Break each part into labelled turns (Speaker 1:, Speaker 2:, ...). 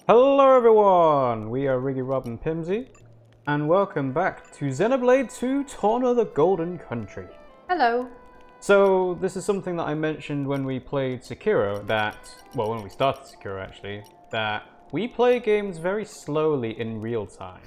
Speaker 1: Hello everyone, we are RiggyRob and Pimmsy, and welcome back to Xenoblade 2 Torna the Golden Country.
Speaker 2: Hello.
Speaker 1: So this is something that I mentioned when we played Sekiro, when we started Sekiro actually, that we play games very slowly in real time.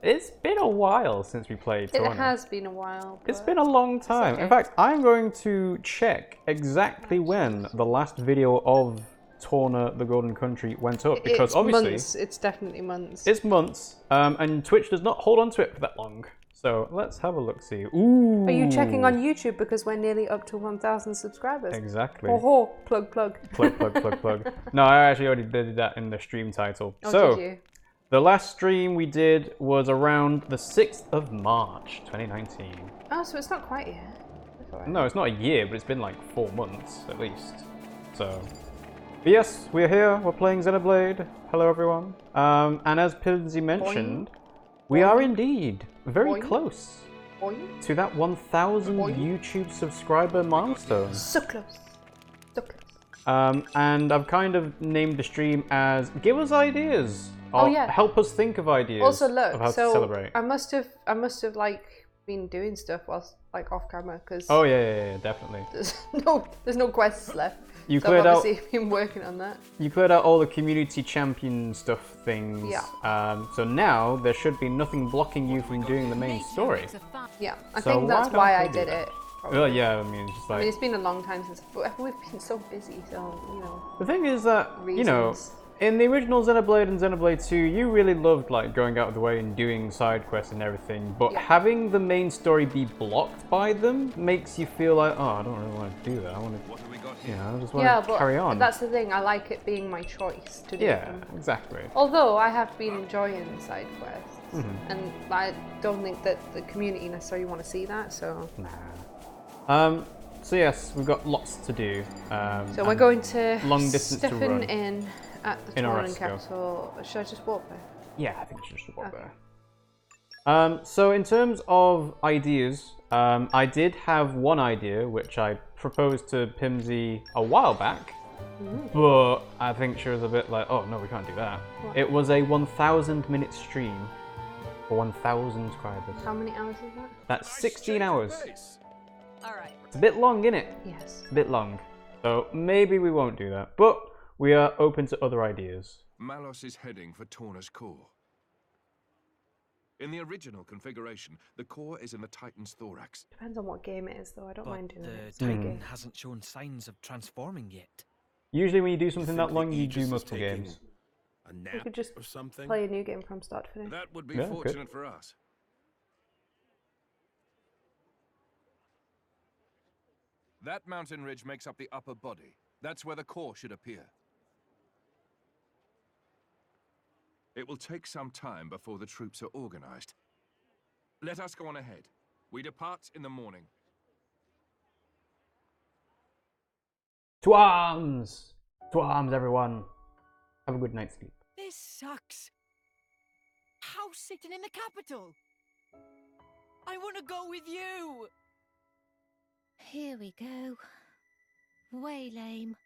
Speaker 1: It's been a while since we played Torna.
Speaker 2: It has been a while.
Speaker 1: It's been a long time.
Speaker 2: Okay.
Speaker 1: In fact, I'm going to check exactly when the last video of Torna the Golden Country went up, because
Speaker 2: it's
Speaker 1: obviously
Speaker 2: months. It's definitely months.
Speaker 1: It's months, and Twitch does not hold on to it for that long. So let's have a look. See. Ooh.
Speaker 2: Are you checking on YouTube because we're nearly up to 1,000 subscribers?
Speaker 1: Exactly.
Speaker 2: Oh, plug.
Speaker 1: Plug. No, I actually already did that in the stream title.
Speaker 2: Oh,
Speaker 1: so
Speaker 2: did you?
Speaker 1: The last stream we did was around the 6th of March, 2019.
Speaker 2: Oh, so it's not quite yet. Right.
Speaker 1: No, it's not a year, but it's been like 4 months at least. So. But yes, we're here, we're playing Xenoblade. Hello everyone. And as Pimmsy mentioned, we are indeed very close to that 1,000 YouTube subscriber milestone.
Speaker 2: So close. So close.
Speaker 1: And I've kind of named the stream as give us ideas. Or help us think of ideas
Speaker 2: Also, look,
Speaker 1: of how to celebrate.
Speaker 2: I must have like been doing stuff whilst like off camera because.
Speaker 1: Oh yeah, definitely.
Speaker 2: There's no quests left.
Speaker 1: You
Speaker 2: so
Speaker 1: cleared
Speaker 2: I've obviously been working on that.
Speaker 1: You cleared out all the community champion stuff things.
Speaker 2: Yeah.
Speaker 1: So now there should be nothing blocking you from doing the main story.
Speaker 2: Yeah, I think that's why I did it.
Speaker 1: Oh yeah, I mean, it's just like.
Speaker 2: I mean, it's been a long time since we've been so busy, so you know.
Speaker 1: The thing is that
Speaker 2: reasons.
Speaker 1: In the original Xenoblade and Xenoblade 2, you really loved like going out of the way and doing side quests and everything, but having the main story be blocked by them makes you feel like, oh, I don't really want to do that. I want to, I just want to carry on.
Speaker 2: That's the thing. I like it being my choice to do them.
Speaker 1: Yeah, exactly.
Speaker 2: Although I have been enjoying side quests, and I don't think that the community necessarily want to see that. So.
Speaker 1: Nah. So yes, we've got lots to do.
Speaker 2: So we're going to
Speaker 1: long distance to run.
Speaker 2: in at the Tornan capital. Should I just walk there?
Speaker 1: Yeah, I think we should just walk there. So in terms of ideas, I did have one idea which I proposed to Pimmsy a while back, but I think she was a bit like, oh no, we can't do that. What? It was a 1,000-minute stream for 1,000 subscribers.
Speaker 2: How many hours is that?
Speaker 1: That's 16 hours.
Speaker 2: All right.
Speaker 1: It's a bit long, isn't it?
Speaker 2: Yes.
Speaker 1: It's a bit long. So maybe we won't do that, but we are open to other ideas.
Speaker 3: Malos is heading for Torna's core. In the original configuration, the core is in the Titan's thorax.
Speaker 2: Depends on what game it is, though. I don't mind doing it.
Speaker 4: The Titan hasn't shown signs of transforming yet.
Speaker 1: Usually when you do something that long, you do multiple games.
Speaker 2: You could just play a new game from start to finish.
Speaker 3: That would be fortunate for us. That mountain ridge makes up the upper body. That's where the core should appear. It will take some time before the troops are organized. Let us go on ahead. We depart in the morning.
Speaker 1: To arms! To arms, everyone. Have a good night's sleep.
Speaker 5: This sucks. House sitting in the capital. I want to go with you.
Speaker 6: Here we go. Way lame.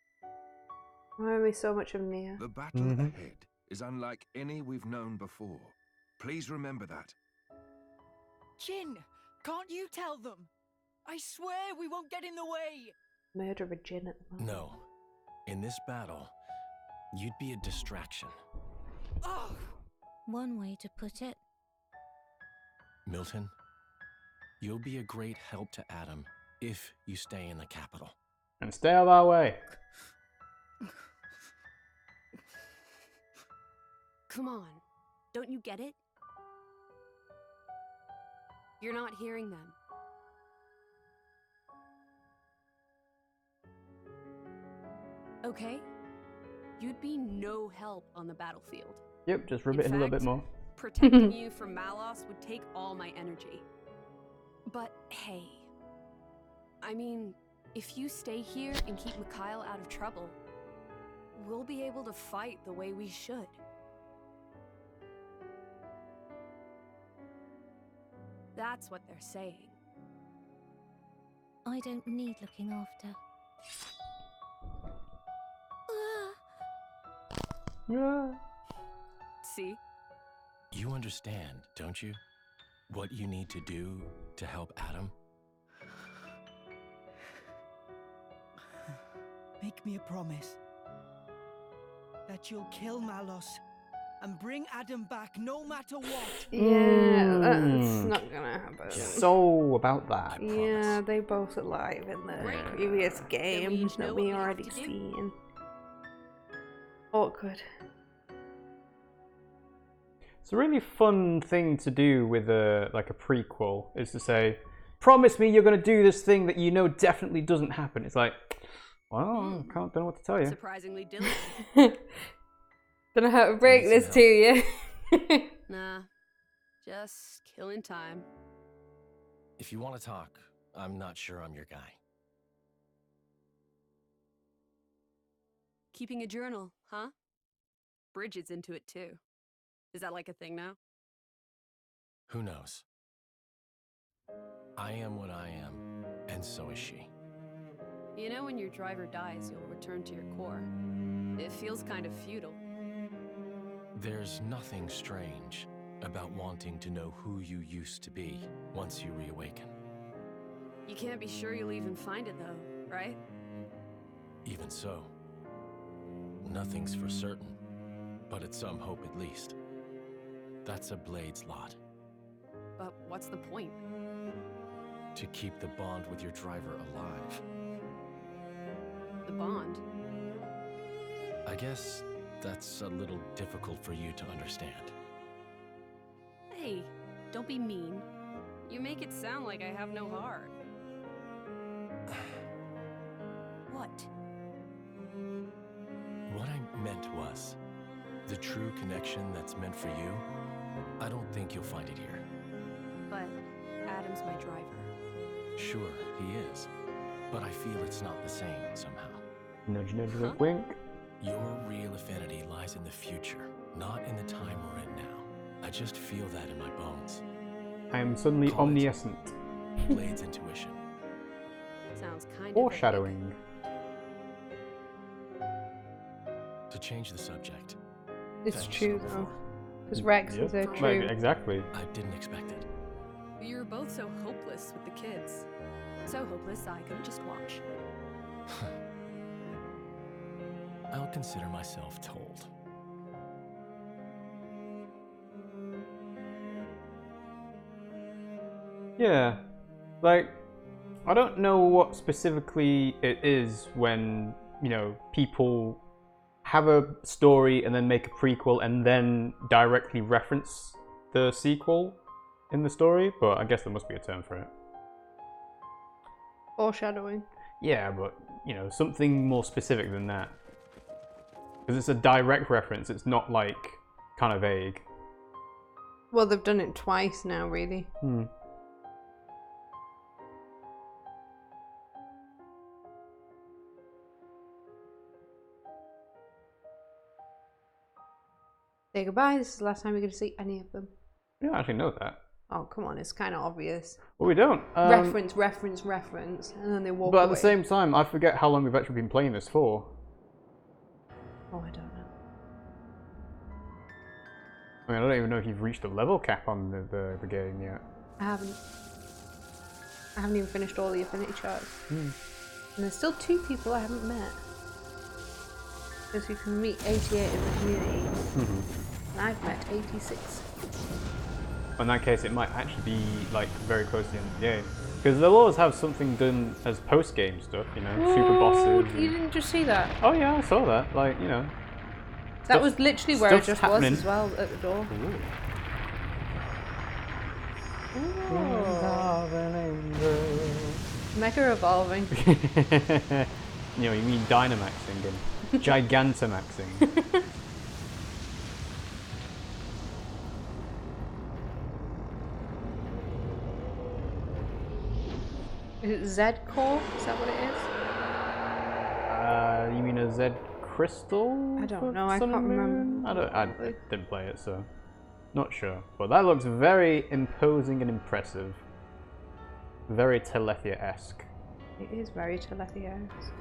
Speaker 2: Remind me so much of Nia.
Speaker 3: The battle ahead is unlike any we've known before. Please remember that.
Speaker 5: Jin, can't you tell them? I swear we won't get in the way.
Speaker 2: Murder a djinn at the moment.
Speaker 7: No. In this battle, you'd be a distraction.
Speaker 5: Oh!
Speaker 6: One way to put it.
Speaker 7: Milton, you'll be a great help to Adam if you stay in the capital.
Speaker 1: And stay out of our way.
Speaker 8: Come on. Don't you get it? You're not hearing them. Okay? You'd be no help on the battlefield.
Speaker 1: Yep, just rub it in a little bit more.
Speaker 8: Protecting you from Malos would take all my energy. But hey, I mean, if you stay here and keep Mikhail out of trouble, we'll be able to fight the way we should. That's what they're saying.
Speaker 6: I don't need looking after.
Speaker 1: Yeah.
Speaker 8: See?
Speaker 7: You understand, don't you? What you need to do to help Adam?
Speaker 5: Make me a promise that you'll kill Malos and bring Adam back no matter what.
Speaker 2: Yeah, that's not gonna happen.
Speaker 1: So about that.
Speaker 2: Yeah, they both alive in the
Speaker 8: Great.
Speaker 2: previous
Speaker 8: Then we
Speaker 2: game
Speaker 8: each know
Speaker 2: that
Speaker 8: what
Speaker 2: we
Speaker 8: we have
Speaker 2: already
Speaker 8: to do.
Speaker 2: seen. Awkward.
Speaker 1: It's a really fun thing to do with a prequel, is to say, promise me you're going to do this thing that you know definitely doesn't happen. It's like, well, don't know what to tell you.
Speaker 8: Surprisingly diligent.
Speaker 2: Don't know how to break this to you.
Speaker 8: Nah, just killing time.
Speaker 7: If you want to talk, I'm not sure I'm your guy.
Speaker 8: Keeping a journal, huh? Bridget's into it too. Is that like a thing now?
Speaker 7: Who knows? I am what I am, and so is she.
Speaker 8: You know, when your driver dies, you'll return to your core. It feels kind of futile.
Speaker 7: There's nothing strange about wanting to know who you used to be once you reawaken.
Speaker 8: You can't be sure you'll even find it though, right?
Speaker 7: Even so, nothing's for certain, but it's some hope at least. That's a Blade's lot.
Speaker 8: But what's the point?
Speaker 7: To keep the bond with your driver alive.
Speaker 8: The bond?
Speaker 7: I guess that's a little difficult for you to understand.
Speaker 8: Hey, don't be mean. You make it sound like I have no heart. What?
Speaker 7: What I meant was, the true connection that's meant for you, I don't think you'll find it here.
Speaker 8: But Adam's my driver.
Speaker 7: Sure, he is. But I feel it's not the same somehow.
Speaker 1: Nudge, nudge, wink, wink.
Speaker 7: Your real affinity lies in the future, not in the time we're in now. I just feel that in my bones.
Speaker 1: I am suddenly
Speaker 7: Call it
Speaker 1: omniscient.
Speaker 7: Blade's intuition.
Speaker 8: Sounds kind of
Speaker 1: Foreshadowing.
Speaker 7: To change the subject.
Speaker 2: It's
Speaker 7: thanks
Speaker 2: true
Speaker 7: for
Speaker 2: though.
Speaker 7: before.
Speaker 2: Because Rex
Speaker 1: Yep.
Speaker 2: is so
Speaker 1: Like,
Speaker 2: true.
Speaker 1: exactly.
Speaker 7: I didn't expect it.
Speaker 8: You're both so hopeless with the kids. So hopeless I could just watch.
Speaker 7: I'll consider myself told.
Speaker 1: Yeah. Like, I don't know what specifically it is when, you know, people have a story and then make a prequel and then directly reference the sequel in the story, but I guess there must be a term for it.
Speaker 2: Foreshadowing.
Speaker 1: Yeah, but, you know, something more specific than that. Because it's a direct reference, it's not like kind of vague.
Speaker 2: Well, they've done it twice now, really. Say goodbye. This is the last time you're going to see any of them.
Speaker 1: I don't actually know that.
Speaker 2: Oh, come on. It's kind of obvious.
Speaker 1: Well, we don't.
Speaker 2: Reference, and then they walk
Speaker 1: But
Speaker 2: away.
Speaker 1: at the same time, I forget how long we've actually been playing this for.
Speaker 2: Oh, I don't know.
Speaker 1: I mean, I don't even know if you've reached a level cap on the game yet.
Speaker 2: I haven't even finished all the Affinity charts. And there's still 2 people I haven't met. Because you can meet 88 in the community. And I've met 86.
Speaker 1: In that case, it might actually be like very close to the end of the game. Because they'll always have something done as post-game stuff, you know, super bosses.
Speaker 2: You didn't just see that?
Speaker 1: Oh yeah, I saw that. Like, you know.
Speaker 2: That was literally where I just was as well, at the door. Mega evolving.
Speaker 1: You know, you mean Dynamaxing and Gigantamaxing.
Speaker 2: Is it Z core? Is that what it is?
Speaker 1: You mean a Z crystal?
Speaker 2: I don't know, I can't remember.
Speaker 1: I didn't play it, so not sure. But that looks very imposing and impressive. Very Telethia-esque.
Speaker 2: It is very Telethia-esque.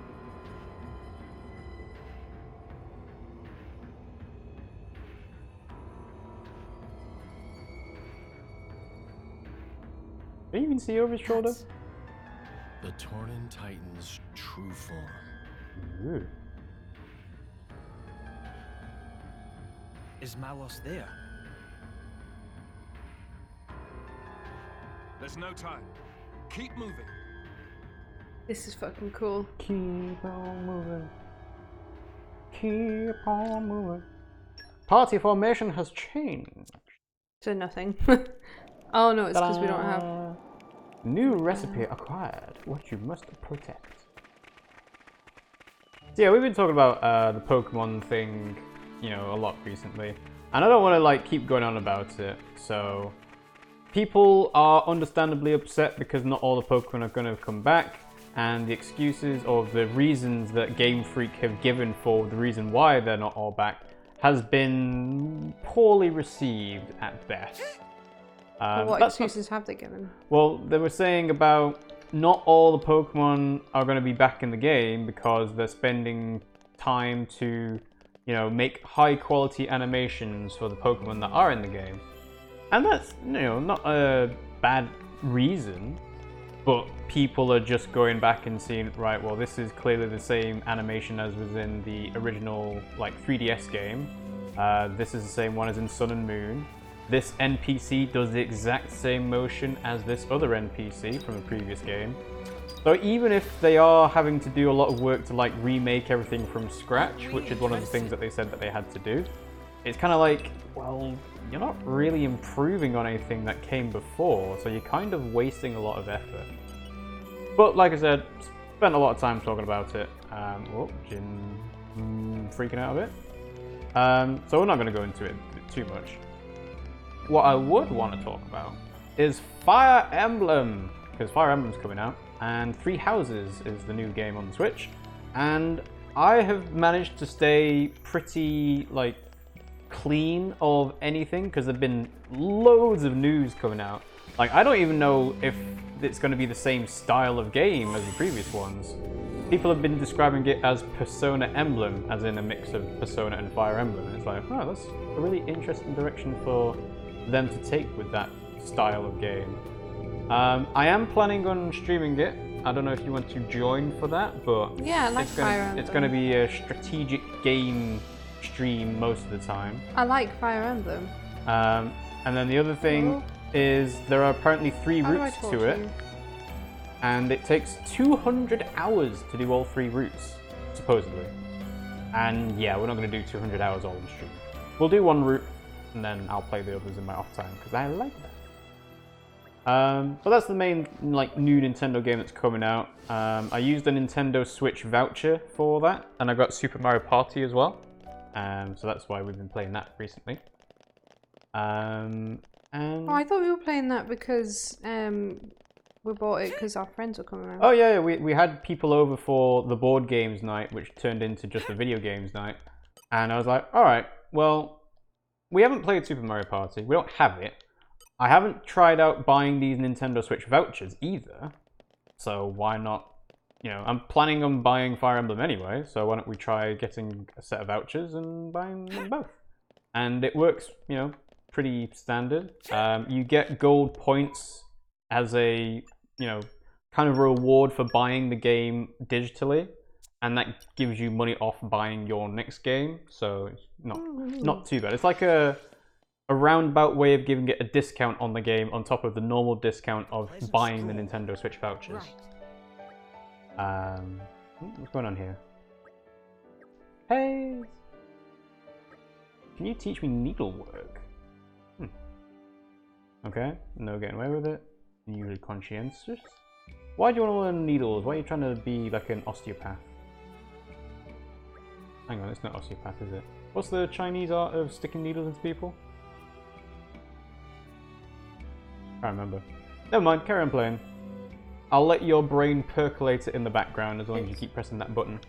Speaker 1: Can you even see over his shoulder?
Speaker 7: The Tornan Titan's true form.
Speaker 1: Ooh.
Speaker 4: Is Malos there?
Speaker 3: There's no time. Keep moving.
Speaker 2: This is fucking cool.
Speaker 1: Keep on moving. Keep on moving. Party formation has changed.
Speaker 2: So nothing. Oh no, it's because we don't have...
Speaker 1: New recipe acquired. What you must protect. So yeah, we've been talking about the Pokemon thing, you know, a lot recently. And I don't want to like keep going on about it, so... People are understandably upset because not all the Pokemon are going to come back, and the excuses or the reasons that Game Freak have given for the reason why they're not all back has been poorly received at best.
Speaker 2: What excuses have they given?
Speaker 1: Well, they were saying about not all the Pokemon are going to be back in the game because they're spending time to, you know, make high quality animations for the Pokemon that are in the game. And that's, you know, not a bad reason, but people are just going back and seeing, right, well, this is clearly the same animation as was in the original, like, 3DS game. This is the same one as in Sun and Moon. This NPC does the exact same motion as this other NPC from the previous game. So even if they are having to do a lot of work to, like, remake everything from scratch, which is one of the things that they said that they had to do, it's kind of like, well, you're not really improving on anything that came before, so you're kind of wasting a lot of effort. But like I said, spent a lot of time talking about it. Oh, Jin freaking out a bit. So we're not going to go into it too much. What I would want to talk about is Fire Emblem, because Fire Emblem's coming out, and Three Houses is the new game on the Switch, and I have managed to stay pretty, like, clean of anything because there've been loads of news coming out. Like, I don't even know if it's going to be the same style of game as the previous ones. People have been describing it as Persona Emblem, as in a mix of Persona and Fire Emblem. And it's like, oh, that's a really interesting direction for them to take with that style of game. I am planning on streaming it. I don't know if you want to join for that, but
Speaker 2: yeah, I like Fire Emblem.
Speaker 1: It's going to be a strategic game stream most of the time.
Speaker 2: I like Fire Emblem.
Speaker 1: And then the other thing is there are apparently 3 routes to it, and it takes 200 hours to do all 3 routes, supposedly. And yeah, we're not going to do 200 hours all in stream. We'll do 1 route, and then I'll play the others in my off time because I like that. So that's the main, like, new Nintendo game that's coming out. I used a Nintendo Switch voucher for that, and I got Super Mario Party as well. So that's why we've been playing that recently. And
Speaker 2: I thought we were playing that because we bought it because our friends were coming around.
Speaker 1: Oh yeah, we had people over for the board games night, which turned into just a video games night. And I was like, all right, well, we haven't played Super Mario Party. We don't have it. I haven't tried out buying these Nintendo Switch vouchers either. So why not? You know, I'm planning on buying Fire Emblem anyway, so why don't we try getting a set of vouchers and buying them both? And it works, you know, pretty standard. You get gold points as a, you know, kind of a reward for buying the game digitally, and that gives you money off buying your next game. So it's not too bad. It's like a roundabout way of giving it a discount on the game on top of the normal discount of buying the Nintendo Switch vouchers. What's going on here? Hey! Can you teach me needlework? Okay, no getting away with it. Usually conscientious. Why do you want to learn needles? Why are you trying to be like an osteopath? Hang on, it's not osteopath, is it? What's the Chinese art of sticking needles into people? Can't remember. Never mind, carry on playing. I'll let your brain percolate it in the background as long as you keep pressing that button.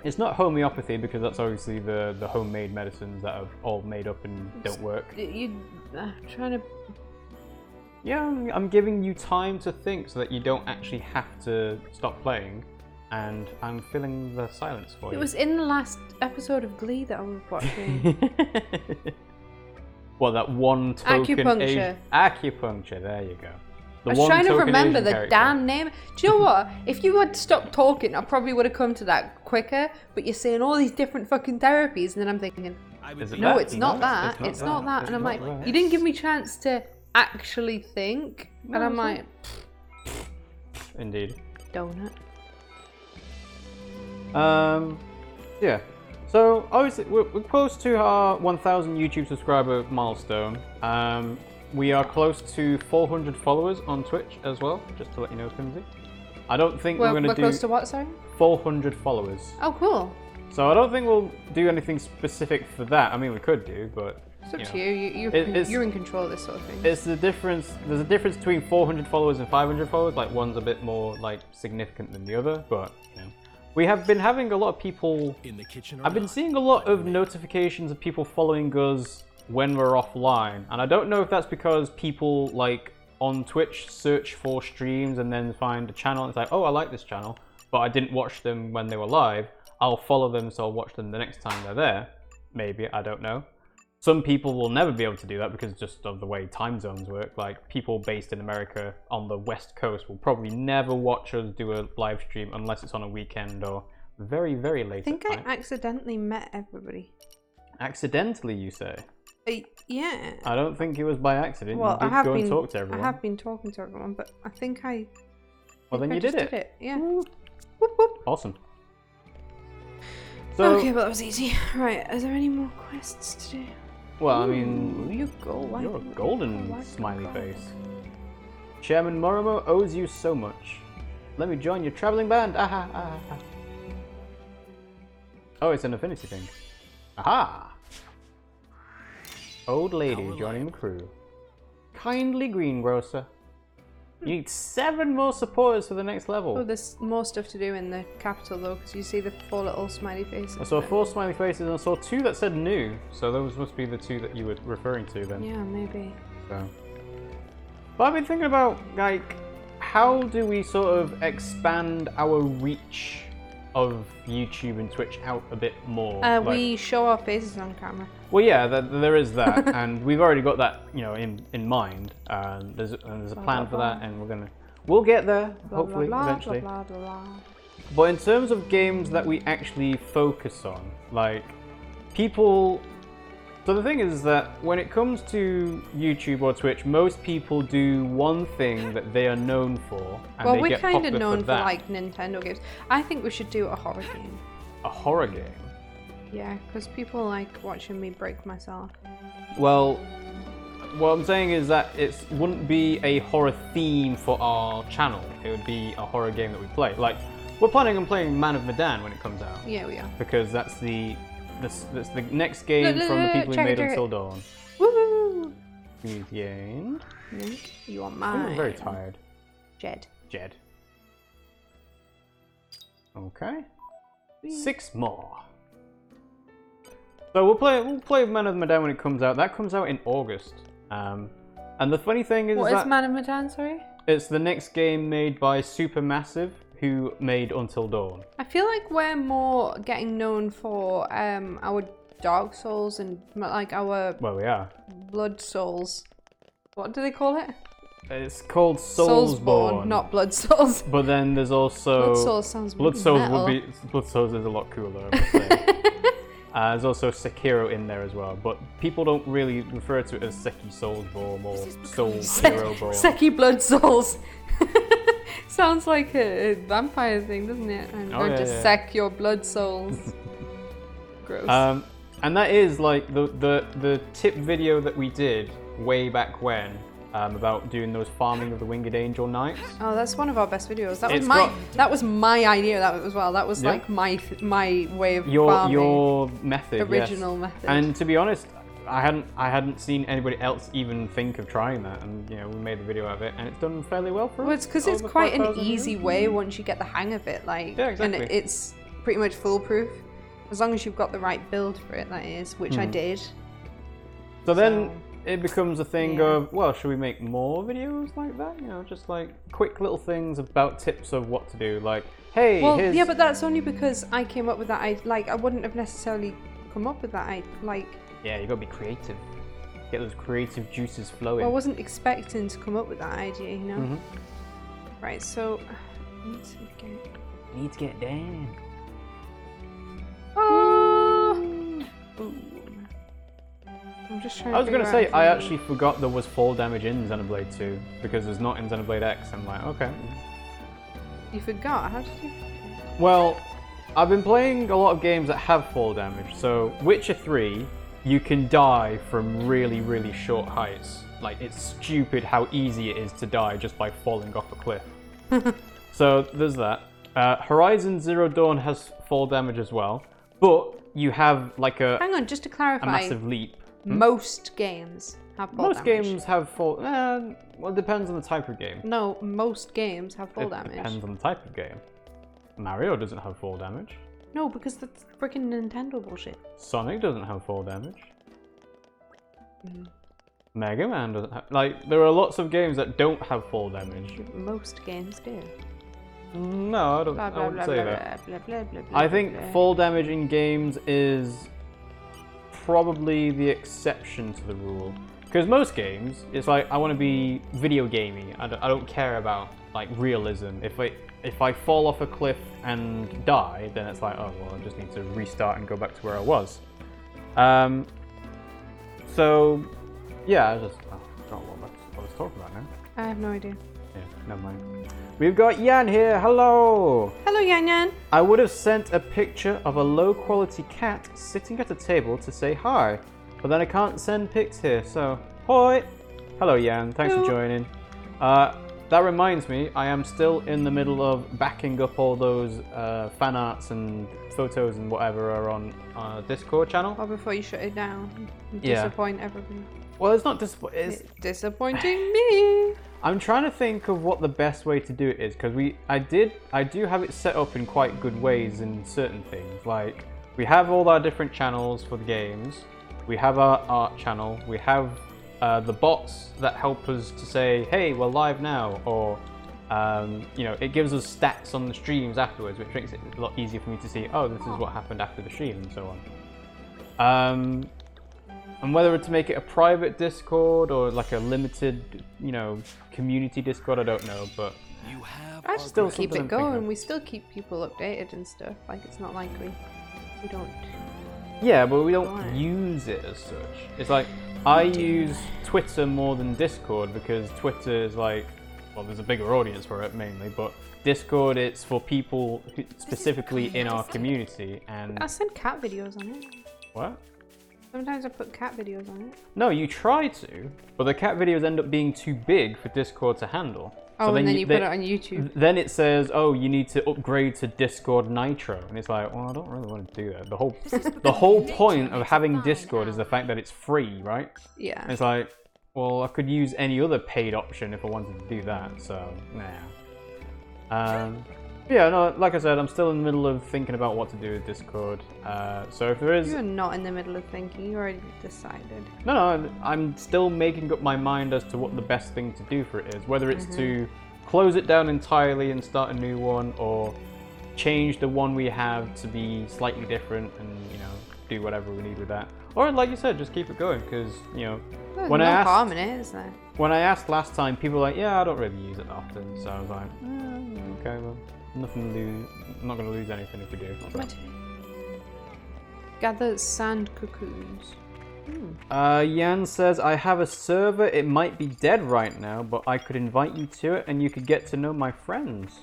Speaker 1: It's not homeopathy because that's obviously the homemade medicines that are all made up and don't work.
Speaker 2: You trying to...
Speaker 1: Yeah, I'm giving you time to think so that you don't actually have to stop playing, and I'm filling the silence for you.
Speaker 2: It was in the last episode of Glee that I was watching.
Speaker 1: Well, that one token...
Speaker 2: Acupuncture.
Speaker 1: Acupuncture, there you go.
Speaker 2: I was trying to remember the damn name. Do you know what? If you had stopped talking, I probably would have come to that quicker. But you're saying all these different fucking therapies, and then I'm thinking, no, it's not that. It's not that. And I'm like, you didn't give me a chance to actually think. And I'm like,
Speaker 1: indeed.
Speaker 2: Donut.
Speaker 1: Yeah. So obviously we're close to our 1,000 YouTube subscriber milestone. We are close to 400 followers on Twitch as well, just to let you know, Pimmsy. I don't think we're going to do...
Speaker 2: We're close to what, sorry?
Speaker 1: 400 followers.
Speaker 2: Oh, cool.
Speaker 1: So I don't think we'll do anything specific for that. I mean, we could do, but...
Speaker 2: It's up to you. You're in control of this sort of thing.
Speaker 1: It's the difference... There's a difference between 400 followers and 500 followers. Like, one's a bit more, like, significant than the other, but, you know. We have been having a lot of people...
Speaker 7: In the kitchen
Speaker 1: I've been seeing a lot of notifications of people following us when we're offline, and I don't know if that's because people like on Twitch search for streams and then find a channel and it's like, oh, I like this channel, but I didn't watch them when they were live. I'll follow them, so I'll watch them the next time they're there. Maybe, I don't know. Some people will never be able to do that because just of the way time zones work. Like, people based in America on the West Coast will probably never watch us do a live stream unless it's on a weekend or very, very late
Speaker 2: I think
Speaker 1: at night.
Speaker 2: I accidentally met everybody.
Speaker 1: Accidentally, you say?
Speaker 2: Yeah.
Speaker 1: I don't think it was by accident.
Speaker 2: Well,
Speaker 1: You did go and talk to everyone.
Speaker 2: I have been talking to everyone, but I think I...
Speaker 1: Well, then you did it.
Speaker 2: Yeah.
Speaker 1: Whoop.
Speaker 2: Whoop, whoop.
Speaker 1: Awesome. So,
Speaker 2: okay, well, that was easy. Right, is there any more quests to do?
Speaker 1: well, I mean,
Speaker 2: You go.
Speaker 1: you're a golden smiley face. Chairman Moromo owes you so much. Let me join your traveling band. Aha, aha, aha. Oh, it's an affinity thing. Aha! Old lady joining the crew. Kindly greengrocer. You need 7 more supporters for the next level.
Speaker 2: Oh, there's more stuff to do in the capital though, because you see the 4 little smiley faces.
Speaker 1: I saw 4 smiley faces and I saw 2 that said new. So those must be the 2 that you were referring to then.
Speaker 2: Yeah, maybe.
Speaker 1: So. But I've been thinking about, like, how do we sort of expand our reach of YouTube and Twitch out a bit more?
Speaker 2: We show our faces on camera.
Speaker 1: Well, yeah, there is that, and we've already got that, you know, in mind. There's a plan for that, and we'll get there hopefully eventually.
Speaker 2: Blah, blah, blah, blah.
Speaker 1: But in terms of games that we actually focus on, like people. So the thing is that when it comes to YouTube or Twitch, most people do one thing that they are known for, and
Speaker 2: Well,
Speaker 1: they
Speaker 2: we're
Speaker 1: get
Speaker 2: kind of
Speaker 1: popular
Speaker 2: known
Speaker 1: for
Speaker 2: for
Speaker 1: that.
Speaker 2: like Nintendo games. I think we should do a horror game.
Speaker 1: A horror game.
Speaker 2: Yeah, because people like watching me break myself.
Speaker 1: Well, what I'm saying is that it wouldn't be a horror theme for our channel. It would be a horror game that we play. Like, we're planning on playing Man of Medan when it comes out.
Speaker 2: Yeah, we are.
Speaker 1: Because that's the next game from the people who made Until Dawn.
Speaker 2: Woo!
Speaker 1: Who's gained?
Speaker 2: No, you are mine.
Speaker 1: I'm very tired.
Speaker 2: Jed.
Speaker 1: Okay. 6 more. So we'll play Man of Medan when it comes out. That comes out in August. And the funny thing is
Speaker 2: What
Speaker 1: that
Speaker 2: is Man of Medan, sorry?
Speaker 1: it's the next game made by Supermassive, who made Until Dawn.
Speaker 2: I feel like we're more getting known for our Dark Souls and like our
Speaker 1: Well, we are.
Speaker 2: Blood Souls. What do they call it?
Speaker 1: It's called Soulsborne,
Speaker 2: not Blood Souls.
Speaker 1: But then there's also
Speaker 2: Blood Souls sounds
Speaker 1: Blood Souls
Speaker 2: metal.
Speaker 1: would be Blood Souls is a lot cooler. I must say. There's also Sekiro in there as well, but people don't really refer to it as Seki Soulsborne or Soul Hero Born.
Speaker 2: Seki Blood Souls. Sounds like a vampire thing, doesn't it? I'm going to sec your blood souls. Gross.
Speaker 1: And that is like the tip video that we did way back when about doing those farming of the Winged Angel Knights.
Speaker 2: Oh, that's one of our best videos. That was my idea. That was That was like my way of farming.
Speaker 1: Your method.
Speaker 2: Original method.
Speaker 1: And to be honest, I hadn't seen anybody else even think of trying that, and we made the video of it, and it's done fairly well for us.
Speaker 2: Well, it's because it's quite an easy way once you get the hang of it, like,
Speaker 1: exactly.
Speaker 2: and it's pretty much foolproof, as long as you've got the right build for it. That is, which I did.
Speaker 1: So then it becomes a thing of, well, should we make more videos like that? Just like quick little things about tips of what to do, like, hey,
Speaker 2: yeah, but that's only because I came up with that. I wouldn't have necessarily come up with that.
Speaker 1: Yeah, you gotta be creative. Get those creative juices flowing.
Speaker 2: Well, I wasn't expecting to come up with that idea,
Speaker 1: Mm-hmm.
Speaker 2: Right, so
Speaker 1: need to get down.
Speaker 2: I'm just trying.
Speaker 1: I was gonna say, I actually forgot there was fall damage in Xenoblade 2 because there's not in Xenoblade X. I'm like, okay.
Speaker 2: You forgot? How did you?
Speaker 1: Well, I've been playing a lot of games that have fall damage. So Witcher 3. You can die from really, really short heights. Like, it's stupid how easy it is to die just by falling off a cliff. So, there's that. Horizon Zero Dawn has fall damage as well. But you have, like,
Speaker 2: Hang on, just to clarify.
Speaker 1: a massive leap.
Speaker 2: Most games have fall damage.
Speaker 1: Most games have fall... well, it depends on the type of game.
Speaker 2: No, most games have fall damage.
Speaker 1: It depends on the type of game. Mario doesn't have fall damage.
Speaker 2: No, because that's freaking Nintendo bullshit.
Speaker 1: Sonic doesn't have fall damage. Mega Man doesn't have... Like, there are lots of games that don't have fall damage.
Speaker 2: Most games do.
Speaker 1: No, I wouldn't say that. I think
Speaker 2: blah.
Speaker 1: fall damage in games is probably the exception to the rule. Because most games, it's like, I want to be video gamey. I don't care about, like, realism. If I fall off a cliff and die, then it's like, oh, well, I just need to restart and go back to where I was. So, yeah, I forgot what I was talking about now.
Speaker 2: I have no idea.
Speaker 1: Yeah, never mind. We've got Yan here, hello!
Speaker 2: Hello, Yan Yan!
Speaker 1: I would have sent a picture of a low-quality cat sitting at a table to say hi, but then I can't send pics here, so, hoi! Hello, Yan, thanks for joining. That reminds me, I am still in the middle of backing up all those fan arts and photos and whatever are on our Discord channel.
Speaker 2: Or before you shut it down, disappoint everybody.
Speaker 1: Well, it's not disappointing.
Speaker 2: It's disappointing me.
Speaker 1: I'm trying to think of what the best way to do it is, because I do have it set up in quite good ways in certain things. Like, we have all our different channels for the games. We have our art channel. We have the bots that help us to say, hey, we're live now, or it gives us stats on the streams afterwards, which makes it a lot easier for me to see, oh, this is what happened after the stream, and so on. And whether to make it a private Discord or like a limited, community Discord, I don't know, but
Speaker 2: I just still keep it going. We still keep people updated and stuff. Like, it's not like we don't.
Speaker 1: Yeah, but we don't use it as such. It's like, I use Twitter more than Discord because Twitter is like, well, there's a bigger audience for it mainly, but Discord, it's for people specifically in our community. And
Speaker 2: I send cat videos on it.
Speaker 1: What?
Speaker 2: Sometimes I put cat videos on it.
Speaker 1: No, you try to, but the cat videos end up being too big for Discord to handle.
Speaker 2: Oh, so and then you put it on YouTube.
Speaker 1: Then it says, oh, you need to upgrade to Discord Nitro. And it's like, well, I don't really want to do that. The whole point of having Discord is the fact that it's free, right?
Speaker 2: Yeah.
Speaker 1: And it's like, well, I could use any other paid option if I wanted to do that, so, nah. Yeah, no, like I said, I'm still in the middle of thinking about what to do with Discord. So if there is...
Speaker 2: You're not in the middle of thinking, you already decided.
Speaker 1: No, I'm still making up my mind as to what the best thing to do for it is. Whether it's to close it down entirely and start a new one, or change the one we have to be slightly different and, do whatever we need with that. Or like you said, just keep it going, because, you know,
Speaker 2: There's
Speaker 1: when
Speaker 2: no
Speaker 1: I asked,
Speaker 2: harm in it, is there?
Speaker 1: when I asked last time, people were like, yeah, I don't really use it often. So I was like, okay, well, nothing to lose. I'm not going to lose anything if we do. So.
Speaker 2: Gather sand cocoons.
Speaker 1: Jan says, I have a server. It might be dead right now, but I could invite you to it and you could get to know my friends.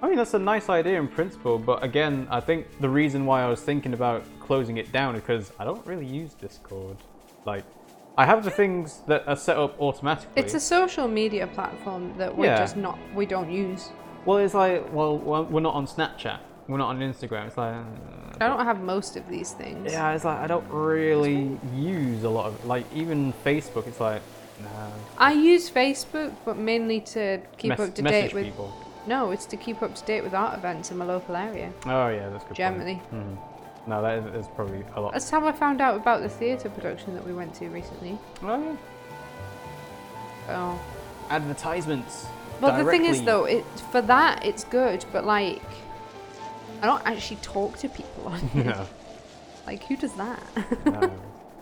Speaker 1: I mean, that's a nice idea in principle, but again, I think the reason why I was thinking about closing it down is because I don't really use Discord. Like, I have the things that are set up automatically.
Speaker 2: It's a social media platform that we're just not, we don't use.
Speaker 1: Well, it's like, well, we're not on Snapchat. We're not on Instagram. It's like...
Speaker 2: I don't have most of these things.
Speaker 1: Yeah, it's like, I don't really use a lot of... Like, even Facebook, it's like, nah.
Speaker 2: I use Facebook, but mainly to keep up to date with...
Speaker 1: people.
Speaker 2: No, it's to keep up to date with art events in my local area.
Speaker 1: Oh, yeah, that's a good
Speaker 2: Generally.
Speaker 1: point. No, that is probably a lot.
Speaker 2: That's how I found out about the theatre production that we went to recently.
Speaker 1: Oh, yeah.
Speaker 2: Oh.
Speaker 1: Advertisements.
Speaker 2: Well, the thing is, though, for that, it's good, but, like... I don't actually talk to people on it.
Speaker 1: No.
Speaker 2: Like, who does that?
Speaker 1: No,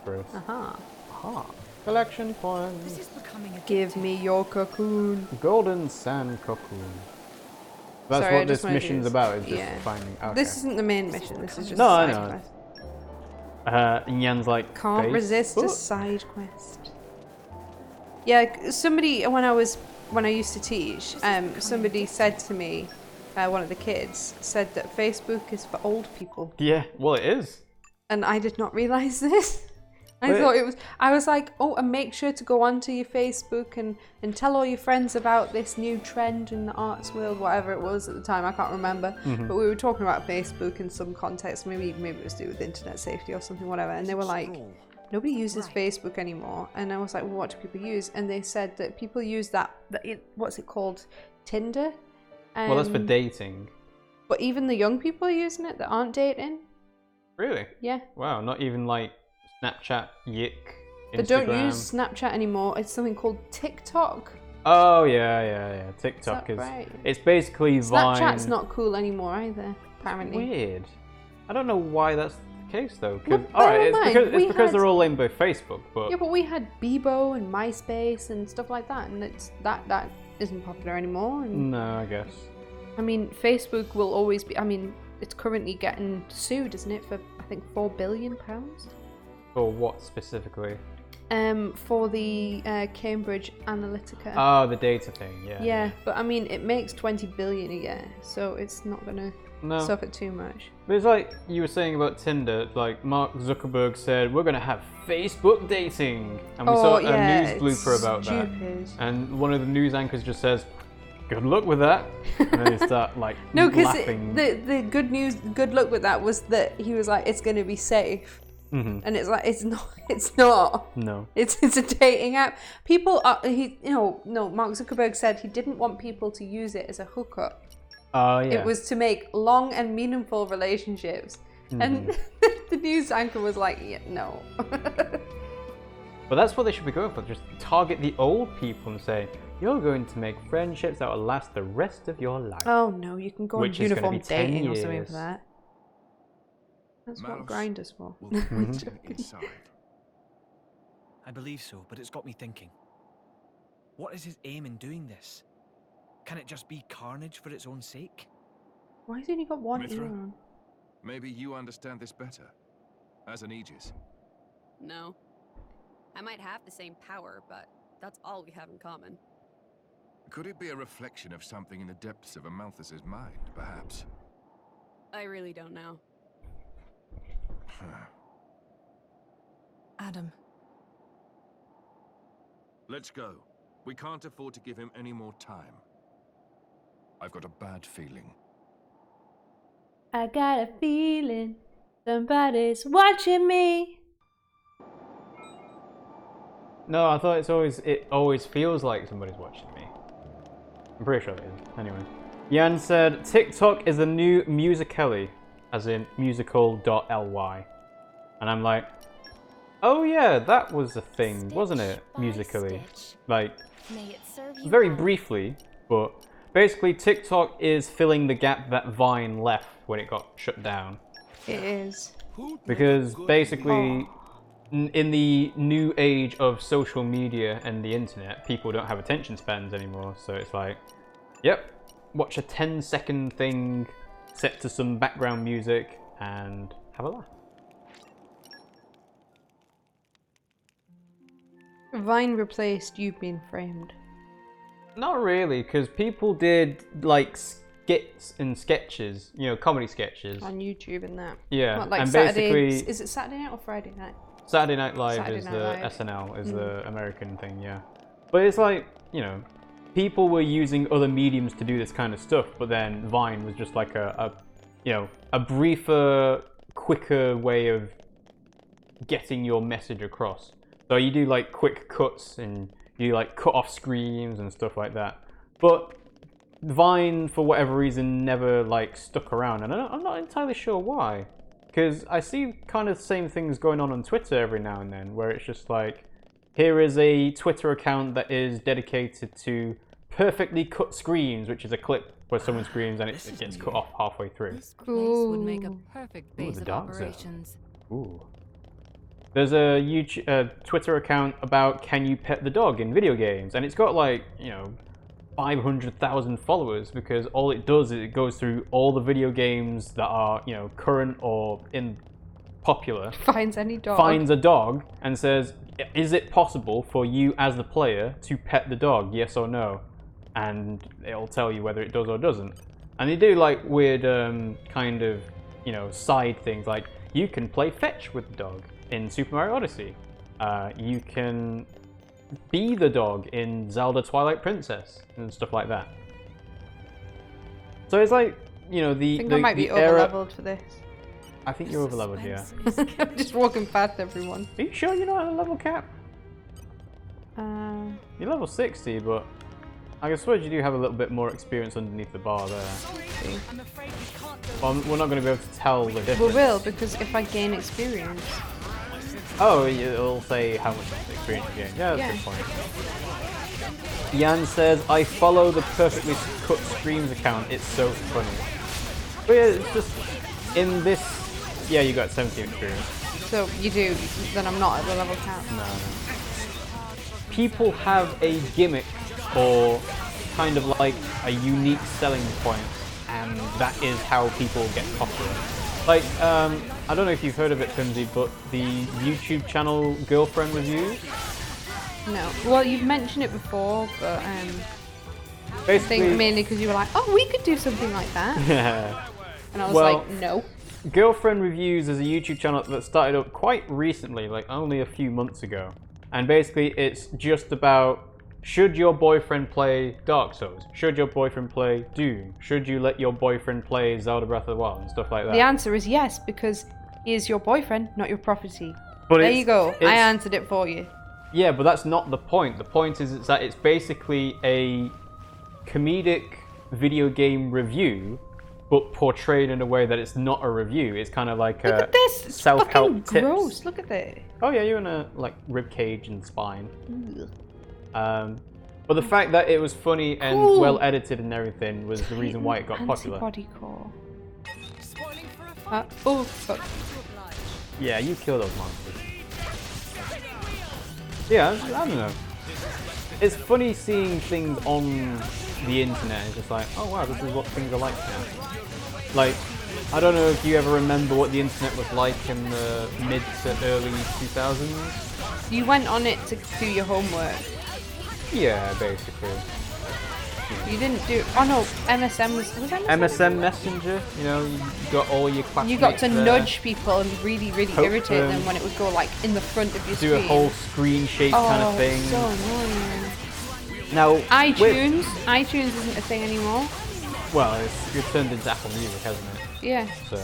Speaker 1: gross.
Speaker 2: Aha.
Speaker 1: Collection points.
Speaker 5: This is becoming a
Speaker 2: Give me your cocoon.
Speaker 1: Golden sand cocoon. That's
Speaker 2: Sorry,
Speaker 1: what this mission's about, is just finding... Okay.
Speaker 2: This isn't the main mission, this is just
Speaker 1: No,
Speaker 2: a
Speaker 1: I
Speaker 2: side
Speaker 1: know.
Speaker 2: quest.
Speaker 1: Yan's like,
Speaker 2: Can't resist a
Speaker 1: Facebook?
Speaker 2: side quest. Yeah, somebody, when I used to teach, somebody said to me, one of the kids, said that Facebook is for old people.
Speaker 1: Yeah, well, it is.
Speaker 2: And I did not realise this. I was like, oh, and make sure to go onto your Facebook and tell all your friends about this new trend in the arts world, whatever it was at the time, I can't remember. But we were talking about Facebook in some context, maybe it was to do with internet safety or something, whatever. And they were like, nobody uses Facebook anymore. And I was like, well, what do people use? And they said that people use that what's it called? Tinder?
Speaker 1: Well, that's for dating.
Speaker 2: But even the young people are using it that aren't dating.
Speaker 1: Really?
Speaker 2: Yeah.
Speaker 1: Wow, not even like Snapchat, Yik, Instagram.
Speaker 2: They don't use Snapchat anymore. It's something called TikTok.
Speaker 1: Oh, yeah. TikTok is...
Speaker 2: Right?
Speaker 1: It's basically Vine.
Speaker 2: Snapchat's not cool anymore either, apparently.
Speaker 1: Weird. I don't know why that's the case, though.
Speaker 2: Well,
Speaker 1: Alright, it's because
Speaker 2: had...
Speaker 1: they're all owned by Facebook, but...
Speaker 2: Yeah, but we had Bebo and MySpace and stuff like that, and that isn't popular anymore. And,
Speaker 1: no, I guess.
Speaker 2: I mean, Facebook will always be... I mean, it's currently getting sued, isn't it, for, I think, £4 billion?
Speaker 1: For what specifically?
Speaker 2: For the Cambridge Analytica.
Speaker 1: Oh, the data thing, yeah.
Speaker 2: Yeah, but I mean, it makes 20 billion a year, so it's not gonna suffer too much.
Speaker 1: But it's like you were saying about Tinder, like Mark Zuckerberg said, we're gonna have Facebook dating. And we saw a news blooper about that. And one of the news anchors just says, good luck with that. And then they start like laughing.
Speaker 2: The good luck with that was that he was like, it's gonna be safe. And it's like, it's not.
Speaker 1: No.
Speaker 2: It's a dating app. People are, Mark Zuckerberg said he didn't want people to use it as a hookup.
Speaker 1: Oh, yeah.
Speaker 2: It was to make long and meaningful relationships. And the news anchor was like, yeah, no.
Speaker 1: But that's what they should be going for. Just target the old people and say, you're going to make friendships that will last the rest of your life.
Speaker 2: Oh, no, you can go on uniform dating or something for that. That's
Speaker 3: Malos
Speaker 2: what Grindr's for.
Speaker 3: will be waiting inside.
Speaker 4: I believe so, but it's got me thinking. What is his aim in doing this? Can it just be carnage for its own sake?
Speaker 2: Why has he only got one
Speaker 3: Mithra?
Speaker 2: ear on?
Speaker 3: Maybe you understand this better. As an Aegis.
Speaker 8: No. I might have the same power, but that's all we have in common.
Speaker 3: Could it be a reflection of something in the depths of Amalthus's mind, perhaps?
Speaker 8: I really don't know.
Speaker 5: Adam.
Speaker 3: Let's go. We can't afford to give him any more time. I've got a bad feeling.
Speaker 2: I got a feeling somebody's watching me.
Speaker 1: No, I thought it always feels like somebody's watching me. I'm pretty sure it is. Anyway. Jan said, TikTok is the new Musical.ly, as in musical.ly. And I'm like, oh yeah, that was a thing, wasn't it? Musical.ly. Like, very briefly, but basically TikTok is filling the gap that Vine left when it got shut down.
Speaker 2: It is.
Speaker 1: Because basically, in the new age of social media and the internet, people don't have attention spans anymore. So it's like, yep, watch a 10-second thing set to some background music and have a laugh.
Speaker 2: Vine replaced You Being Framed.
Speaker 1: Not really, because people did like skits and sketches, you know, comedy sketches
Speaker 2: on YouTube and that.
Speaker 1: Yeah,
Speaker 2: What, like
Speaker 1: and
Speaker 2: Saturday,
Speaker 1: basically,
Speaker 2: is it Saturday night or Friday night?
Speaker 1: Saturday Night Live
Speaker 2: Saturday
Speaker 1: is
Speaker 2: Night
Speaker 1: the
Speaker 2: Live.
Speaker 1: SNL is the American thing, yeah. But it's like, you know, people were using other mediums to do this kind of stuff, but then Vine was just like a you know, a briefer, quicker way of getting your message across. So you do like quick cuts and you like cut off screams and stuff like that. But Vine, for whatever reason, never like stuck around, and I'm not entirely sure why. Because I see kind of the same things going on Twitter every now and then, where it's just like, here is a Twitter account that is dedicated to perfectly cut screams, which is a clip where someone screams and it gets cut off halfway through.
Speaker 9: This place would make a perfect base
Speaker 1: the
Speaker 9: of
Speaker 1: dark zone.
Speaker 9: operations.
Speaker 1: Ooh. There's a Twitter account about can you pet the dog in video games, and it's got like, you know, 500,000 followers, because all it does is it goes through all the video games that are, you know, current or in popular.
Speaker 2: Finds any dog.
Speaker 1: Finds a dog and says, is it possible for you as the player to pet the dog, yes or no? And it'll tell you whether it does or doesn't. And they do like weird kind of, you know, side things, like you can play fetch with the dog in Super Mario Odyssey. You can be the dog in Zelda Twilight Princess and stuff like that. So it's like, you know,
Speaker 2: I think I might be over-leveled for this.
Speaker 1: I think you're over-leveled, yeah.
Speaker 2: I'm just walking past everyone.
Speaker 1: Are you sure you're not at a level cap? You're level 60, but I suppose you do have a little bit more experience underneath the bar there. Well, we're not going to be able to tell the difference.
Speaker 2: We will, because if I gain experience.
Speaker 1: Oh, it'll say how much experience you gain. Yeah, that's a good point. Jan says, I follow the Perfectly Cut Streams account, it's so funny. But yeah, it's just, in this, yeah, you got 17 experience.
Speaker 2: So you do, then I'm not at the level cap.
Speaker 1: No. People have a gimmick or kind of like a unique selling point, and that is how people get popular. Like, I don't know if you've heard of it, Pimmsy, but the YouTube channel Girlfriend Reviews?
Speaker 2: No. Well, you've mentioned it before, but
Speaker 1: basically,
Speaker 2: I think mainly because you were like, oh, we could do something like that.
Speaker 1: Yeah.
Speaker 2: And I was like, no.
Speaker 1: Girlfriend Reviews is a YouTube channel that started up quite recently, like only a few months ago. And basically, it's just about, should your boyfriend play Dark Souls? Should your boyfriend play Doom? Should you let your boyfriend play Zelda Breath of the Wild and stuff like that?
Speaker 2: The answer is yes, because he is your boyfriend, not your property.
Speaker 1: But
Speaker 2: there you go. I answered it for you.
Speaker 1: Yeah, but that's not the point. The point is that it's basically a comedic video game review, but portrayed in a way that it's not a review. It's kind of like
Speaker 2: Look at this. It's
Speaker 1: self-help
Speaker 2: fucking
Speaker 1: tips.
Speaker 2: Gross. Look at that.
Speaker 1: Oh yeah, you're in a like rib cage and spine. But the fact that it was funny and well edited and everything was the reason why it got popular.
Speaker 2: Antibody core. Oh fuck.
Speaker 1: Yeah, you kill those monsters. Yeah, I don't know. It's funny seeing things on the internet. It's just like, oh wow, this is what things are like now. Like, I don't know if you ever remember what the internet was like in the mid to early 2000s.
Speaker 2: You went on it to do your homework.
Speaker 1: Yeah, basically.
Speaker 2: You didn't do. Oh no, MSN was MSN?
Speaker 1: MSN Messenger, you know, you got all your classmates.
Speaker 2: You got to
Speaker 1: there.
Speaker 2: nudge people and really irritate them when it would go like in the front of your screen.
Speaker 1: Do a whole screen shape kind of thing.
Speaker 2: So annoying.
Speaker 1: Now,
Speaker 2: iTunes isn't a thing anymore.
Speaker 1: Well, it's turned into Apple Music, hasn't it?
Speaker 2: Yeah.
Speaker 1: So,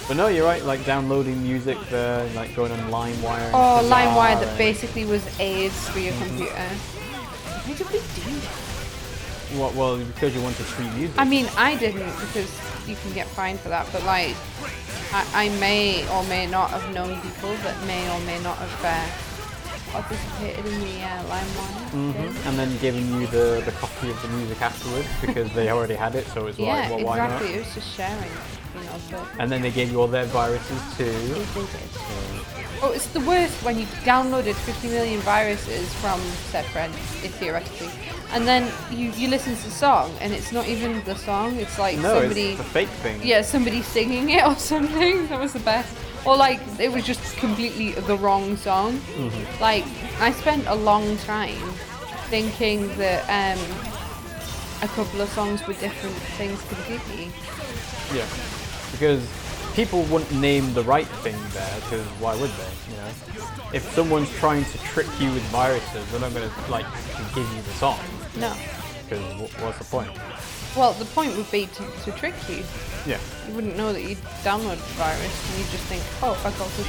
Speaker 1: but no, you're right. Like downloading music there, like going on LimeWire.
Speaker 2: Oh, LimeWire that basically was AIDS for your computer. Why did we do that?
Speaker 1: Well, because you wanted free music.
Speaker 2: I mean, I didn't, because you can get fined for that. But like, I may or may not have known people that may or may not have participated in the LimeWire.
Speaker 1: And then giving you the copy of the music afterwards because they already had it, so it's like, well, why not?
Speaker 2: Yeah, exactly. It was just sharing, you know. But
Speaker 1: and then they gave you all their viruses too.
Speaker 2: They did. Oh, it's the worst when you downloaded 50 million viruses from said friends, theoretically, and then you listen to the song and it's not even the song. It's like somebody.
Speaker 1: It's a fake thing.
Speaker 2: Yeah, somebody singing it or something. That was the best. Or like it was just completely the wrong song. Like I spent a long time thinking that a couple of songs were different things completely.
Speaker 1: Yeah, because people wouldn't name the right thing there, because why would they? You know, if someone's trying to trick you with viruses, they're not going to like actually give you the song.
Speaker 2: No.
Speaker 1: Because what's the point?
Speaker 2: Well, the point would be to trick you.
Speaker 1: Yeah.
Speaker 2: You wouldn't know that you'd download the virus, and you'd just think, oh, I got the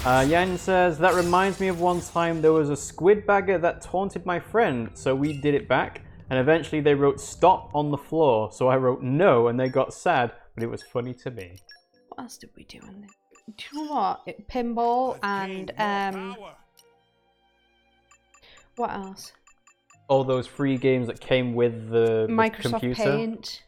Speaker 2: song.
Speaker 1: Yan says, that reminds me of one time there was a squid bagger that taunted my friend, so we did it back, and eventually they wrote stop on the floor, so I wrote no, and they got sad, but it was funny to me.
Speaker 2: What else did we do in there? Do you know what? Pinball and, what else?
Speaker 1: All those free games that came with the
Speaker 2: Microsoft
Speaker 1: computer.
Speaker 2: Paint.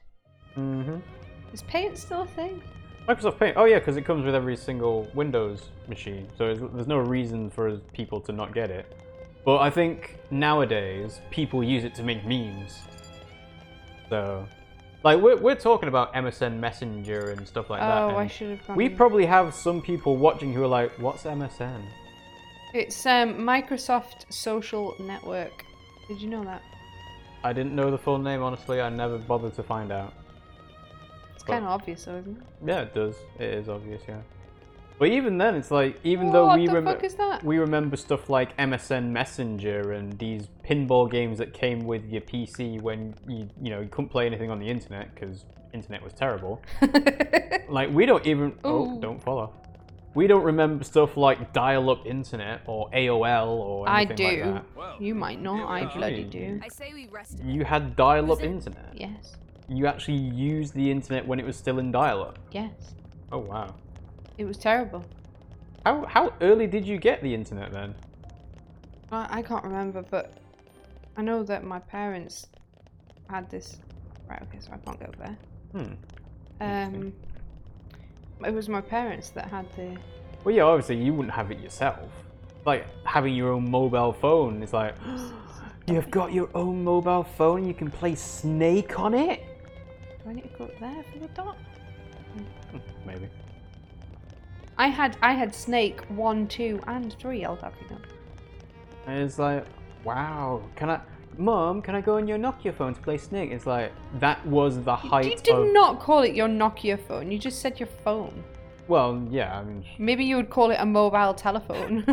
Speaker 2: Is Paint still a thing?
Speaker 1: Microsoft Paint. Oh yeah, because it comes with every single Windows machine, so there's no reason for people to not get it. But I think nowadays people use it to make memes. So, like we're talking about MSN Messenger and stuff like that.
Speaker 2: Oh, I should have gone.
Speaker 1: We probably have some people watching who are like, "What's MSN?"
Speaker 2: It's Microsoft Social Network. Did you know that?
Speaker 1: I didn't know the full name, honestly. I never bothered to find out.
Speaker 2: It's kind of obvious, though, isn't it?
Speaker 1: Yeah, it does. It is obvious, yeah. But even then, it's like, even though we remember stuff like MSN Messenger and these pinball games that came with your PC when you couldn't play anything on the internet because internet was terrible. Like we don't even. Oh, don't fall off. We don't remember stuff like dial-up internet or AOL or anything like that.
Speaker 2: I do. You might not. I bloody do.
Speaker 8: I say we rest.
Speaker 1: You had dial-up internet?
Speaker 2: Yes.
Speaker 1: You actually used the internet when it was still in dial-up?
Speaker 2: Yes.
Speaker 1: Oh, wow.
Speaker 2: It was terrible.
Speaker 1: How early did you get the internet then?
Speaker 2: I can't remember, but I know that my parents had this. Right, okay, so I can't go there. It was my parents that had the...
Speaker 1: Well, yeah, obviously you wouldn't have it yourself. Like, having your own mobile phone, it's like, you've got your own mobile phone, you can play Snake on it?
Speaker 2: Do I need to go there for the dot?
Speaker 1: Maybe.
Speaker 2: I had Snake 1, 2, and 3 LW.
Speaker 1: And it's like, wow, Mom, can I go on your Nokia phone to play Snake? It's like, that was the height of...
Speaker 2: You did not call it your Nokia phone, you just said your phone.
Speaker 1: Well, yeah, I mean...
Speaker 2: Maybe you would call it a mobile telephone.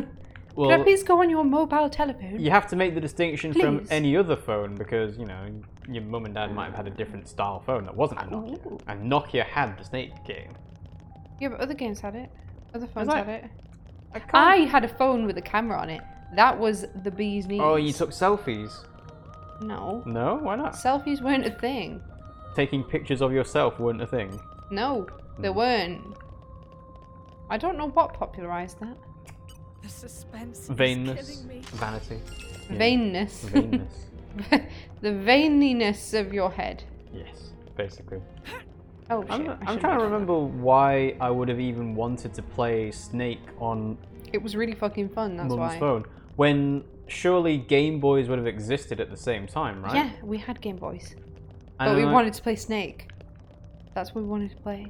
Speaker 1: Well,
Speaker 2: can I please go on your mobile telephone?
Speaker 1: You have to make the distinction from any other phone because, your mum and dad might have had a different style phone that wasn't a Nokia. Ooh. And Nokia had the Snake game.
Speaker 2: Yeah, but other games had it. Other phones had it. I had a phone with a camera on it. That was the bee's knees.
Speaker 1: Oh, you took selfies?
Speaker 2: No.
Speaker 1: No? Why not?
Speaker 2: Selfies weren't a thing.
Speaker 1: Taking pictures of yourself weren't a thing?
Speaker 2: No, they weren't. I don't know what popularized that.
Speaker 5: The suspense
Speaker 1: Vainness.
Speaker 5: is killing me.
Speaker 1: Vanity. Yeah.
Speaker 2: Vainness.
Speaker 1: Vainness.
Speaker 2: The veininess of your head.
Speaker 1: Yes, basically.
Speaker 2: Oh shit.
Speaker 1: I'm trying to remember why I would have even wanted to play Snake on...
Speaker 2: It was really fucking fun, that's why.
Speaker 1: Mum's phone. When surely Game Boys would have existed at the same time, right?
Speaker 2: Yeah, we had Game Boys. But we wanted to play Snake. That's what we wanted to play.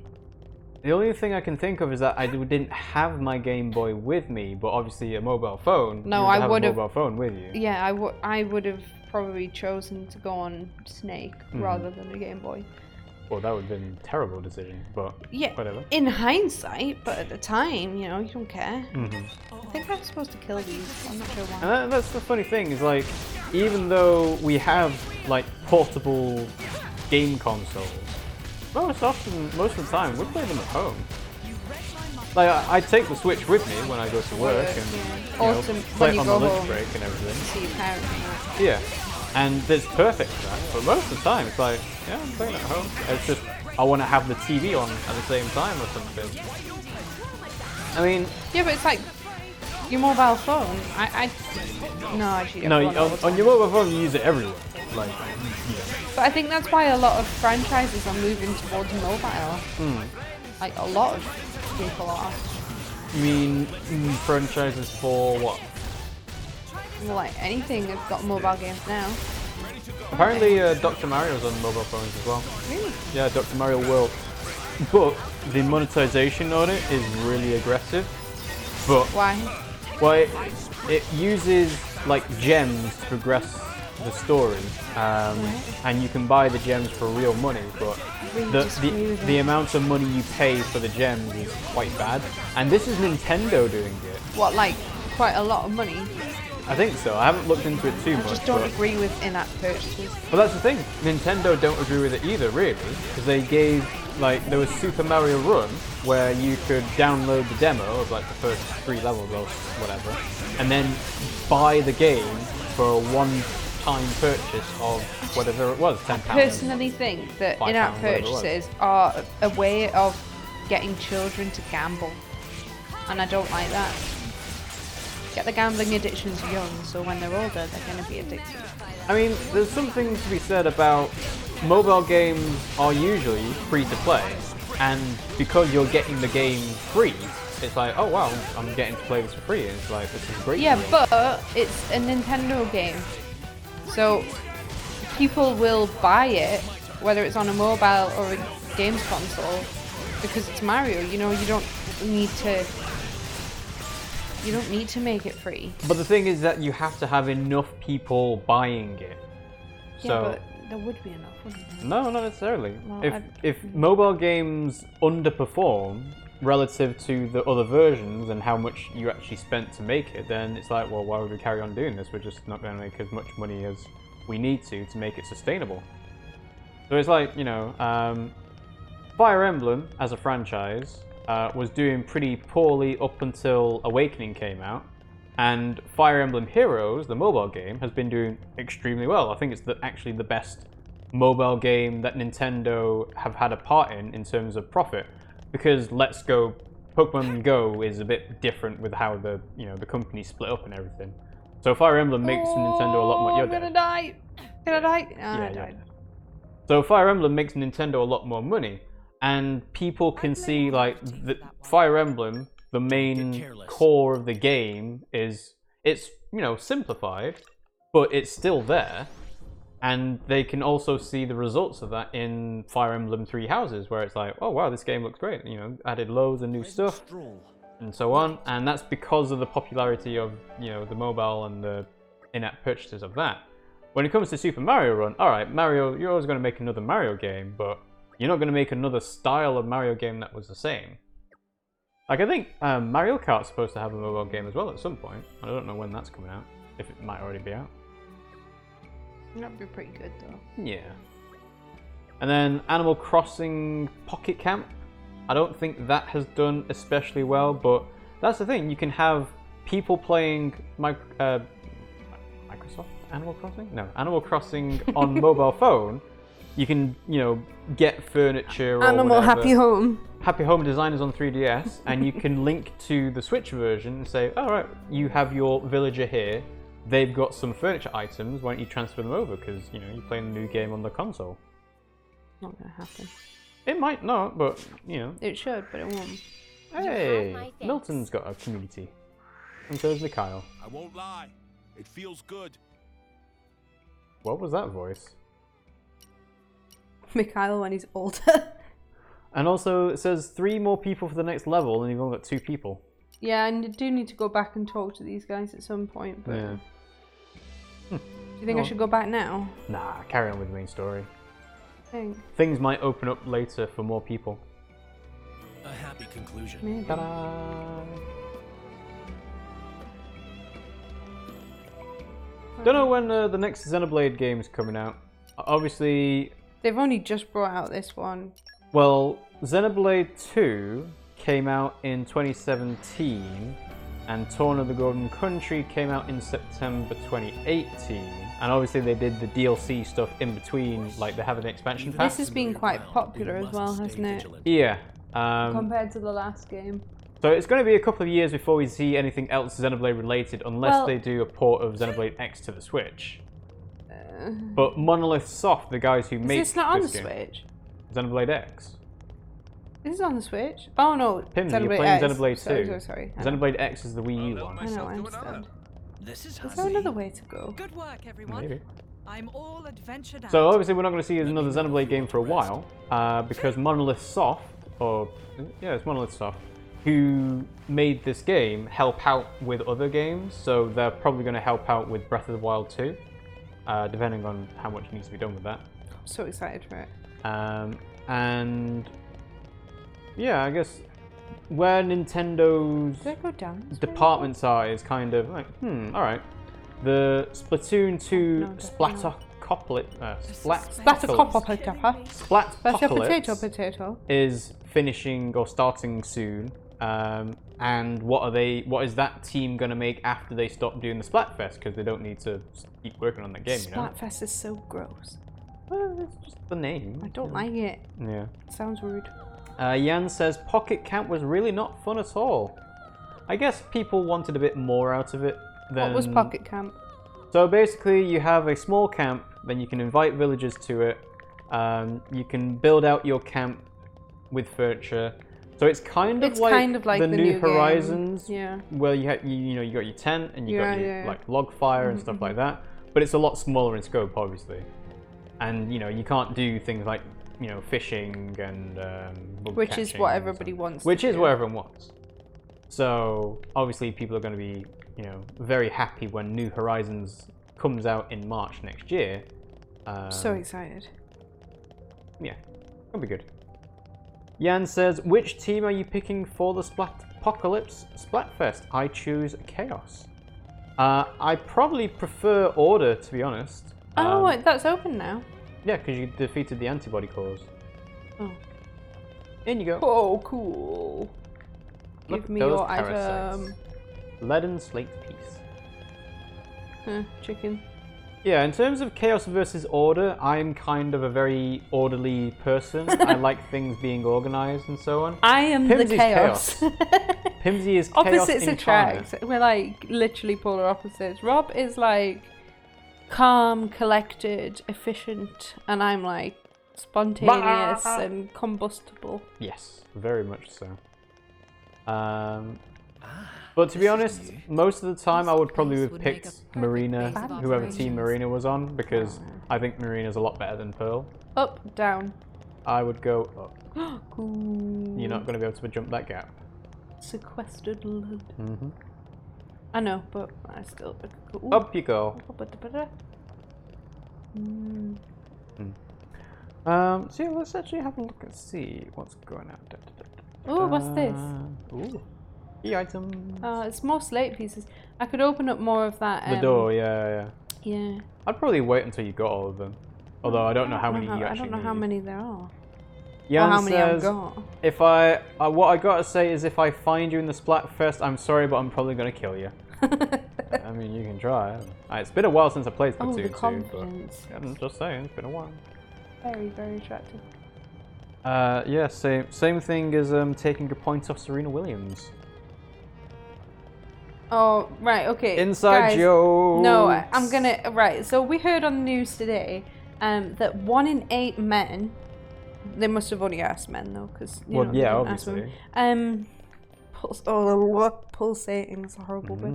Speaker 1: The only thing I can think of is that I didn't have my Game Boy with me, but obviously a mobile phone.
Speaker 2: No, I would have
Speaker 1: a mobile phone with you.
Speaker 2: Yeah, I would have probably chosen to go on Snake rather than a Game Boy.
Speaker 1: Well, that would have been a terrible decision, but
Speaker 2: yeah,
Speaker 1: whatever.
Speaker 2: In hindsight, but at the time, you don't care.
Speaker 1: Mm-hmm.
Speaker 2: I think I'm supposed to kill these. I'm not sure why.
Speaker 1: And that's the funny thing is, like, even though we have like portable game consoles, most of the time we play them at home. Like I take the Switch with me when I go to work and play it on the lunch break and everything.
Speaker 2: See your parents.
Speaker 1: Yeah. And it's perfect for that, but most of the time it's like, yeah, I'm playing at home. It's just, I want to have the TV on at the same time or something. I mean...
Speaker 2: Yeah, but it's like, Your mobile phone? No, actually.
Speaker 1: No, on your mobile phone you use it everywhere. Like, yeah.
Speaker 2: But I think that's why a lot of franchises are moving towards mobile. Like a lot of people are.
Speaker 1: You mean franchises for what?
Speaker 2: Well, like anything, they've got mobile games now.
Speaker 1: Apparently, Dr. Mario's on mobile phones as well.
Speaker 2: Really?
Speaker 1: Yeah, Dr. Mario World. But the monetization on it is really aggressive. But
Speaker 2: why?
Speaker 1: Well, it uses like gems to progress the story, and you can buy the gems for real money. But the amount of money you pay for the gems is quite bad. And this is Nintendo doing it.
Speaker 2: What, like quite a lot of money?
Speaker 1: I think so. I haven't looked into it too much.
Speaker 2: I just don't agree with in-app purchases.
Speaker 1: Well, that's the thing. Nintendo don't agree with it either, really, because they gave, like, there was Super Mario Run, where you could download the demo of, like, the first 3 levels or whatever, and then buy the game for a one-time purchase of whatever it was, £10.
Speaker 2: I personally think that in-app purchases are a way of getting children to gamble, and I don't like that. Get the gambling addictions young, so when they're older, they're going to be addicted.
Speaker 1: I mean, there's something to be said about mobile games are usually free to play, and because you're getting the game free, it's like, oh wow, I'm getting to play this for free, and it's like, this is great.
Speaker 2: Yeah, but it's a Nintendo game, so people will buy it, whether it's on a mobile or a games console, because it's Mario. You know, you don't need to make it free.
Speaker 1: But the thing is that you have to have enough people buying it.
Speaker 2: Yeah,
Speaker 1: So,
Speaker 2: but there would be enough, wouldn't there?
Speaker 1: no, not necessarily.
Speaker 2: Well,
Speaker 1: If mobile games underperform relative to the other versions and how much you actually spent to make it, then it's like, well, why would we carry on doing this? We're just not going to make as much money as we need to make it sustainable. So it's like, you know, Fire Emblem as a franchise was doing pretty poorly up until Awakening came out, and Fire Emblem Heroes, the mobile game, has been doing extremely well. I think it's actually the best mobile game that Nintendo have had a part in terms of profit, because Pokemon Go is a bit different with how the company split up and everything. So Fire Emblem makes Nintendo a lot more.
Speaker 2: I'm gonna die. Can I die? No,
Speaker 1: Yeah,
Speaker 2: I died.
Speaker 1: So Fire Emblem makes Nintendo a lot more money. And people can see, like, the Fire Emblem, the main core of the game it's simplified, but it's still there. And they can also see the results of that in Fire Emblem Three Houses, where it's like, oh wow, this game looks great, added loads of new stuff, and so on. And that's because of the popularity of, the mobile and the in-app purchases of that. When it comes to Super Mario Run, alright, Mario, you're always going to make another Mario game, but you're not going to make another style of Mario game that was the same. Like, I think Mario Kart's supposed to have a mobile game as well at some point. I don't know when that's coming out. If it might already be out.
Speaker 2: That'd be pretty good, though.
Speaker 1: Yeah. And then Animal Crossing Pocket Camp. I don't think that has done especially well, but that's the thing. You can have people playing Microsoft Animal Crossing? No, Animal Crossing on mobile phone. You can, get furniture or
Speaker 2: Animal
Speaker 1: whatever.
Speaker 2: Happy Home.
Speaker 1: Happy Home Designers on 3DS, and you can link to the Switch version and say, all right, you have your villager here. They've got some furniture items. Why don't you transfer them over? Because, you're playing a new game on the console.
Speaker 2: Not gonna happen.
Speaker 1: It might not, but,
Speaker 2: It should, but it won't.
Speaker 1: Hey, Milton's got a community. And so does Mikhail.
Speaker 3: I won't lie. It feels good.
Speaker 1: What was that voice?
Speaker 2: Mikhail when he's older.
Speaker 1: And also, it says 3 more people for the next level, and you've only got 2 people.
Speaker 2: Yeah, and you do need to go back and talk to these guys at some point, but...
Speaker 1: Yeah.
Speaker 2: Do you think I should go back now?
Speaker 1: Nah, carry on with the main story.
Speaker 2: Thanks.
Speaker 1: Things might open up later for more people.
Speaker 7: A happy conclusion.
Speaker 2: Maybe.
Speaker 1: Ta-da! Don't know when the next Xenoblade game is coming out. Obviously...
Speaker 2: They've only just brought out this one.
Speaker 1: Well, Xenoblade 2 came out in 2017, and Torna the Golden Country came out in September 2018. And obviously they did the DLC stuff in between, like they have an expansion pack.
Speaker 2: This has been quite popular as well, hasn't it?
Speaker 1: Yeah.
Speaker 2: Compared to the last game.
Speaker 1: So it's going to be a couple of years before we see anything else Xenoblade related, unless they do a port of Xenoblade X to the Switch. But Monolith Soft, the guys who make
Speaker 2: this not on the
Speaker 1: game,
Speaker 2: Switch?
Speaker 1: Xenoblade X.
Speaker 2: Is it on the Switch? Oh no,
Speaker 1: Pimmsy, you're playing Xenoblade 2.
Speaker 2: Sorry.
Speaker 1: Xenoblade X is the Wii U one.
Speaker 2: I know, I understand.
Speaker 4: This is
Speaker 2: Is there another way to go?
Speaker 5: Good work, everyone.
Speaker 1: Maybe.
Speaker 5: I'm all adventured out.
Speaker 1: So obviously we're not going to see another Xenoblade game for a while, because Monolith Soft, it's Monolith Soft, who made this game, help out with other games. So they're probably going to help out with Breath of the Wild 2, depending on how much needs to be done with that.
Speaker 2: I'm so excited for it.
Speaker 1: And yeah, I guess where Nintendo's
Speaker 2: Did I go down?
Speaker 1: departments are is kind of like, alright. The Splatoon 2 Splatpocalypse is finishing or starting soon. And what is that team going to make after they stop doing the Splatfest? Because they don't need to keep working on that game, you know?
Speaker 2: Splatfest is so gross.
Speaker 1: Well, it's just the name.
Speaker 2: I don't like it.
Speaker 1: Yeah.
Speaker 2: It sounds rude.
Speaker 1: Jan says Pocket Camp was really not fun at all. I guess people wanted a bit more out of it than...
Speaker 2: What was Pocket Camp?
Speaker 1: So basically you have a small camp, then you can invite villagers to it. You can build out your camp with furniture. So it's kind of like the New Horizons, where you got your tent and you got your like log fire and stuff like that. But it's a lot smaller in scope, obviously. And you can't do things like fishing and
Speaker 2: which is what everybody wants.
Speaker 1: Which is what everyone wants. So obviously people are going to be very happy when New Horizons comes out in March next year.
Speaker 2: So excited.
Speaker 1: Yeah, it'll be good. Jan says, which team are you picking for the Splatpocalypse Splatfest? I choose Chaos. I probably prefer Order, to be honest.
Speaker 2: Oh, that's open now.
Speaker 1: Yeah, because you defeated the antibody cores.
Speaker 2: Oh.
Speaker 1: In you go.
Speaker 2: Oh, cool.
Speaker 1: Look
Speaker 2: Give me
Speaker 1: those
Speaker 2: your
Speaker 1: parasites.
Speaker 2: item.
Speaker 1: Leaden slate piece.
Speaker 2: Chicken.
Speaker 1: Yeah, in terms of Chaos versus Order, I'm kind of a very orderly person. I like things being organized and so on.
Speaker 2: I am
Speaker 1: Pimmsy's
Speaker 2: the chaos.
Speaker 1: Pimmsy is chaos
Speaker 2: Opposites
Speaker 1: incarnate.
Speaker 2: attract. We're like literally polar opposites. Rob is like calm, collected, efficient, and I'm like spontaneous and combustible.
Speaker 1: Yes, very much so. But to be honest, most of the time I would probably have picked Marina, whoever team Marina was on, because I think Marina's a lot better than Pearl.
Speaker 2: Up, down.
Speaker 1: I would go up.
Speaker 2: Cool.
Speaker 1: You're not going to be able to jump that gap.
Speaker 2: Sequestered loot. I know, but I still... Ooh.
Speaker 1: Up you go. So yeah, let's actually have a look and see what's going on.
Speaker 2: Oh, what's this?
Speaker 1: Ooh. Key items.
Speaker 2: It's more slate pieces. I could open up more of that.
Speaker 1: The door, yeah.
Speaker 2: Yeah.
Speaker 1: I'd probably wait until you got all of them. Although I don't know how many you actually
Speaker 2: I don't know how many there are.
Speaker 1: Jan
Speaker 2: or how many I've
Speaker 1: says,
Speaker 2: got.
Speaker 1: If what I gotta say is if I find you in the Splatfest, I'm sorry, but I'm probably gonna kill you. I mean, you can try. It's been a while since I played Splatoon 2,
Speaker 2: the confidence.
Speaker 1: but I'm just saying, it's been a while.
Speaker 2: Very, very attractive.
Speaker 1: Yeah, same thing as taking a point off Serena Williams.
Speaker 2: Oh, right, okay.
Speaker 1: Inside jokes.
Speaker 2: No, I'm gonna... Right, so we heard on the news today that 1 in 8 men... They must have only asked men, though, because...
Speaker 1: Well, yeah, obviously.
Speaker 2: Pulsating is a horrible word.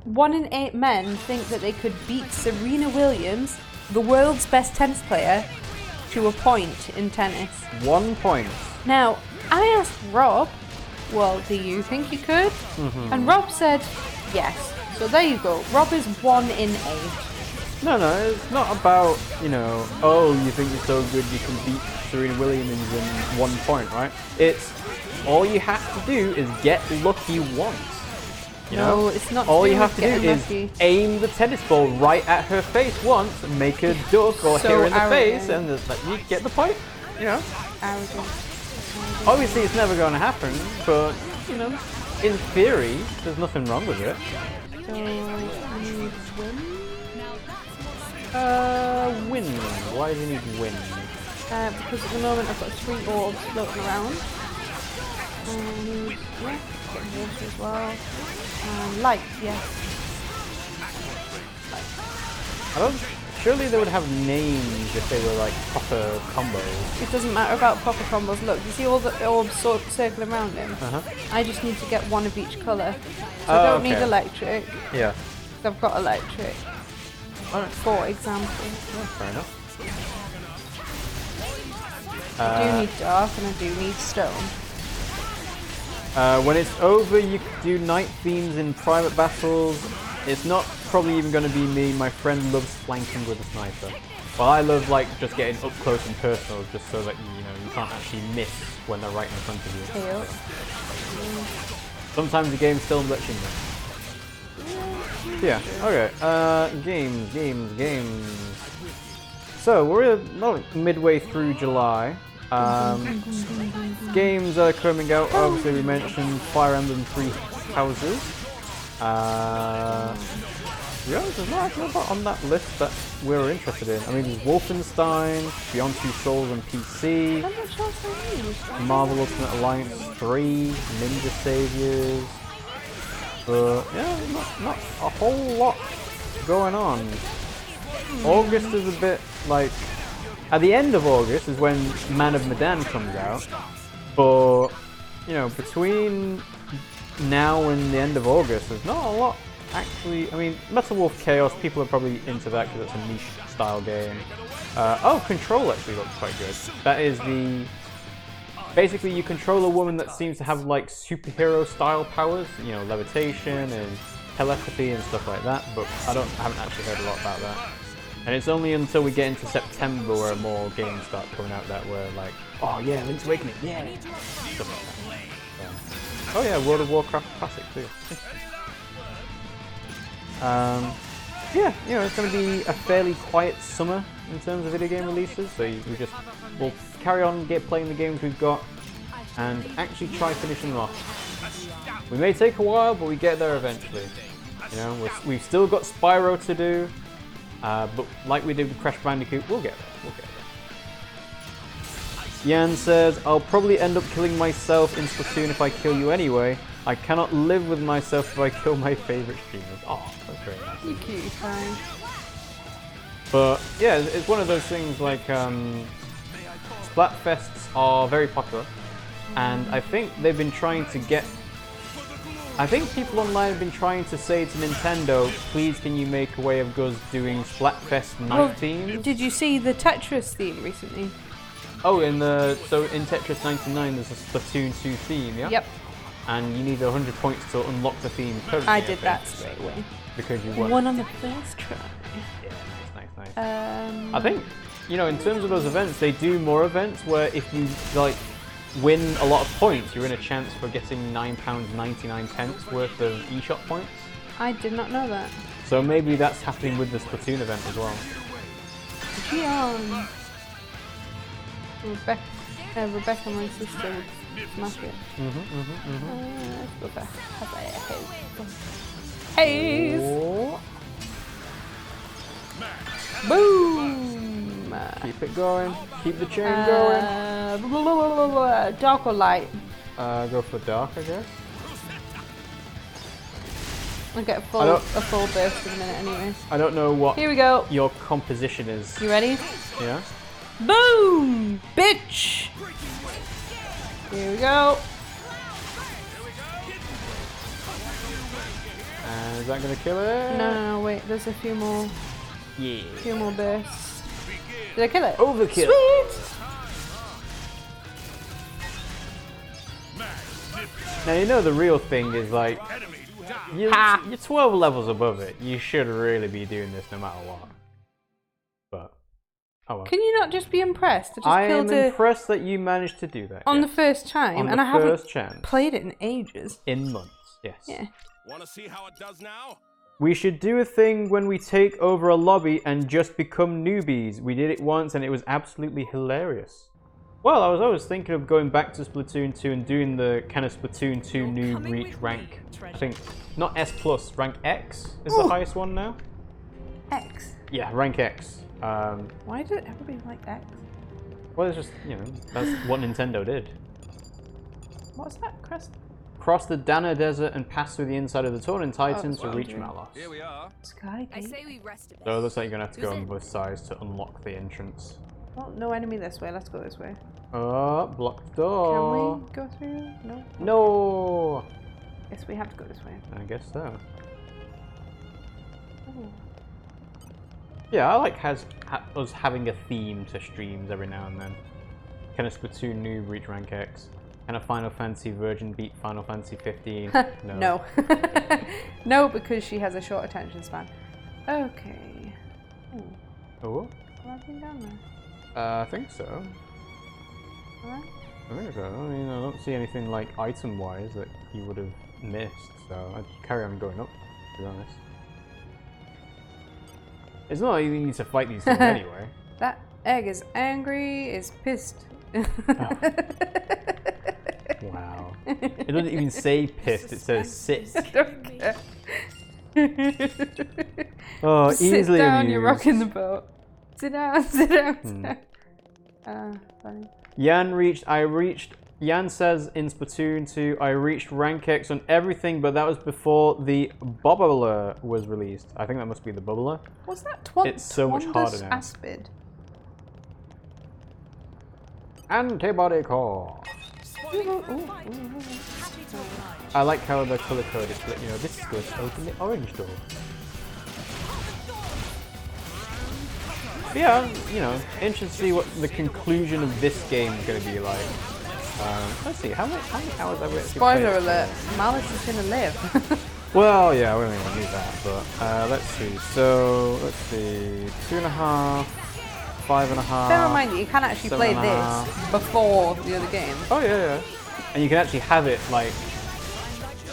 Speaker 2: 1 in 8 men think that they could beat Serena Williams, the world's best tennis player, to a point in tennis. 1 point. Now, I asked Rob, well, do you think you could? And Rob said, yes. So there you go. Rob is 1 in 8.
Speaker 1: No, it's not about, oh, you think you're so good you can beat Serena Williams in 1 point, right? It's all you have to do is get lucky once.
Speaker 2: No, it's not.
Speaker 1: All you have to do is aim the tennis ball right at her face once, and make her duck or hit her in the face, and you get the point.
Speaker 2: Arrogant.
Speaker 1: Obviously, it's never going to happen, but in theory, there's nothing wrong with it.
Speaker 2: So you need wind.
Speaker 1: Wind. Why do you need wind?
Speaker 2: Because at the moment I've got 3 orbs floating around. Yeah, get water as well. Light, yeah.
Speaker 1: I don't. Surely they would have names if they were like proper combos.
Speaker 2: It doesn't matter about proper combos. Look, you see all the orbs sort of circling around him? I just need to get one of each colour. So I don't need electric.
Speaker 1: Yeah.
Speaker 2: I've got electric. For example.
Speaker 1: Fair enough.
Speaker 2: I do need dark and I do need stone.
Speaker 1: When it's over, you can do night themes in private battles. It's not probably even going to be me. My friend loves flanking with a sniper. Well, I love like just getting up close and personal, just so that you can't actually miss when they're right in front of you. Sometimes the game still lets you miss. Yeah. Okay. Games. So we're midway through July. Games are coming out. Obviously, we mentioned Fire Emblem 3 Houses. Yeah, there's not actually a lot on that list that we're interested in. I mean, there's Wolfenstein, Beyond Two Souls on PC, Marvel Ultimate Alliance 3, Ninja Saviors. But yeah, not a whole lot going on. August is a bit like, at the end of August is when Man of Medan comes out. But between now and the end of August, there's not a lot actually. I mean, Metal Wolf Chaos, people are probably into that because it's a niche style game. Control actually looks quite good. That is basically you control a woman that seems to have like superhero style powers, levitation and telepathy and stuff like that, but I haven't actually heard a lot about that. And it's only until we get into September where more games start coming out that were like, oh yeah, Link's Awakening, yeah, stuff like that. Oh yeah, World of Warcraft Classic too. It's going to be a fairly quiet summer in terms of video game releases, so we'll carry on playing the games we've got and actually try finishing them off. We may take a while, but we get there eventually. We've still got Spyro to do, but like we did with Crash Bandicoot, we'll get there. Yan says, I'll probably end up killing myself in Splatoon if I kill you anyway. I cannot live with myself if I kill my favourite streamers. Oh, that's very nice.
Speaker 2: You cutie pie.
Speaker 1: But yeah, it's one of those things like Splatfests are very popular, and I think they've been trying to get. I think people online have been trying to say to Nintendo, please can you make a way of us doing Splatfest night themes?
Speaker 2: Did you see the Tetris theme recently?
Speaker 1: Oh, in Tetris 99 there's a Splatoon 2 theme, yeah?
Speaker 2: Yep.
Speaker 1: And you need 100 points to unlock the theme currently.
Speaker 2: I did that straight away.
Speaker 1: Because you won.
Speaker 2: One on the first try.
Speaker 1: Yeah, nice. I think, in terms of those events, they do more events where if you win a lot of points, you're in a chance for getting £9.99 worth of eShop points.
Speaker 2: I did not know that.
Speaker 1: So maybe that's happening with the Splatoon event as well.
Speaker 2: Gion. Rebecca, my sister, would smash it. Let's go for haze. Boom!
Speaker 1: Keep it going. Keep the chain going.
Speaker 2: Dark or light?
Speaker 1: Go for dark, I guess.
Speaker 2: I'll get a full burst in a minute anyway.
Speaker 1: I don't know what
Speaker 2: Here we go.
Speaker 1: Your composition is.
Speaker 2: You ready?
Speaker 1: Yeah.
Speaker 2: Boom! Bitch! Here we go.
Speaker 1: Is that gonna kill it?
Speaker 2: No, wait, there's a few more.
Speaker 1: Yeah.
Speaker 2: A few more bursts. Did I kill it?
Speaker 1: Overkill.
Speaker 2: Sweet!
Speaker 1: Now the real thing is you're 12 levels above it. You should really be doing this no matter what. But well.
Speaker 2: Can you not just be impressed?
Speaker 1: I am impressed that you managed to do that.
Speaker 2: On the first time, and I haven't played it in ages.
Speaker 1: In months, yes.
Speaker 2: Yeah.
Speaker 3: Want to see how it does now?
Speaker 1: We should do a thing when we take over a lobby and just become newbies. We did it once and it was absolutely hilarious. Well, I was always thinking of going back to Splatoon 2 and doing the kind of Splatoon 2 noob reach rank. I think, not S+, rank X is the highest one now.
Speaker 2: X?
Speaker 1: Yeah, rank X.
Speaker 2: Why did everybody like X?
Speaker 1: Well, it's just, that's what Nintendo did.
Speaker 2: What's that? Crest?
Speaker 1: Cross the Dana Desert and pass through the inside of the Tornan Titan to reach Malos.
Speaker 3: Here we are.
Speaker 2: Sky
Speaker 8: I
Speaker 2: Gate.
Speaker 8: say we rest a bit.
Speaker 1: So it looks like you're gonna have to go
Speaker 8: Who's
Speaker 1: on
Speaker 8: in?
Speaker 1: both sides to unlock the entrance.
Speaker 2: Well, no enemy this way. Let's go this way.
Speaker 1: Oh, blocked door.
Speaker 2: Can we go through? No.
Speaker 1: No.
Speaker 2: Yes, we have to go this way.
Speaker 1: I guess so.
Speaker 2: Oh.
Speaker 1: Yeah, I like us having a theme to streams every now and then. Kind of Splatoon noob reach rank X. Kind of Final Fantasy virgin beat Final Fantasy 15.
Speaker 2: No. No, because she has a short attention span. Okay.
Speaker 1: Oh?
Speaker 2: Have I been down there?
Speaker 1: I think so.
Speaker 2: Alright.
Speaker 1: I think so. I mean, I don't see anything like item-wise that you would have missed, so I'd carry on going up, to be honest. It's not like you need to fight these things anyway.
Speaker 2: That egg is angry, is pissed.
Speaker 1: Wow. It doesn't even say pissed, it says sit.
Speaker 2: I don't care.
Speaker 1: Oh,
Speaker 2: Sit
Speaker 1: easily
Speaker 2: down,
Speaker 1: amused.
Speaker 2: you're rocking the boat. Sit down, sit down, sit down. Funny.
Speaker 1: Jan says in Splatoon 2, I reached rank X on everything, but that was before the Bubbler was released. I think that must be the Bubbler.
Speaker 2: What's that?
Speaker 1: It's so much harder now.
Speaker 2: Aspid.
Speaker 1: Antibody core. I like how the color code is split. You know, this is good. Open the orange door. But yeah, you know, interested to see what the conclusion of this game is going to be like. Let's see, how many hours have we actually played?
Speaker 2: Spoiler alert, Malos is going to live.
Speaker 1: Well, yeah, we don't even want to do that, but let's see. So, let's see, 2.5, 5.5.
Speaker 2: Bear in mind, you can actually play this before the other game.
Speaker 1: Oh, yeah. And you can actually have it, like,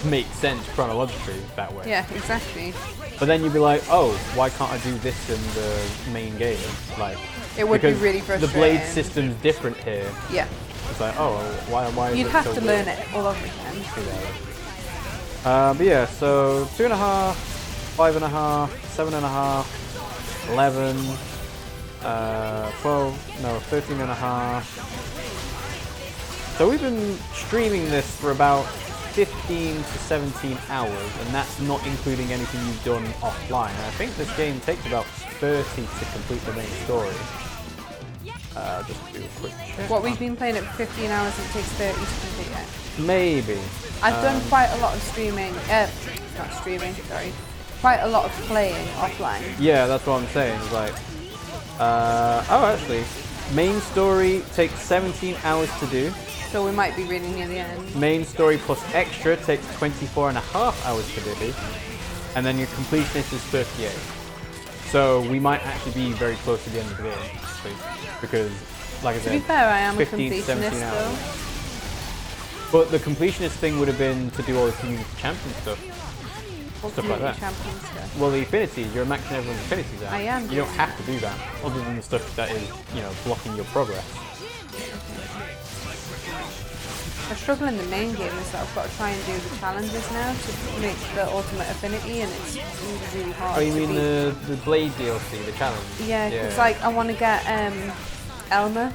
Speaker 1: make sense chronologically that way.
Speaker 2: Yeah, exactly.
Speaker 1: But then you'd be like, oh, why can't I do this in the main game? Like,
Speaker 2: it would be
Speaker 1: because
Speaker 2: really frustrating.
Speaker 1: The blade system's different here.
Speaker 2: Yeah.
Speaker 1: It's like, oh, why is
Speaker 2: You'd
Speaker 1: it
Speaker 2: have
Speaker 1: so
Speaker 2: to
Speaker 1: weird?
Speaker 2: learn it all over again.
Speaker 1: But yeah, so 2.5, 5.5, 7.5, 11, 12, no, 13.5. So we've been streaming this for about 15 to 17 hours, and that's not including anything you've done offline. And I think this game takes about 30 to complete the main story. Just do a quick check.
Speaker 2: What, we've been playing it for 15 hours and it takes 30 to complete it?
Speaker 1: Maybe.
Speaker 2: I've done quite a lot of streaming, not streaming, sorry. Quite a lot of playing offline.
Speaker 1: Yeah, that's what I'm saying. It's like, oh, actually, main story takes 17 hours to do.
Speaker 2: So we might be really near the end.
Speaker 1: Main story plus extra takes 24.5 hours to do. And then your completionist is 38. So we might actually be very close to the end of the game, actually. Because, like I said,
Speaker 2: to be fair, I am a
Speaker 1: 15 to 17
Speaker 2: completionist
Speaker 1: hours.
Speaker 2: though.
Speaker 1: But the completionist thing would have been to do all the community champion stuff. Stuff like that.
Speaker 2: Champion stuff.
Speaker 1: Well, the affinities, you're maxing everyone's affinities out.
Speaker 2: I am
Speaker 1: You
Speaker 2: doing
Speaker 1: don't have to do that, other than the stuff that is, you know, blocking your progress.
Speaker 2: The struggle in the main game is that I've got to try and do the challenges now to make the ultimate affinity, and it's really, really hard.
Speaker 1: Oh, you
Speaker 2: to
Speaker 1: mean
Speaker 2: beat.
Speaker 1: the Blade DLC, the challenge?
Speaker 2: Yeah, because like I want to get Elma,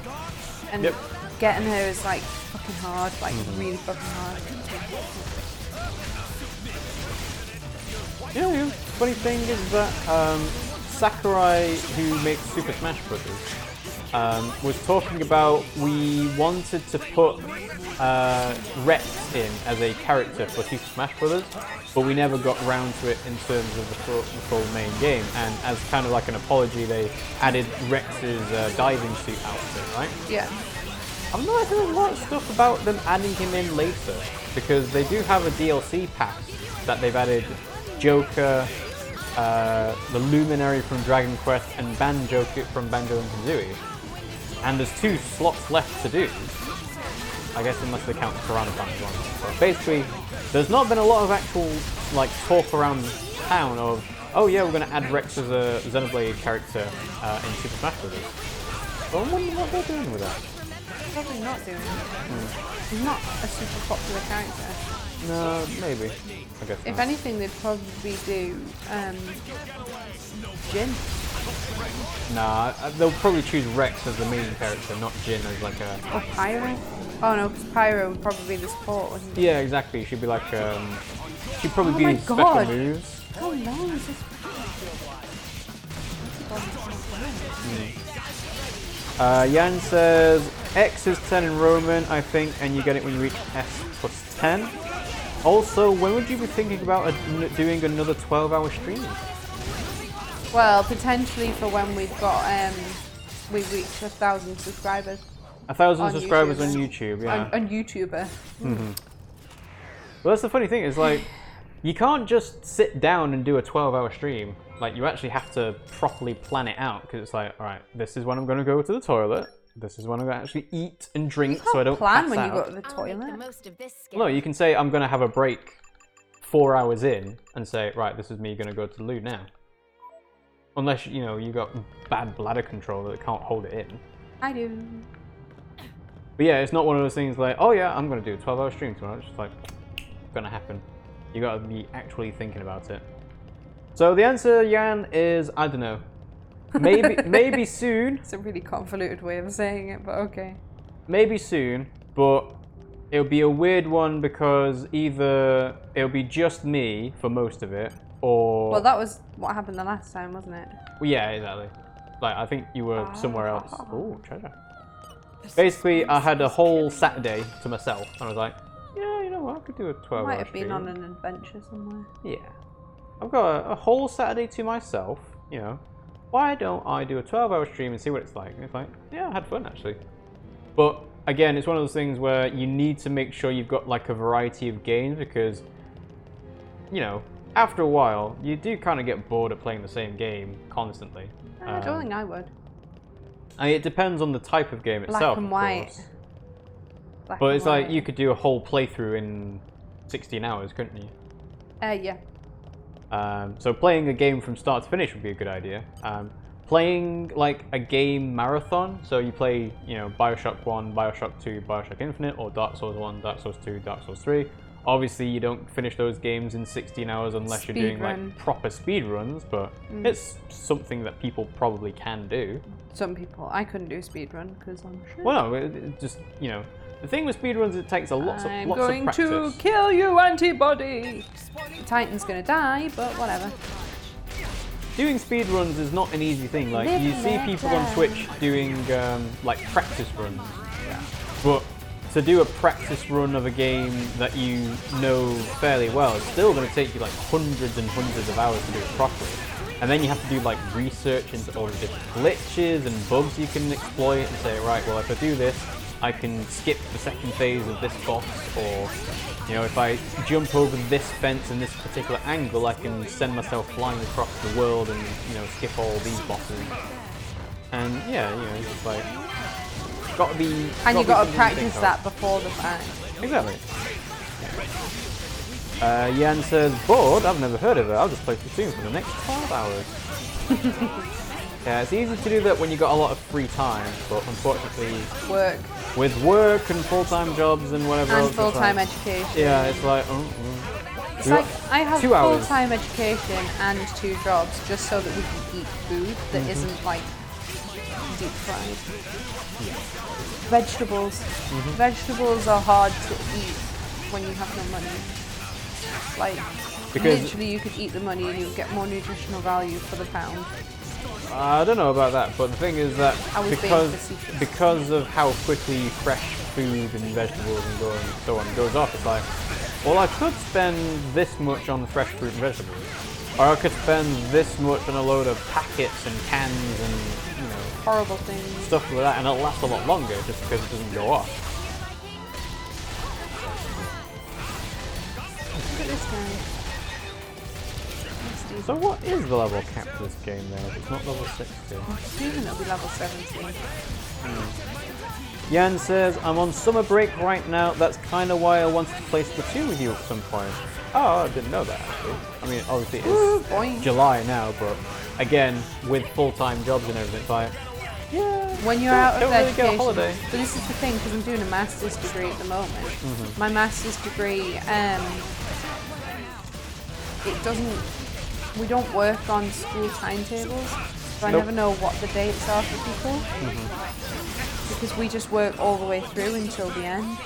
Speaker 2: and
Speaker 1: Yep.
Speaker 2: getting her is like fucking hard, like really fucking hard.
Speaker 1: You know, the funny thing is that Sakurai, who makes Super Smash Bros., was talking about we wanted to put Rex in as a character for Super Smash Bros., but we never got round to it in terms of the full main game. And as kind of like an apology, they added Rex's diving suit outfit, right?
Speaker 2: Yeah.
Speaker 1: I've not heard a lot of stuff about them adding him in later, because they do have a DLC pack that they've added Joker, the Luminary from Dragon Quest, and Banjo from Banjo and Kazooie. And there's 2 slots left to do. I guess unless they count the Piranha Plant one. But basically, there's not been a lot of actual like talk around town of, oh yeah, we're going to add Rex as a Xenoblade character in Super Smash Bros. Well, I'm wondering what they're doing with that.
Speaker 2: Probably not doing it. He's not a super popular character.
Speaker 1: No, maybe. I guess
Speaker 2: If
Speaker 1: not.
Speaker 2: anything, they'd probably do Jin.
Speaker 1: Nah, they'll probably choose Rex as the main character, not Jin as like a...
Speaker 2: Or Pyro. Oh no, because Pyro would probably be the support, wouldn't he?
Speaker 1: Yeah, exactly. She'd be like, she'd probably be
Speaker 2: my
Speaker 1: special
Speaker 2: God.
Speaker 1: moves.
Speaker 2: How long is this?
Speaker 1: Yan says X is 10 in Roman, I think, and you get it when you reach S plus 10. Also, when would you be thinking about doing another 12-hour stream?
Speaker 2: Well, potentially for when we've got we reach 1,000 subscribers.
Speaker 1: 1,000 subscribers on YouTube, yeah.
Speaker 2: On YouTuber.
Speaker 1: Well, that's the funny thing, is like, you can't just sit down and do a 12-hour stream. Like, you actually have to properly plan it out, because it's like, alright, this is when I'm going to go to the toilet. This is when I'm going to actually eat and drink, so I don't
Speaker 2: plan
Speaker 1: pass
Speaker 2: when
Speaker 1: out.
Speaker 2: you go to the toilet.
Speaker 1: No, you can say, I'm going to have a break 4 hours in, and say, right, this is me going to go to the loo now. Unless, you know, you got bad bladder control that can't hold it in.
Speaker 2: I do.
Speaker 1: But yeah, it's not one of those things like, oh yeah, I'm going to do a 12-hour stream tomorrow. It's just like, going to happen. You got to be actually thinking about it. So the answer, Yan, is I don't know. Maybe soon.
Speaker 2: It's a really convoluted way of saying it, but okay.
Speaker 1: Maybe soon, but it'll be a weird one because either it'll be just me for most of it, or...
Speaker 2: Well, that was what happened the last time, wasn't it?
Speaker 1: Well, yeah, exactly. Like, I think you were somewhere else. Oh, treasure. Basically, I had a whole Saturday to myself, and I was like, yeah, you know what, I could do a 12-hour
Speaker 2: Might have
Speaker 1: stream.
Speaker 2: been on an adventure somewhere.
Speaker 1: Yeah. I've got a whole Saturday to myself, you know. Why don't I do a 12-hour stream and see what it's like? And it's like, yeah, I had fun, actually. But, again, it's one of those things where you need to make sure you've got, like, a variety of games, because, you know, after a while, you do kind of get bored of playing the same game constantly.
Speaker 2: I don't think I would.
Speaker 1: It depends on the type of game itself,
Speaker 2: Black and white.
Speaker 1: But it's like, you could do a whole playthrough in 16 hours, couldn't you?
Speaker 2: Yeah.
Speaker 1: So playing a game from start to finish would be a good idea. Playing like a game marathon, so you play, you know, Bioshock 1, Bioshock 2, Bioshock Infinite, or Dark Souls 1, Dark Souls 2, Dark Souls 3. Obviously, you don't finish those games in 16 hours unless you're doing like proper speed runs, but it's something that people probably can do.
Speaker 2: Some people. I couldn't do speed run because I'm sure.
Speaker 1: Well, no, it just, you know, the thing with speedruns, it takes lots of practice.
Speaker 2: I'm going to kill you, antibody! Titan's gonna die, but whatever.
Speaker 1: Doing speedruns is not an easy thing. Like, you see people on Twitch doing, like, practice runs. Yeah. But to do a practice run of a game that you know fairly well, it's still going to take you, like, hundreds and hundreds of hours to do it properly. And then you have to do, like, research into all the different glitches and bugs you can exploit and say, right, well, if I do this, I can skip the second phase of this boss, or, you know, if I jump over this fence in this particular angle, I can send myself flying across the world and, you know, skip all these bosses. And yeah, you know, it's just like, gotta be.
Speaker 2: And you gotta practice that before the fight.
Speaker 1: Exactly. Yan says, bored? I've never heard of it. I'll just play Splatoon for the next 12 hours. Yeah, it's easy to do that when you got a lot of free time, but unfortunately, with work and full-time jobs and whatever else,
Speaker 2: and full-time education.
Speaker 1: Yeah, it's like,
Speaker 2: it's like I have full-time education and 2 jobs just so that we can eat food that isn't like deep fried. Vegetables. Vegetables are hard to eat when you have no money. Like, because literally, you could eat the money and you would get more nutritional value for the pound.
Speaker 1: I don't know about that, but the thing is that because of how quickly fresh food and vegetables and so on goes off, it's like, well, I could spend this much on fresh fruit and vegetables, or I could spend this much on a load of packets and cans and, you know,
Speaker 2: horrible things,
Speaker 1: stuff like that, and it'll last a lot longer just because it doesn't go off.
Speaker 2: Look at this guy.
Speaker 1: So what is the level cap to this game then, if it's not level 60?
Speaker 2: Even it'll be level 17.
Speaker 1: Yan says, I'm on summer break right now, that's kind of why I wanted to play Splatoon with you at some point. Oh, I didn't know that actually. I mean, obviously it's July now, but again, with full-time jobs and everything, it's like, yeah,
Speaker 2: when you're out of
Speaker 1: really
Speaker 2: education,
Speaker 1: get a holiday.
Speaker 2: But this is the thing, because I'm doing a master's degree at the moment. My master's degree, it doesn't, we don't work on school timetables, so I never know what the dates are for people. Because we just work all the way through until the end.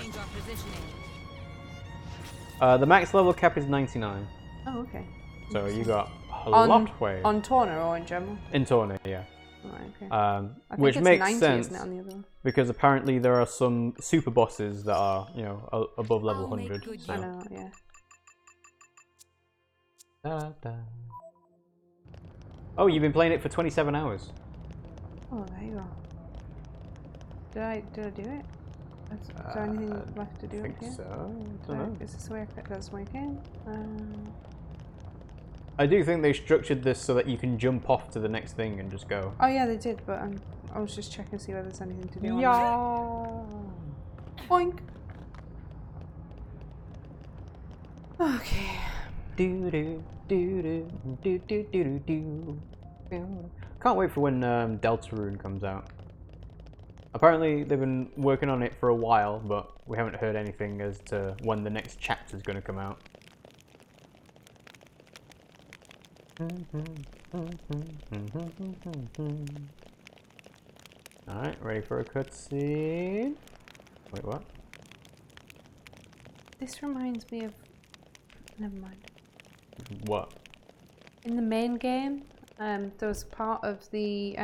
Speaker 1: The max level cap is 99.
Speaker 2: Oh, okay.
Speaker 1: So you got a lot way.
Speaker 2: On Torna or in general?
Speaker 1: In Torna, yeah.
Speaker 2: Right, okay.
Speaker 1: Which makes
Speaker 2: 90,
Speaker 1: sense
Speaker 2: isn't it, on the other one?
Speaker 1: because apparently there are some super bosses that are, you know, above level 100. So.
Speaker 2: I know, yeah.
Speaker 1: Da, da. Oh, you've been playing it for 27 hours.
Speaker 2: Oh, there you go. Did I do it? Is there anything left to do
Speaker 1: I think
Speaker 2: up here?
Speaker 1: so. I don't know.
Speaker 2: Is this where that's where I came?
Speaker 1: I do think they structured this so that you can jump off to the next thing and just go.
Speaker 2: Oh yeah, they did, but I was just checking to see whether there's anything to do.
Speaker 1: Yeah.
Speaker 2: Boink. Okay.
Speaker 1: Do do do do do do do do. Can't wait for when Deltarune comes out. Apparently they've been working on it for a while, but we haven't heard anything as to when the next chapter is going to come out. Alright, ready for a cutscene? Wait, what?
Speaker 2: This reminds me of... Never mind.
Speaker 1: What?
Speaker 2: In the main game, there was part of the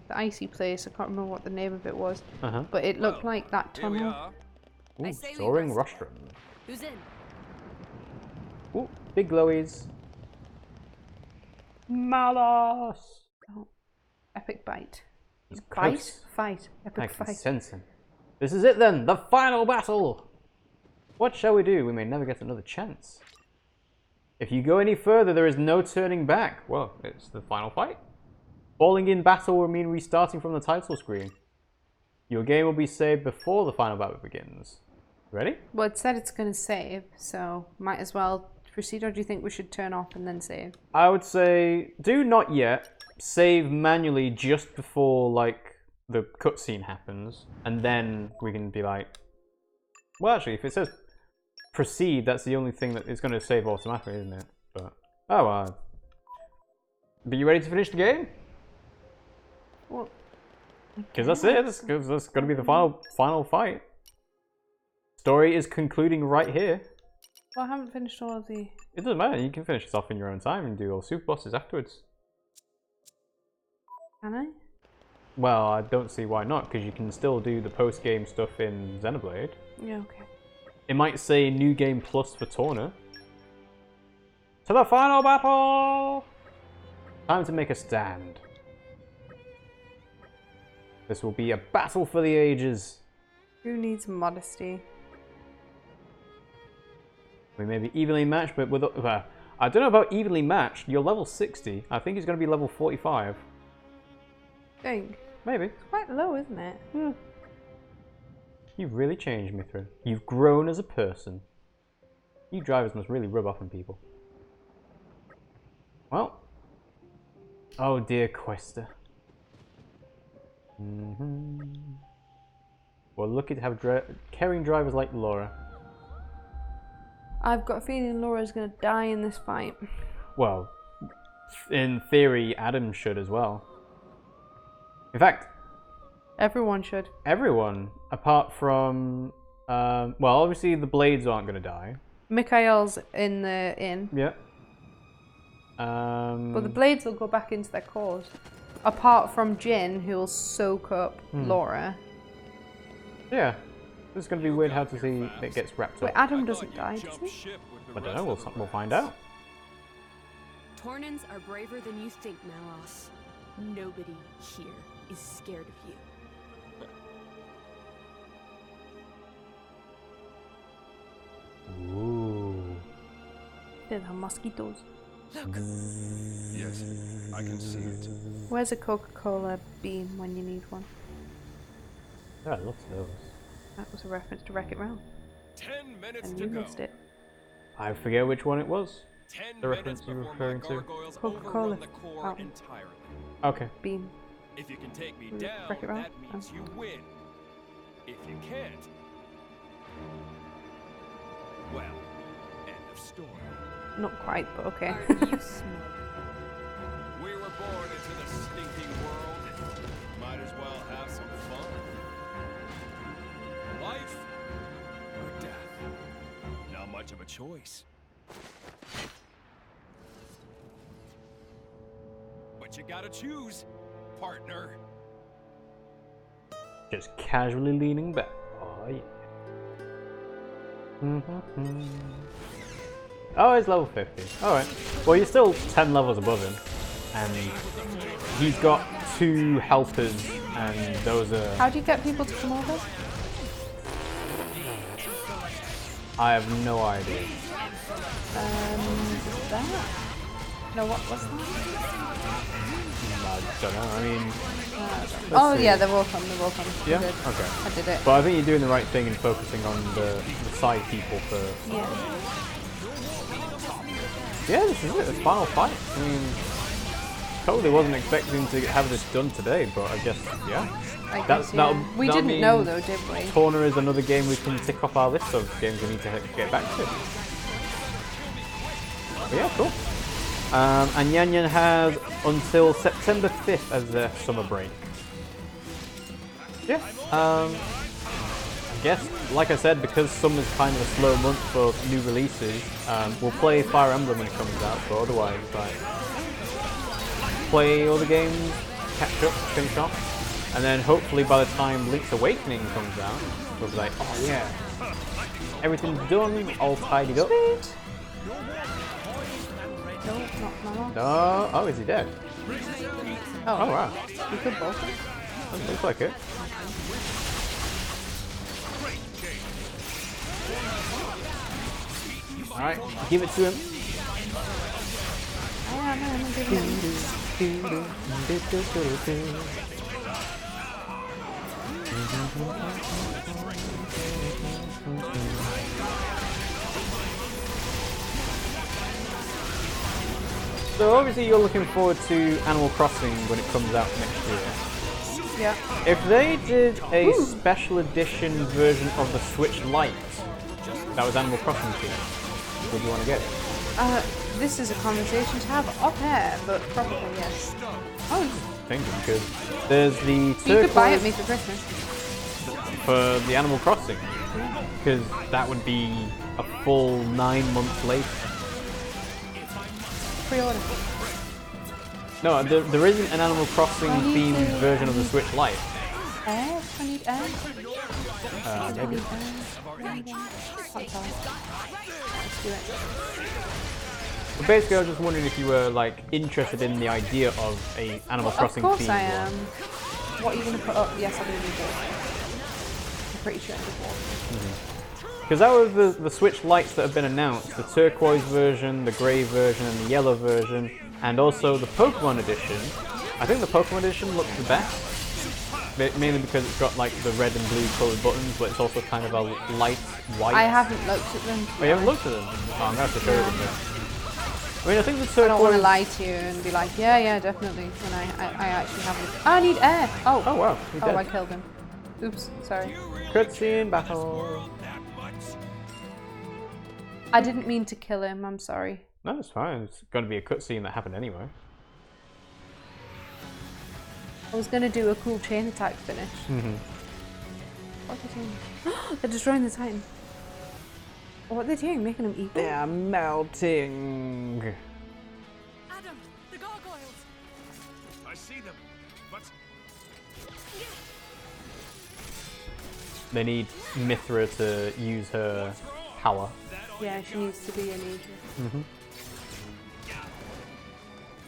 Speaker 2: icy place. I can't remember what the name of it was, but it looked like that tunnel.
Speaker 1: Ooh, soaring rostrum.
Speaker 8: Who's in?
Speaker 1: Ooh, big glowies. Malos.
Speaker 2: Oh, epic bite.
Speaker 1: He's
Speaker 2: Bite?
Speaker 1: close.
Speaker 2: Fight. Epic
Speaker 1: I can
Speaker 2: fight.
Speaker 1: sense him. This is it then, the final battle! What shall we do? We may never get another chance. If you go any further, there is no turning back. Well, it's the final fight. Falling in battle will mean restarting from the title screen. Your game will be saved before the final battle begins. Ready?
Speaker 2: Well, it said it's going to save, so might as well proceed, or do you think we should turn off and then save?
Speaker 1: I would say do not yet. Save manually just before, like, the cutscene happens, and then we can be like... Well, actually, if it says proceed, that's the only thing that it's going to save automatically, isn't it? But, oh, but you ready to finish the game?
Speaker 2: Well,
Speaker 1: because that's it. That's going to be the final fight. Story is concluding right here.
Speaker 2: Well, I haven't finished all of the...
Speaker 1: It doesn't matter. You can finish this off in your own time and do all super bosses afterwards.
Speaker 2: Can I?
Speaker 1: Well, I don't see why not, because you can still do the post-game stuff in Xenoblade.
Speaker 2: Yeah, okay.
Speaker 1: It might say New Game Plus for Torna. To the final battle! Time to make a stand. This will be a battle for the ages.
Speaker 2: Who needs modesty?
Speaker 1: We may be evenly matched, but with... I don't know about evenly matched. You're level 60. I think he's going to be level 45.
Speaker 2: Think.
Speaker 1: Maybe.
Speaker 2: It's quite low, isn't it?
Speaker 1: Yeah. You've really changed, Mithrin. You've grown as a person. You drivers must really rub off on people. Well. Oh dear, Quester. We're lucky to have caring drivers like Laura.
Speaker 2: I've got a feeling Laura's going to die in this fight.
Speaker 1: Well, in theory, Adam should as well. In fact,
Speaker 2: everyone should.
Speaker 1: Everyone, apart from, well, obviously the blades aren't going to die.
Speaker 2: Mikhail's in the inn.
Speaker 1: Yeah.
Speaker 2: But the blades will go back into their cores. Apart from Jin, who will soak up Laura.
Speaker 1: Yeah. It's going to be weird how to see it gets wrapped up.
Speaker 2: Wait, Adam doesn't die, does he?
Speaker 1: I don't know, we'll find out.
Speaker 8: Tornans are braver than you think, Malos. Nobody here is scared of you.
Speaker 1: Ooh.
Speaker 2: They're the mosquitoes.
Speaker 8: Look.
Speaker 3: Yes, I can see it.
Speaker 2: Where's a Coca-Cola bean when you need one?
Speaker 1: Yeah, lots of those.
Speaker 2: That was a reference to Wreck-It Ralph.
Speaker 3: 10 minutes
Speaker 2: And
Speaker 3: to
Speaker 2: you
Speaker 3: go.
Speaker 2: missed it.
Speaker 1: I forget which one it was.
Speaker 3: 10
Speaker 1: The reference
Speaker 3: minutes
Speaker 1: you're
Speaker 3: before my
Speaker 1: referring to.
Speaker 3: gargoyles
Speaker 2: Coca-Cola
Speaker 3: overrun the core
Speaker 2: fountain.
Speaker 3: entirely.
Speaker 1: Okay.
Speaker 2: Bean.
Speaker 3: If you can take me
Speaker 2: Mm,
Speaker 3: down,
Speaker 2: Wreck-It Ralph?
Speaker 3: that means you win. If you can't, well, end of story.
Speaker 2: Not quite, but okay.
Speaker 8: Are you smart?
Speaker 3: We were born into the stinking world. Might as well have some fun.
Speaker 4: much of a choice. But you gotta choose, partner.
Speaker 1: Just casually leaning back. Oh yeah. Oh, he's level 50. Alright. Well, you're still 10 levels above him. And he's got 2 helpers, and those are...
Speaker 2: How do you get people to come over?
Speaker 1: I have no idea.
Speaker 2: Is that? No, what's that?
Speaker 1: I don't know, I mean...
Speaker 2: oh
Speaker 1: see.
Speaker 2: yeah, they will come,
Speaker 1: Yeah?
Speaker 2: Good.
Speaker 1: Okay.
Speaker 2: I did it.
Speaker 1: But I think you're doing the right thing in focusing on the side people first.
Speaker 2: Yeah.
Speaker 1: Yeah, this is it, the final fight. I mean, totally wasn't expecting to have this done today, but I guess, yeah.
Speaker 2: I guess, yeah. We didn't know though, did we?
Speaker 1: Torna is another game we can tick off our list of games we need to get back to. But yeah, cool. And Yan Yan has until September 5th as their summer break. Yeah. I guess, like I said, because summer's kind of a slow month for new releases, we'll play Fire Emblem when it comes out, but otherwise, like, play all the games, catch up, finish off, and then hopefully by the time Link's Awakening comes out, we'll be like, oh yeah, everything's done, all tidied up.
Speaker 2: Sweet. No, not Malos.
Speaker 1: No, oh, is he dead?
Speaker 2: Oh,
Speaker 1: wow.
Speaker 2: You could both.
Speaker 1: That looks like it. Alright, give it to him.
Speaker 2: I'm giving it.
Speaker 1: So obviously you're looking forward to Animal Crossing when it comes out next year.
Speaker 2: Yeah.
Speaker 1: If they did a special edition version of the Switch Lite that was Animal Crossing themed, would you want to get it?
Speaker 2: This is a conversation to have off air, but probably yes.
Speaker 1: I was thinking because there's the
Speaker 2: You could buy it
Speaker 1: turquoise
Speaker 2: me for Christmas.
Speaker 1: for the Animal Crossing, because that would be a full 9 months later.
Speaker 2: Pre-order.
Speaker 1: No, there isn't an Animal Crossing themed version of the Switch Lite.
Speaker 2: Air? I need air.
Speaker 1: Maybe.
Speaker 2: Let's do it.
Speaker 1: But basically, I was just wondering if you were like interested in the idea of a Animal Crossing
Speaker 2: Of course
Speaker 1: themed
Speaker 2: I am.
Speaker 1: one.
Speaker 2: What are you going to put up? Yes, I do need it. I'm pretty sure it's
Speaker 1: Because that was the Switch Lites that have been announced, the turquoise version, the grey version, and the yellow version, and also the Pokemon edition. I think the Pokemon edition looks the best, mainly because it's got like the red and blue coloured buttons, but it's also kind of a light white.
Speaker 2: I haven't looked at them.
Speaker 1: Oh, you haven't looked at them? Oh, I'm going to have to show you them now. I mean, I think the turquoise...
Speaker 2: I don't want to lie to you and be like, yeah, definitely, when I actually haven't. I need air! Oh!
Speaker 1: Oh, wow. You're dead.
Speaker 2: I killed him. Oops, sorry.
Speaker 1: Cutscene battle.
Speaker 2: I didn't mean to kill him, I'm sorry.
Speaker 1: No, it's fine. It's going to be a cutscene that happened anyway.
Speaker 2: I was going to do a cool chain attack finish. What are they doing? They're destroying the Titan. What are they doing? Making them equal?
Speaker 1: They're melting.
Speaker 8: Adam, the gargoyles.
Speaker 3: I see them, but
Speaker 1: They need Mithra to use her power.
Speaker 2: Yeah, she needs to be an agent.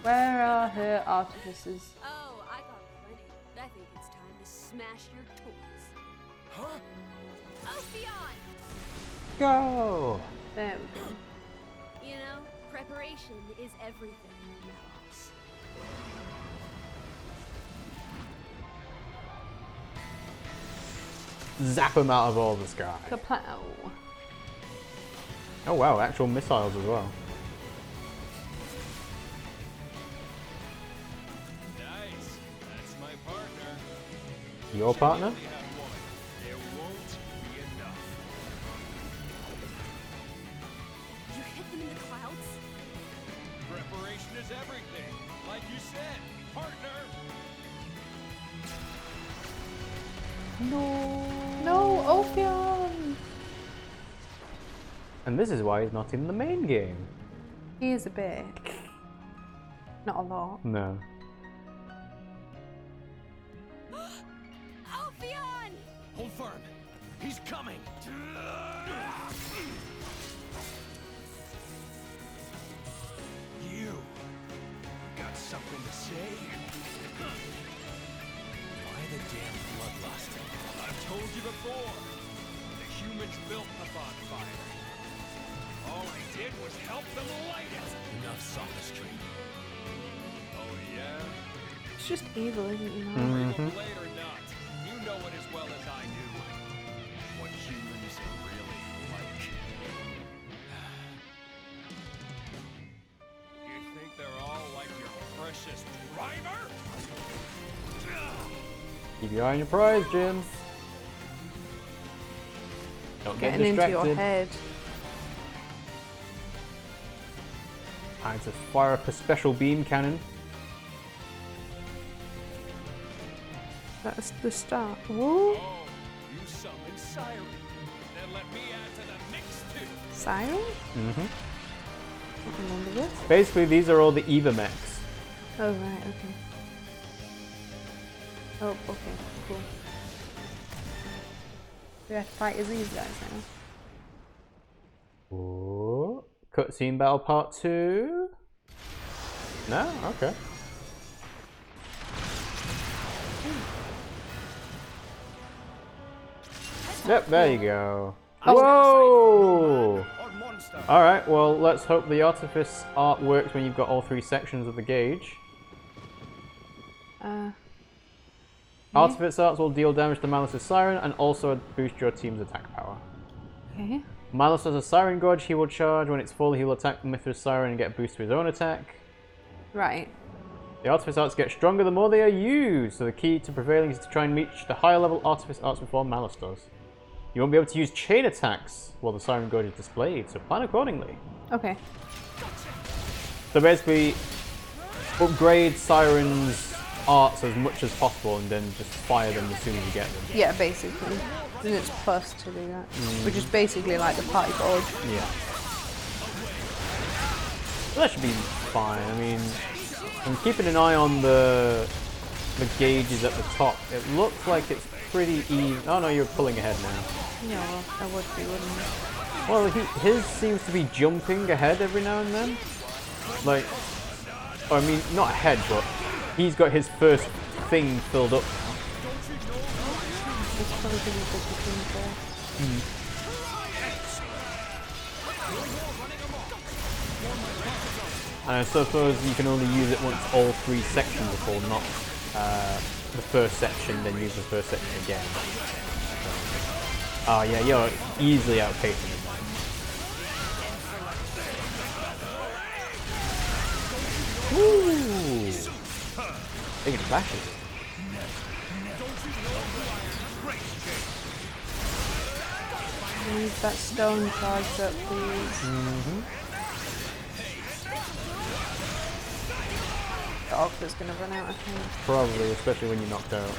Speaker 2: Where are her artificers?
Speaker 8: Oh, I got plenty. I think it's time to smash your toys. Huh? Ophion!
Speaker 1: Go!
Speaker 2: There we go.
Speaker 8: You know, preparation is everything, Malos.
Speaker 1: Zap them out of all the sky.
Speaker 2: Kapow.
Speaker 1: Oh wow, actual missiles as well.
Speaker 3: nice. That's my partner.
Speaker 1: Your partner?
Speaker 3: We have one. There won't be enough.
Speaker 8: You hit them in the clouds?
Speaker 3: Preparation is everything. Like you said, partner.
Speaker 2: No, Ophion!
Speaker 1: And this is why he's not in the main game.
Speaker 2: He is a bit. Not a lot.
Speaker 1: No.
Speaker 8: Alphion!
Speaker 4: Hold firm. He's coming.
Speaker 3: You got something to say?
Speaker 7: Why the damn bloodlust?
Speaker 3: I've told you before. The humans built the bonfire. All I did was help them light it.
Speaker 7: Enough sophistry.
Speaker 3: Oh yeah?
Speaker 2: It's just evil, isn't it? You know?
Speaker 1: Mm-hmm.
Speaker 3: Blade or not, you know it as well as I do. What humans are really like. You think they're all like your precious driver?
Speaker 1: Keep your eye on your prize, Jim. Don't get
Speaker 2: Getting into
Speaker 1: distracted.
Speaker 2: your head.
Speaker 1: Time to fire up a special beam cannon.
Speaker 2: That's the start. Whoa.
Speaker 3: Oh, you summoned Siren. Then let me add to the mix too.
Speaker 2: Siren?
Speaker 1: Mm-hmm.
Speaker 2: I don't remember this.
Speaker 1: Basically, these are all the Eva mechs.
Speaker 2: Oh, right, okay. Oh, okay, cool. We have to fight as these guys now.
Speaker 1: Ooh. Cutscene battle part 2. No? Okay. Yep, there you go. Whoa! Alright, well, let's hope the artifice art works when you've got all 3 sections of the gauge. Artifice arts will deal damage to Malos' Siren and also boost your team's attack power.
Speaker 2: Okay.
Speaker 1: Malos has a Siren Gauge he will charge. When it's full, he will attack Mithra's Siren and get a boost to his own attack.
Speaker 2: Right.
Speaker 1: The Artifice Arts get stronger the more they are used, so the key to prevailing is to try and reach the higher level Artifice Arts before Malos does. You won't be able to use chain attacks while the Siren Gauge is displayed, so plan accordingly.
Speaker 2: Okay.
Speaker 1: So basically, upgrade Siren's arts as much as possible and then just fire them as soon as you get them.
Speaker 2: Yeah, basically. And it's plus to do that. Which is basically like the party board.
Speaker 1: Yeah. Well, that should be fine. I mean, I'm keeping an eye on the gauges at the top. It looks like it's pretty even. Oh no, you're pulling ahead now.
Speaker 2: Yeah, well, I would be, wouldn't I?
Speaker 1: Well, his seems to be jumping ahead every now and then. Like, I mean, not ahead, but he's got his first thing filled up now.
Speaker 2: It's probably going to be between first.
Speaker 1: And I suppose you can only use it once all 3 sections are full, not the first section, then use the first section again. Oh yeah, you're easily outpacing him. Woo! Big flashes.
Speaker 2: Need that stone charged up, please. The Octa's gonna run out, I think.
Speaker 1: Probably, especially when you're knocked out.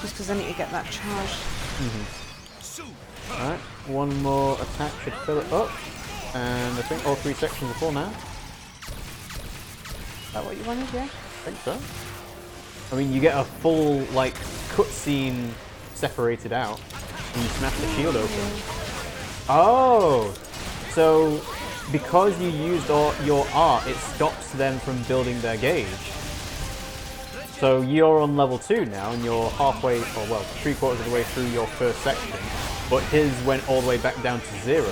Speaker 2: Just because I need to get that charged.
Speaker 1: Alright, one more attack should fill it up. And I think all 3 sections are full now.
Speaker 2: Is that what you wanted, yeah?
Speaker 1: I think so. I mean, you get a full, like, cutscene separated out. And you smash the shield open. Oh! So, because you used your art, it stops them from building their gauge. So you're on level 2 now, and you're halfway, or well, 3/4 of the way through your first section. But his went all the way back down to 0.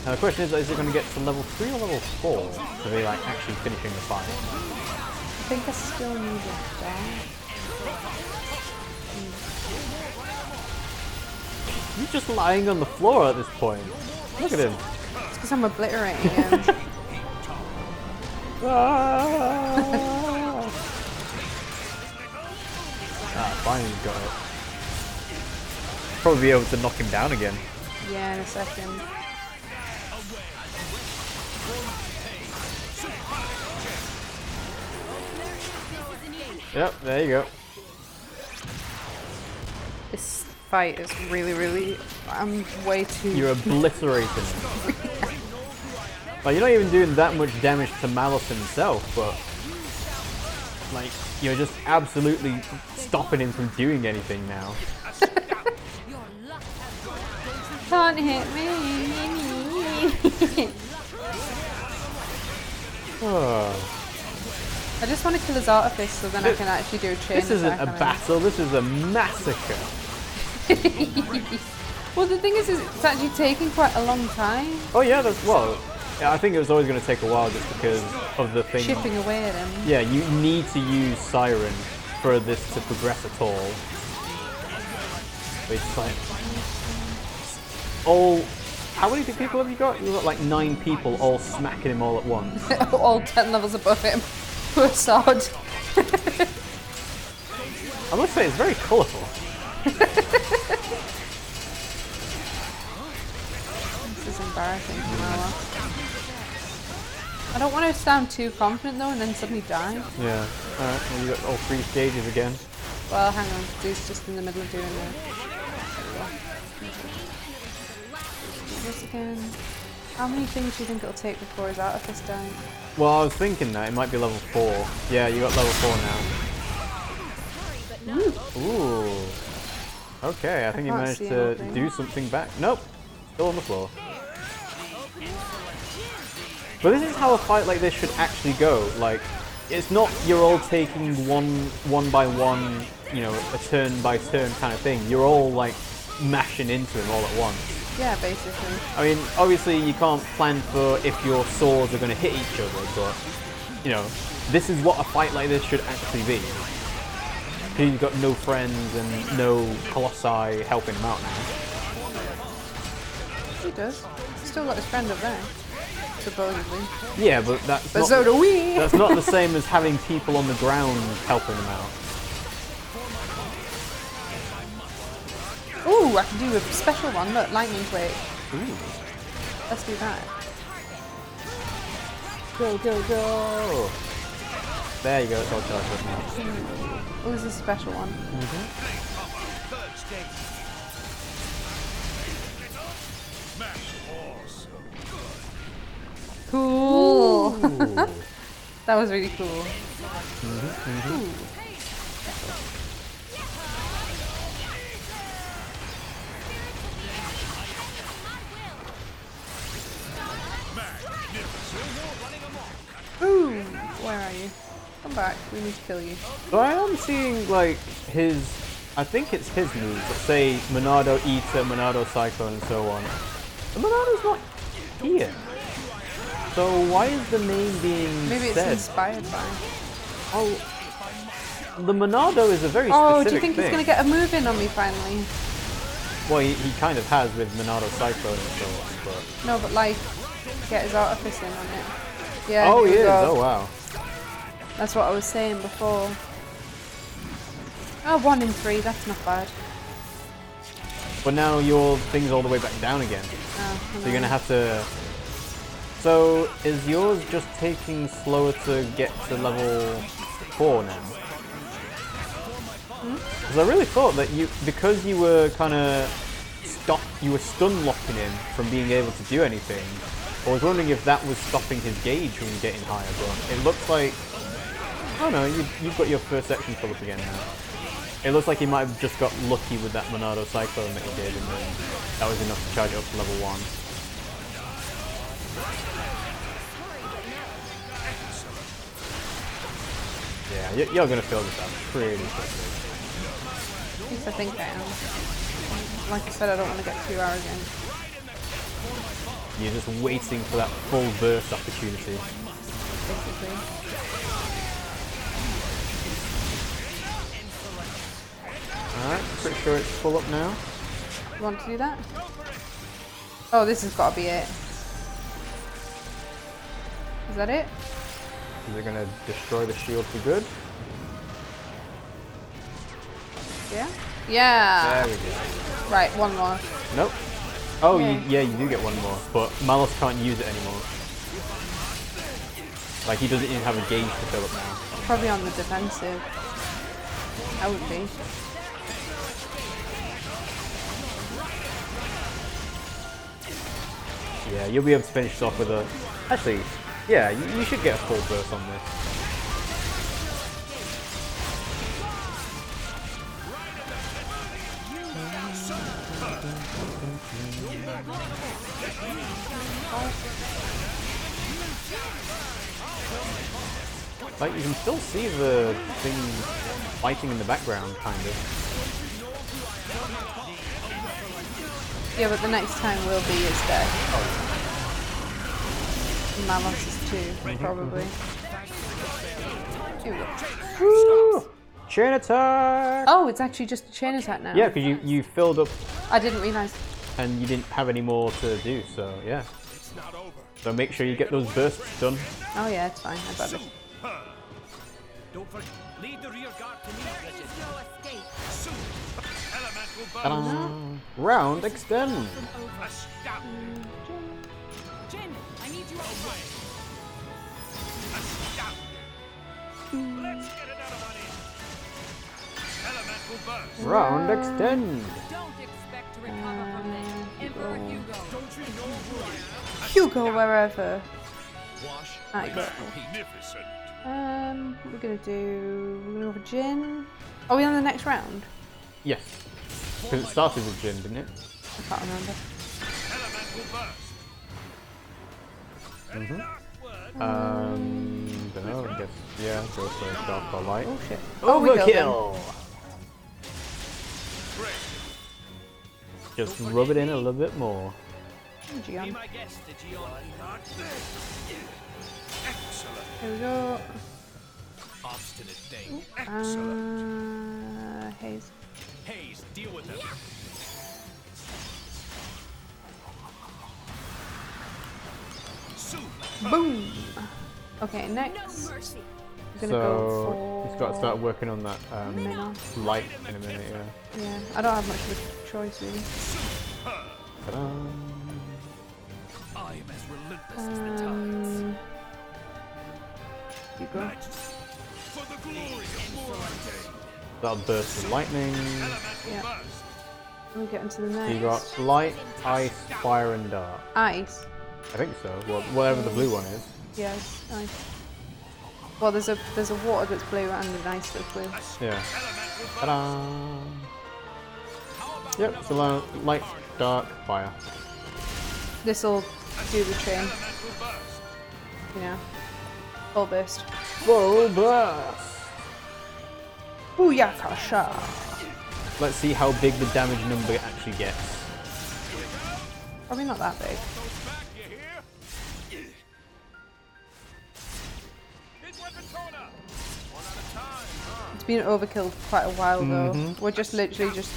Speaker 1: Now the question is it going to get to level 3 or level 4? Are they like actually finishing the fight?
Speaker 2: I think I still need a die.
Speaker 1: You're just lying on the floor at this point. Look at him.
Speaker 2: It's because I'm obliterating him.
Speaker 1: Finally got it. Probably be able to knock him down again.
Speaker 2: Yeah, in a second.
Speaker 1: Yep, there you go.
Speaker 2: This fight is really. I'm way too.
Speaker 1: You're obliterating him. Like, you're not even doing that much damage to Malos himself, but like you're just absolutely stopping him from doing anything now.
Speaker 2: Can't hit me.
Speaker 1: Oh.
Speaker 2: I just want to kill his artifice so then I can actually do a chain attack.
Speaker 1: This isn't a battle, this is a massacre.
Speaker 2: Well, the thing is it's actually taking quite a long time.
Speaker 1: Oh yeah, I think it was always going to take a while just because of the thing.
Speaker 2: Chipping away at him.
Speaker 1: Yeah, you need to use Siren for this to progress at all. But it's like, how many people have you got? You've got like 9 people all smacking him all at once.
Speaker 2: All 10 levels above him. Poor sword.
Speaker 1: I must say, it's very colourful.
Speaker 2: This is embarrassing for Mala. I don't want to sound too confident though and then suddenly die.
Speaker 1: Yeah. Alright, well, you got all 3 stages again.
Speaker 2: Well, hang on, dude's just in the middle of doing it. Do this again. How many things do you think it'll take before his artifice dies?
Speaker 1: Well, I was thinking that it might be level 4. Yeah, you got level 4 now. Ooh. Okay, I think you managed to do something back. Nope. Still on the floor. But this is how a fight like this should actually go. Like, it's not you're all taking one by one, you know, a turn by turn kind of thing. You're all like mashing into him all at once.
Speaker 2: Yeah, basically.
Speaker 1: I mean, obviously you can't plan for if your swords are going to hit each other, but, you know, this is what a fight like this should actually be. He's got no friends and no colossi helping him out now.
Speaker 2: He does. He's still got his friend up there, supposedly.
Speaker 1: Yeah, but that's
Speaker 2: but so do we!
Speaker 1: That's not the same as having people on the ground helping him out.
Speaker 2: Ooh, I can do a special one. Look, lightning quake.
Speaker 1: Ooh.
Speaker 2: Let's do that.
Speaker 1: Go, go, go! There you go, it's all charged up now.
Speaker 2: Oh, this is a special one. Cool! That was really cool. Ooh, where are you? Come back, we need to kill you.
Speaker 1: So I am seeing like his, I think it's his moves, let's say Monado Eater, Monado Cyclone and so on. The Monado's not here. So why is the name being
Speaker 2: Maybe it's
Speaker 1: said?
Speaker 2: inspired by.
Speaker 1: Oh, the Monado is a very specific
Speaker 2: Oh, do you think
Speaker 1: thing.
Speaker 2: he's going to get a move in on me finally?
Speaker 1: Well, he kind of has with Monado Cyclone and so on, but...
Speaker 2: No, but like, get his artifice in on it. Yeah,
Speaker 1: oh, he is? Oh, wow.
Speaker 2: That's what I was saying before. Oh, 1 in 3, that's not bad.
Speaker 1: But now your thing's all the way back down again.
Speaker 2: Oh,
Speaker 1: so you're going to have to... So, is yours just taking slower to get to level 4 now? Because I really thought that because you were kind of you were stun locking him from being able to do anything. I was wondering if that was stopping his gauge from getting higher, but it looks like... Oh no, you've got your first section full up again now. It looks like he might have just got lucky with that Monado Cyclone that he did, and then that was enough to charge it up to level 1. Yeah, you're going to fill this out pretty quickly.
Speaker 2: At least I think I am. Like I said, I don't want to get too arrogant.
Speaker 1: You're just waiting for that full burst opportunity.
Speaker 2: Basically.
Speaker 1: Alright, pretty sure it's full up now.
Speaker 2: You want to do that? Oh, this has got to be it. Is that it?
Speaker 1: Is it going to destroy the shield for good?
Speaker 2: Yeah? Yeah!
Speaker 1: There we go.
Speaker 2: Right, 1 more.
Speaker 1: Nope. Oh, yeah, you do get 1 more, but Malos can't use it anymore. Like, he doesn't even have a gauge to fill up now.
Speaker 2: Probably on the defensive. I would be.
Speaker 1: Yeah, you'll be able to finish it off with a... Actually, yeah, you should get a full burst on this. Like, you can still see the thing fighting in the background, kind of.
Speaker 2: Yeah, but the next time will be his death. Malos is too, probably. Here we go.
Speaker 1: Woo! Chain attack!
Speaker 2: Oh, it's actually just a chain attack now.
Speaker 1: Yeah, because you filled up
Speaker 2: I didn't realise.
Speaker 1: and you didn't have any more to do, so yeah. So make sure you get those bursts done.
Speaker 2: Oh yeah, it's fine. I got it.
Speaker 4: Don't forget, lead the rear guard to me, Bridget.
Speaker 1: Ta-da! Round extend!
Speaker 8: Jin, I need you away.
Speaker 3: Let's get another one in. Elemental burst.
Speaker 1: Round extend!
Speaker 8: Don't expect to recover from this. Emperor Hugo.
Speaker 3: Don't you know who I am?
Speaker 2: Hugo, wherever.
Speaker 3: Wash.
Speaker 2: I go.
Speaker 3: Magnificent.
Speaker 2: What we're gonna do? We're gonna go for Jin. Are we on the next round?
Speaker 1: Yes. Because it started with Jin, didn't it?
Speaker 2: I can't remember.
Speaker 3: Elemental burst.
Speaker 1: Don't know, I guess, yeah, go for dark or light.
Speaker 2: Oh shit. Oh, we killed him.
Speaker 1: Just rub it in a little bit more.
Speaker 4: Be my guest, Digion.
Speaker 3: Excellent.
Speaker 2: Here we go.
Speaker 4: Obstinate thing.
Speaker 2: Haze.
Speaker 4: Hayes, deal with him.
Speaker 2: Boom. Okay, next.
Speaker 8: No mercy.
Speaker 2: We're gonna go
Speaker 1: So,
Speaker 2: for...
Speaker 1: he's got to start working on that
Speaker 2: Minnow.
Speaker 1: light in a minute, yeah.
Speaker 2: Yeah, I don't have much of a choice really.
Speaker 1: Ta-da.
Speaker 4: I am as relentless as the tides.
Speaker 2: You go.
Speaker 3: For the glory of Morte.
Speaker 1: That'll burst with lightning.
Speaker 2: Yeah. We'll get into the
Speaker 1: So
Speaker 2: next.
Speaker 1: you got light, ice, fire, and dark.
Speaker 2: Ice.
Speaker 1: I think so. Well, whatever the blue one is.
Speaker 2: Yes, ice. Well, there's a water that's blue and an ice that's blue.
Speaker 1: Yeah. Ta-da! Yep, so light, dark, fire.
Speaker 2: This'll do the train. Yeah. Full burst.
Speaker 1: Full burst!
Speaker 2: Booyakasha!
Speaker 1: Let's see how big the damage number actually gets.
Speaker 2: Probably not that big. It's been overkill for quite a while though. We're just literally just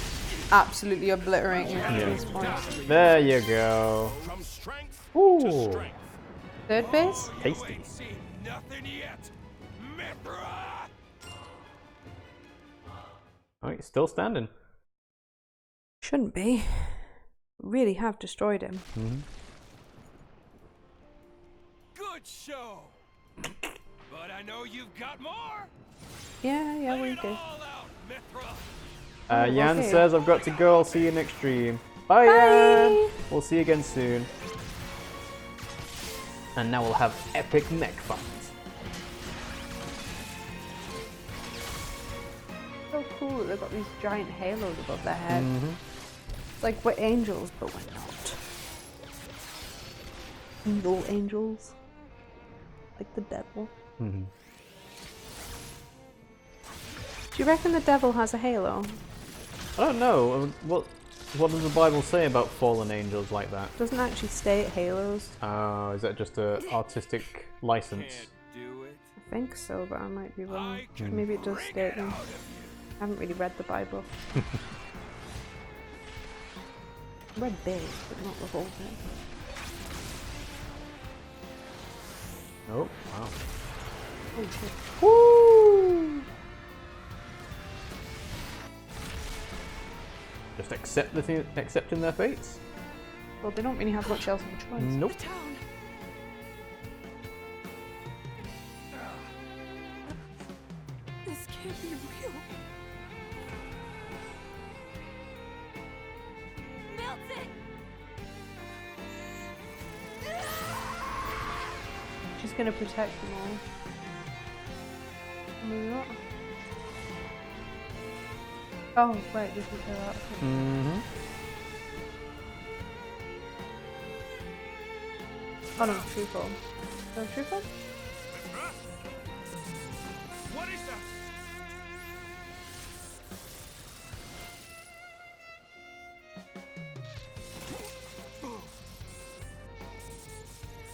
Speaker 2: absolutely obliterating it at this point.
Speaker 1: There you go. Ooh,
Speaker 2: Third base?
Speaker 1: tasty. Oh, he's still standing.
Speaker 2: Shouldn't be. Really have destroyed him.
Speaker 3: Good show. But I know you've got more.
Speaker 2: Yeah, we do.
Speaker 3: All out, Mithra.
Speaker 1: Yan
Speaker 2: okay.
Speaker 1: says, I've got to go. I'll see you next stream. Bye, Yan. We'll see you again soon. And now we'll have epic mech fights.
Speaker 2: So cool. They've got these giant halos above their head. It's like we're angels, but we're not. Evil angels. Like the devil. Do you reckon the devil has a halo?
Speaker 1: I don't know. What does the Bible say about fallen angels like that?
Speaker 2: It doesn't actually state halos.
Speaker 1: Oh, is that just an artistic license?
Speaker 2: I think so, but I might be wrong. Maybe it does state them. I haven't really read the Bible. I read bits, but not the whole thing.
Speaker 1: Oh, wow.
Speaker 2: Oh shit.
Speaker 1: Woo! Just accepting their fates?
Speaker 2: Well, they don't really have much else of a choice.
Speaker 1: Nope.
Speaker 8: This can't be real.
Speaker 2: She's gonna protect them all. Maybe not. Oh, wait, this is her outfit.
Speaker 1: Mm-hmm.
Speaker 2: Oh no, true form. No, true form?
Speaker 3: What is that?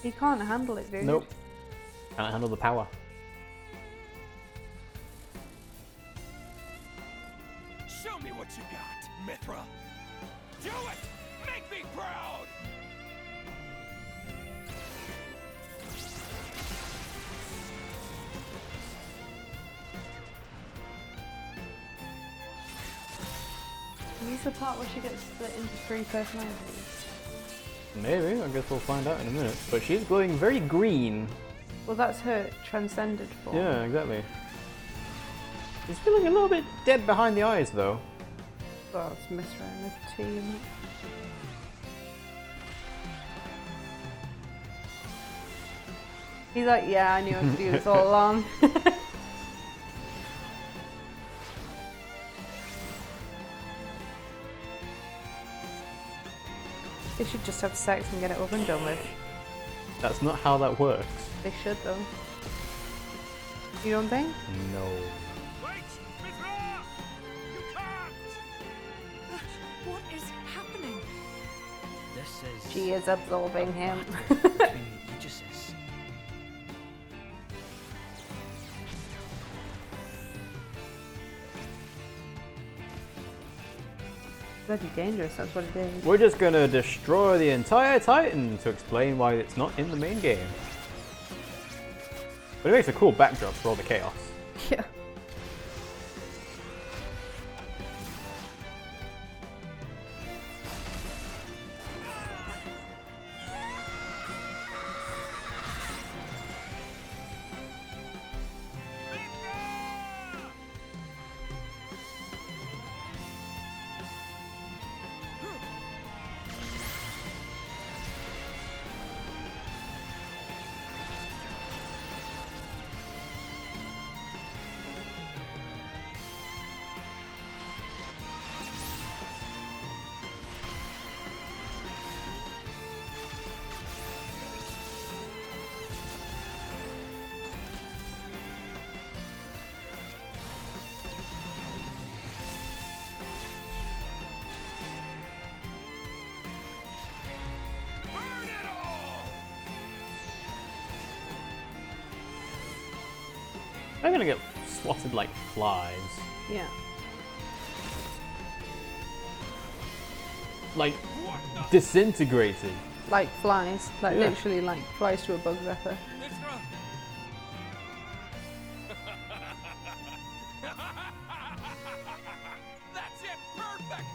Speaker 2: He can't handle it, dude.
Speaker 1: Nope. Can't handle the power.
Speaker 3: Show me what you got, Mithra. Do it! Make me proud!
Speaker 2: Is this the part where she gets split into 3 personalities?
Speaker 1: Maybe, I guess we'll find out in a minute. But she's glowing very green.
Speaker 2: Well, that's her transcended form.
Speaker 1: Yeah, exactly. She's feeling a little bit dead behind the eyes, though.
Speaker 2: Well, it's Mithra and the team. He's like, yeah, I knew I could do this all along. They should just have sex and get it over and done with.
Speaker 1: That's not how that works.
Speaker 2: They should, though. You don't think?
Speaker 1: No.
Speaker 3: Wait! Mithra! You can't!
Speaker 9: What is happening?
Speaker 4: This is.
Speaker 2: She is absorbing him.
Speaker 4: between Aegises.
Speaker 2: Bloody dangerous, that's what it is.
Speaker 1: We're just gonna destroy the entire Titan to explain why it's not in the main game. But it makes a cool backdrop for all the chaos.
Speaker 2: Yeah.
Speaker 1: They're gonna get swatted like flies.
Speaker 2: Yeah.
Speaker 1: Like, disintegrated.
Speaker 2: Like flies. Like
Speaker 1: Yeah.
Speaker 2: literally like flies to a bug zapper.
Speaker 3: Mithra! That's it! Perfect!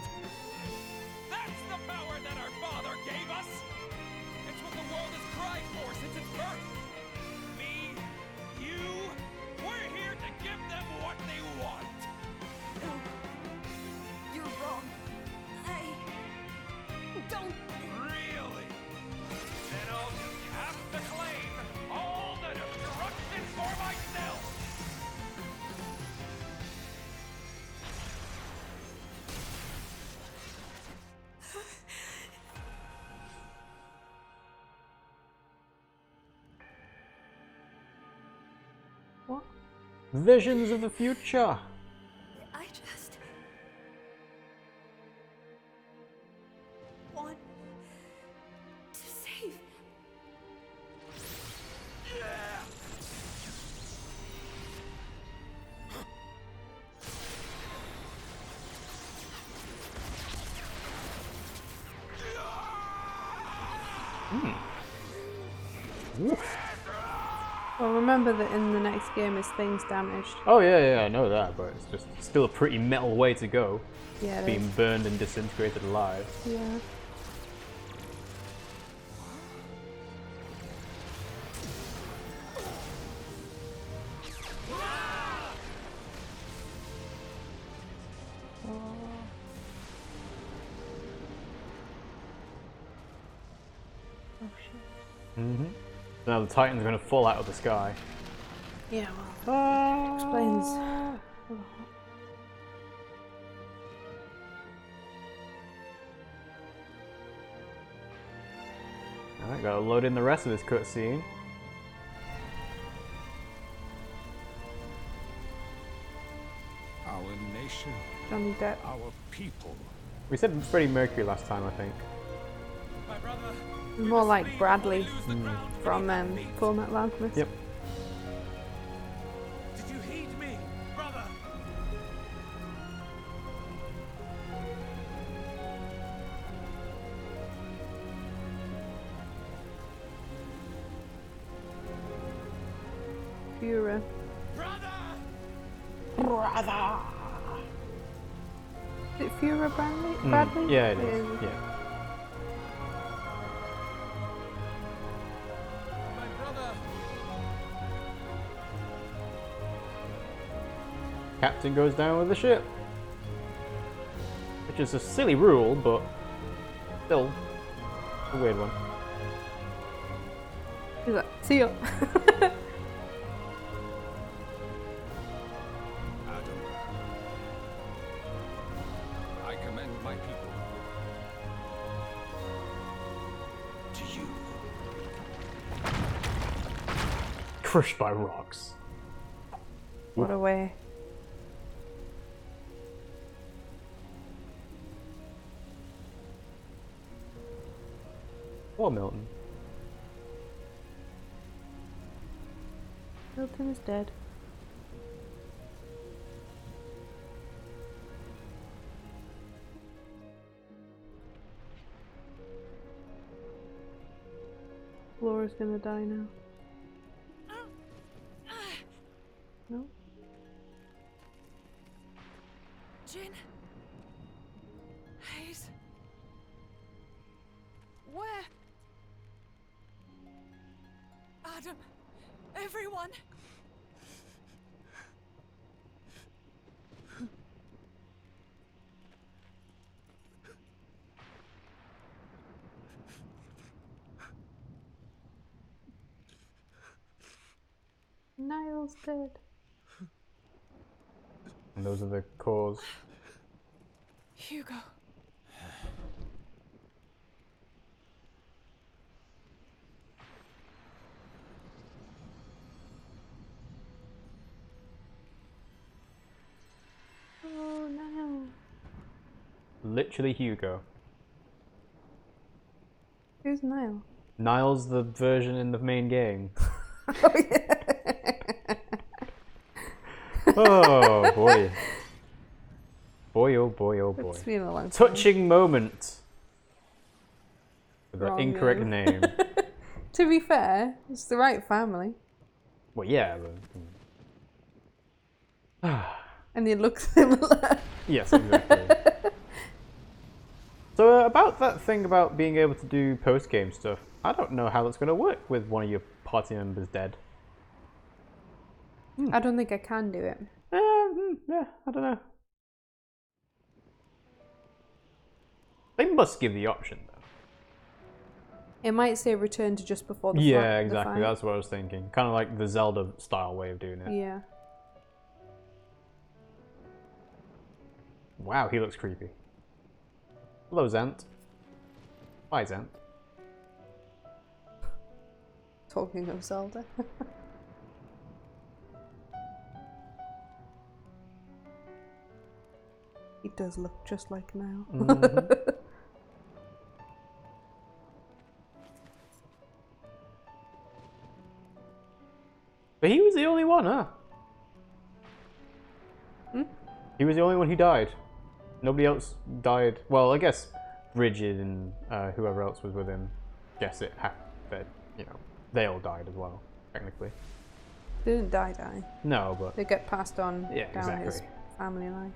Speaker 3: That's the power that our father gave us! It's what the world has cried for since its birth! Me, you, we're here to give them what they want!
Speaker 9: No. You're wrong. I don't.
Speaker 3: Really? Then I'll just have to claim all the destruction for myself!
Speaker 2: What?
Speaker 1: Visions of the future.
Speaker 9: I just want to save.
Speaker 2: Well, remember that in the next game his thing's damaged.
Speaker 1: Oh yeah, I know that, but it's just still a pretty metal way to go.
Speaker 2: Yeah, it
Speaker 1: Being
Speaker 2: is.
Speaker 1: burned and disintegrated alive.
Speaker 2: Yeah.
Speaker 1: Mm-hmm. So now the Titan's going to fall out of the sky.
Speaker 2: Yeah, well, explains.
Speaker 1: Alright, gotta load in the rest of this cutscene.
Speaker 3: Our nation,
Speaker 2: Johnny Depp.
Speaker 3: our people.
Speaker 1: We said Freddie Mercury last time, I think.
Speaker 3: My brother,
Speaker 2: More like Bradley from Full Metal Alchemist.
Speaker 1: Yep.
Speaker 3: did you heed me, brother?
Speaker 2: Fura.
Speaker 3: Brother!
Speaker 2: Is it Fura Bradley? Bradley?
Speaker 1: Yeah, it is. Yeah.
Speaker 3: My brother!
Speaker 1: Captain goes down with the ship. Which is a silly rule, but still a weird one.
Speaker 2: He's like, see ya.
Speaker 3: Adam, I commend my people to you.
Speaker 1: Crushed by rocks.
Speaker 2: What a way.
Speaker 1: Poor Milton.
Speaker 2: Milton is dead. Laura's gonna die now. No?
Speaker 9: Jin? Hayes? Where? Adam? Everyone?
Speaker 2: Niall's dead.
Speaker 1: And those are the cores.
Speaker 9: Hugo.
Speaker 2: Oh no.
Speaker 1: Literally Hugo.
Speaker 2: Who's Niall?
Speaker 1: Niall's the version in the main game.
Speaker 2: Oh yeah.
Speaker 1: Oh boy. Boy, oh boy, oh boy.
Speaker 2: It's been a long time.
Speaker 1: Touching moment. With the
Speaker 2: Wrong
Speaker 1: incorrect
Speaker 2: name.
Speaker 1: name.
Speaker 2: To be fair, it's the right family.
Speaker 1: Well, yeah, but...
Speaker 2: And they look similar.
Speaker 1: Yes, exactly. So about that thing about being able to do post-game stuff, I don't know how that's going to work with one of your party members dead.
Speaker 2: I don't think I can do it.
Speaker 1: Yeah, I don't know. They must give the option, though.
Speaker 2: It might say return to just before the
Speaker 1: Yeah,
Speaker 2: fight.
Speaker 1: exactly. That's what I was thinking. Kind of like the Zelda-style way of doing it.
Speaker 2: Yeah.
Speaker 1: Wow, he looks creepy. Hello, Zant. Bye, Zant.
Speaker 2: Talking of Zelda. He does look just like Niall.
Speaker 1: Mm-hmm. But he was the only one, huh? He was the only one who died. Nobody else died. Well, I guess Rigid and whoever else was with him. Guess it happened. You know, they all died as well, technically.
Speaker 2: They didn't die.
Speaker 1: No, but
Speaker 2: They get passed on
Speaker 1: yeah,
Speaker 2: down his
Speaker 1: exactly.
Speaker 2: family line.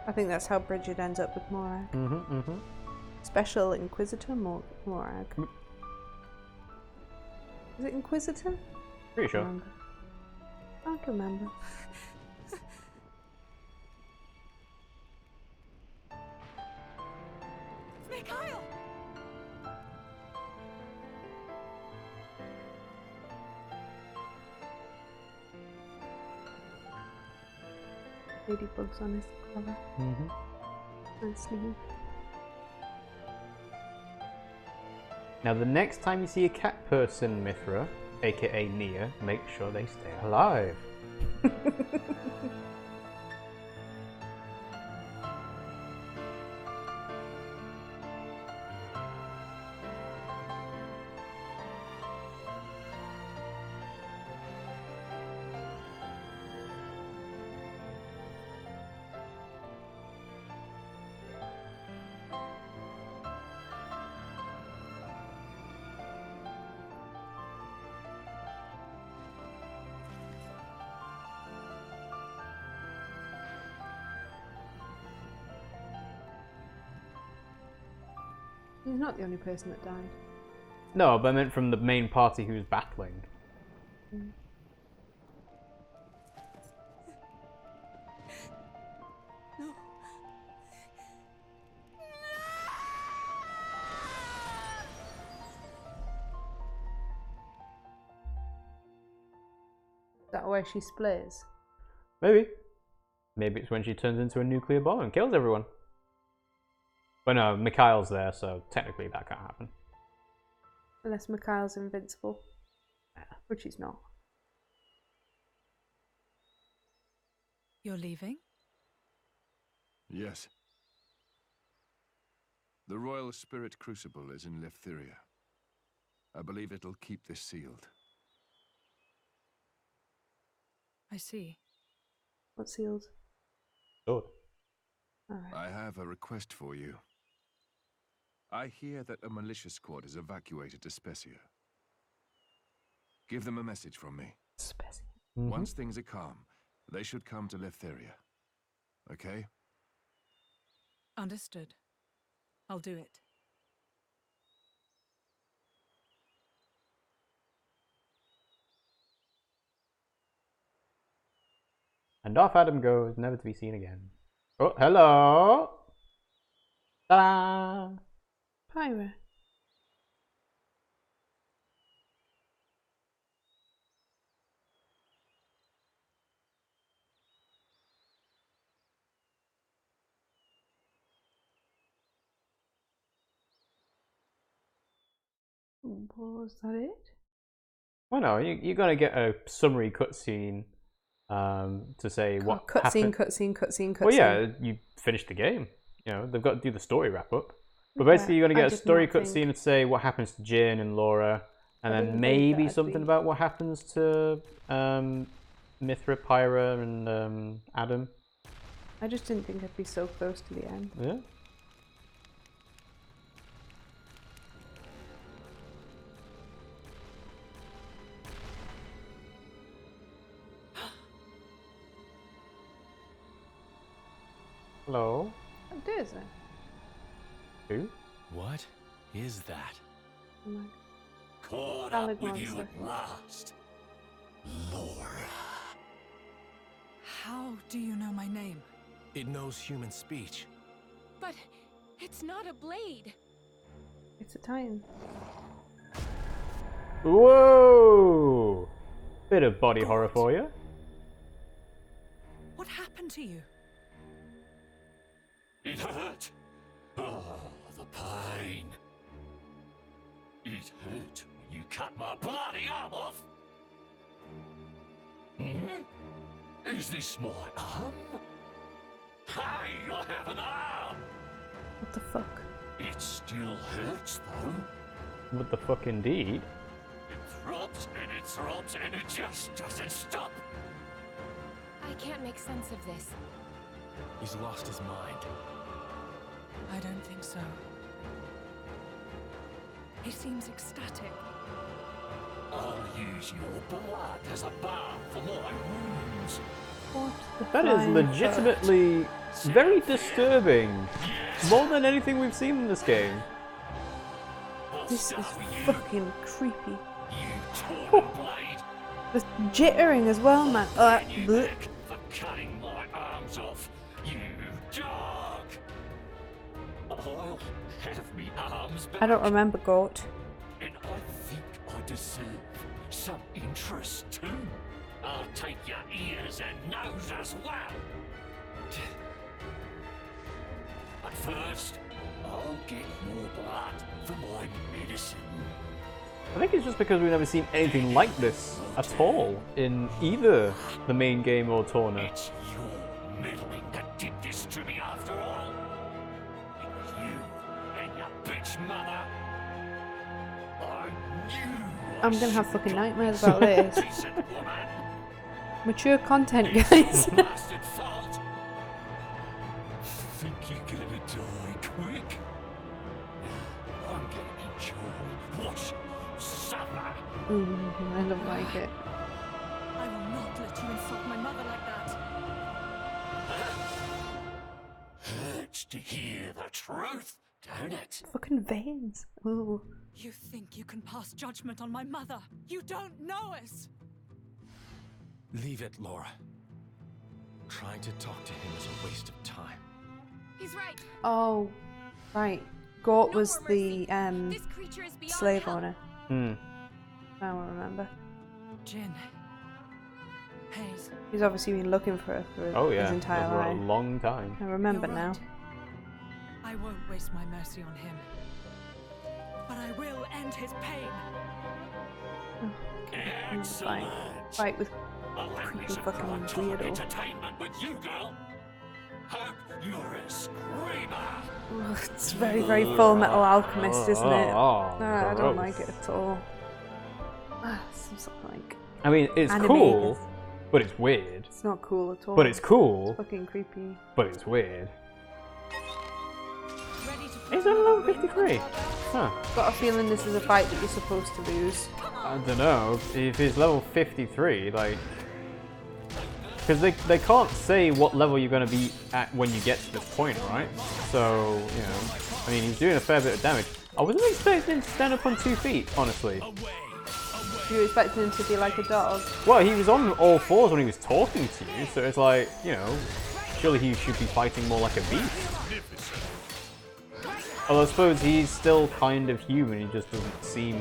Speaker 2: I think that's how Bridget ends up with Morag. Special Inquisitor Morag. Is it Inquisitor?
Speaker 1: Pretty sure.
Speaker 2: I don't remember.
Speaker 9: Mikhail!
Speaker 2: Ladybugs on his collar. And sleeve.
Speaker 1: Now, the next time you see a cat person, Mithra, aka Nia, make sure they stay alive.
Speaker 2: He's not the only person that died.
Speaker 1: No, but I meant from the main party who's battling.
Speaker 9: No.
Speaker 2: Is that why she splays?
Speaker 1: Maybe. Maybe it's when she turns into a nuclear bomb and kills everyone. But no, Mikhail's there, so technically that can't happen.
Speaker 2: Unless Mikhail's invincible. Which he's not.
Speaker 9: You're leaving?
Speaker 10: Yes. The Royal Spirit Crucible is in Leftheria. I believe it'll keep this sealed.
Speaker 9: I see.
Speaker 2: What sealed?
Speaker 1: Sword.
Speaker 2: Alright.
Speaker 10: I have a request for you. I hear that a militia squad is evacuated to Specia. Give them a message from me.
Speaker 2: Specia.
Speaker 10: Once things are calm, they should come to Leftheria. Okay?
Speaker 9: Understood. I'll do it.
Speaker 1: And off Adam goes, never to be seen again. Oh, hello! Ta-da!
Speaker 2: Pyra. Was that it?
Speaker 1: Well, no, you're going to get a summary cutscene to say what happened.
Speaker 2: Cutscene.
Speaker 1: Well, yeah, you finished the game. You know, they've got to do the story wrap up. But basically, you're going to get a story cutscene to say what happens to Jin and Laura, and then maybe something about what happens to Mithra, Pyra, and Adam.
Speaker 2: I just didn't think I'd be so close to the end.
Speaker 1: Yeah. Hello?
Speaker 2: What is it?
Speaker 1: Who?
Speaker 7: What is that?
Speaker 3: Caught
Speaker 2: Valid
Speaker 3: up with you
Speaker 2: monster.
Speaker 3: at last, Laura.
Speaker 9: How do you know my name?
Speaker 7: It knows human speech.
Speaker 6: But it's not a blade.
Speaker 2: It's a Titan.
Speaker 1: Whoa! Bit of body horror for you.
Speaker 9: What happened to you?
Speaker 3: It hurt. Oh, the pain. It hurt when you cut my bloody arm off. Is this my arm? Hey, I have an arm.
Speaker 2: What the fuck?
Speaker 3: It still hurts though.
Speaker 1: What the fuck indeed?
Speaker 3: It throbs and it just doesn't stop.
Speaker 6: I can't make sense of this.
Speaker 7: He's lost his mind.
Speaker 9: I don't think so. He seems ecstatic.
Speaker 3: I'll use your blood as a balm for my wounds.
Speaker 2: What the
Speaker 1: That is
Speaker 2: flying
Speaker 1: legitimately very disturbing. More than anything we've seen in this game.
Speaker 3: I'll
Speaker 2: This is
Speaker 3: starve you,
Speaker 2: fucking creepy.
Speaker 3: you Torna blade.
Speaker 2: There's jittering as well, man.
Speaker 3: You
Speaker 2: Blech.
Speaker 3: back for cutting my arms off, you dog. I'll have me arms back.
Speaker 2: I don't remember Goat.
Speaker 3: And I think I deserve some interest too. I'll take your ears and nose as well.
Speaker 11: But first, I'll get more blood for my medicine.
Speaker 1: I think it's just because we've never seen anything like this at all in either the main game or Torna.
Speaker 11: It's your meddling that did this to me after all. It was you and your bitch mother. I knew
Speaker 2: I'm gonna have fucking nightmares about this. Mature content, guys.
Speaker 11: Bastard fault. Think you're gonna die quick? I'm gonna enjoy watching you suffer.
Speaker 2: Ooh, I don't like it.
Speaker 9: I will not let you insult my mother like that.
Speaker 11: Hurts to hear the truth, don't it?
Speaker 2: Fucking veins. Ooh.
Speaker 9: You think you can pass judgment on my mother? You don't know us!
Speaker 7: Leave it, Laura. Trying to talk to him is a waste of time.
Speaker 6: He's right.
Speaker 2: Oh, right. Gort
Speaker 6: No
Speaker 2: was
Speaker 6: more
Speaker 2: the
Speaker 6: mercy. This creature is beyond
Speaker 2: slave
Speaker 6: help.
Speaker 2: owner.
Speaker 1: Hmm.
Speaker 2: I don't remember.
Speaker 9: Jin. Hayes.
Speaker 2: He's obviously been looking for her for
Speaker 1: Oh yeah,
Speaker 2: his entire
Speaker 1: for a
Speaker 2: life.
Speaker 1: long time.
Speaker 2: I remember
Speaker 9: You're
Speaker 2: now.
Speaker 9: right. I won't waste my mercy on him. But I will end his pain.
Speaker 11: Excellent.
Speaker 2: Fight with
Speaker 11: I'll have
Speaker 2: creepy
Speaker 11: me some
Speaker 2: fucking
Speaker 11: prime time
Speaker 2: weirdo.
Speaker 11: entertainment with you, girl. Hope you're a screamer.
Speaker 2: Ugh, it's very, very Full Metal Alchemist, isn't it? I don't
Speaker 1: gross.
Speaker 2: like it at all. Seems like
Speaker 1: I mean, it's
Speaker 2: animated.
Speaker 1: cool, but it's weird.
Speaker 2: It's not cool at all.
Speaker 1: But it's cool,
Speaker 2: It's fucking creepy.
Speaker 1: but it's weird.
Speaker 9: Ready to
Speaker 1: Is that level 53? Huh.
Speaker 2: Got a feeling this is a fight that you're supposed to lose.
Speaker 1: I don't know. If it's level 53, like... Because they can't say what level you're going to be at when you get to this point, right? So, you know... I mean, he's doing a fair bit of damage. I wasn't expecting him to stand up on 2 feet, honestly.
Speaker 2: You were expecting him to be like a dog.
Speaker 1: Well, he was on all fours when he was talking to you, so it's like, you know... Surely he should be fighting more like a beast. Although I suppose he's still kind of human, he just doesn't seem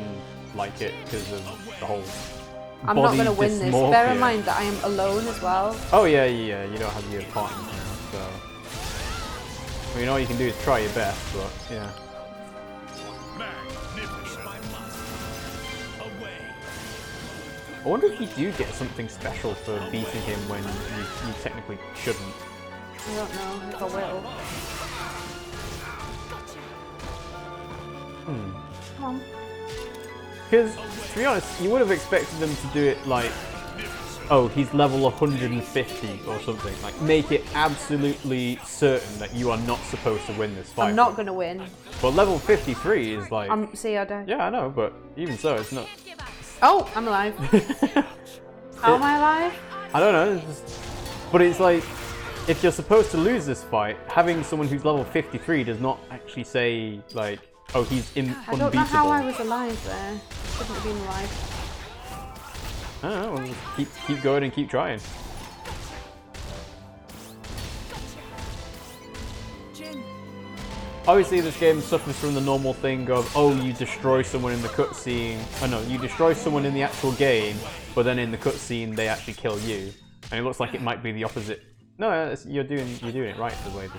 Speaker 1: like it because of the whole
Speaker 2: I'm not going to win this. Bear in
Speaker 1: dysmorphia.
Speaker 2: mind that I am alone as well.
Speaker 1: Oh yeah, you don't have your partners now, so... I mean, all you can do is try your best, but yeah. I wonder if you do get something special for beating him when you technically shouldn't.
Speaker 2: I don't know if I will. Come on.
Speaker 1: Because, to be honest, you would have expected them to do it like, oh, he's level 150 or something. Like, make it absolutely certain that you are not supposed to win this fight.
Speaker 2: I'm not going to win.
Speaker 1: But level 53 is like...
Speaker 2: See, I died.
Speaker 1: Yeah, I know, but even so, it's not...
Speaker 2: Oh, I'm alive. How am I alive?
Speaker 1: I don't know, it's just... But it's like, if you're supposed to lose this fight, having someone who's level 53 does not actually say, like, oh, he's unbeatable.
Speaker 2: I don't know how I was alive there. Shouldn't have been alive.
Speaker 1: I don't know, we'll just keep going and keep trying. Obviously, this game suffers from the normal thing of, oh, you destroy someone in the cutscene. Oh no, you destroy someone in the actual game, but then in the cutscene they actually kill you. And it looks like it might be the opposite. No, you're doing it right the way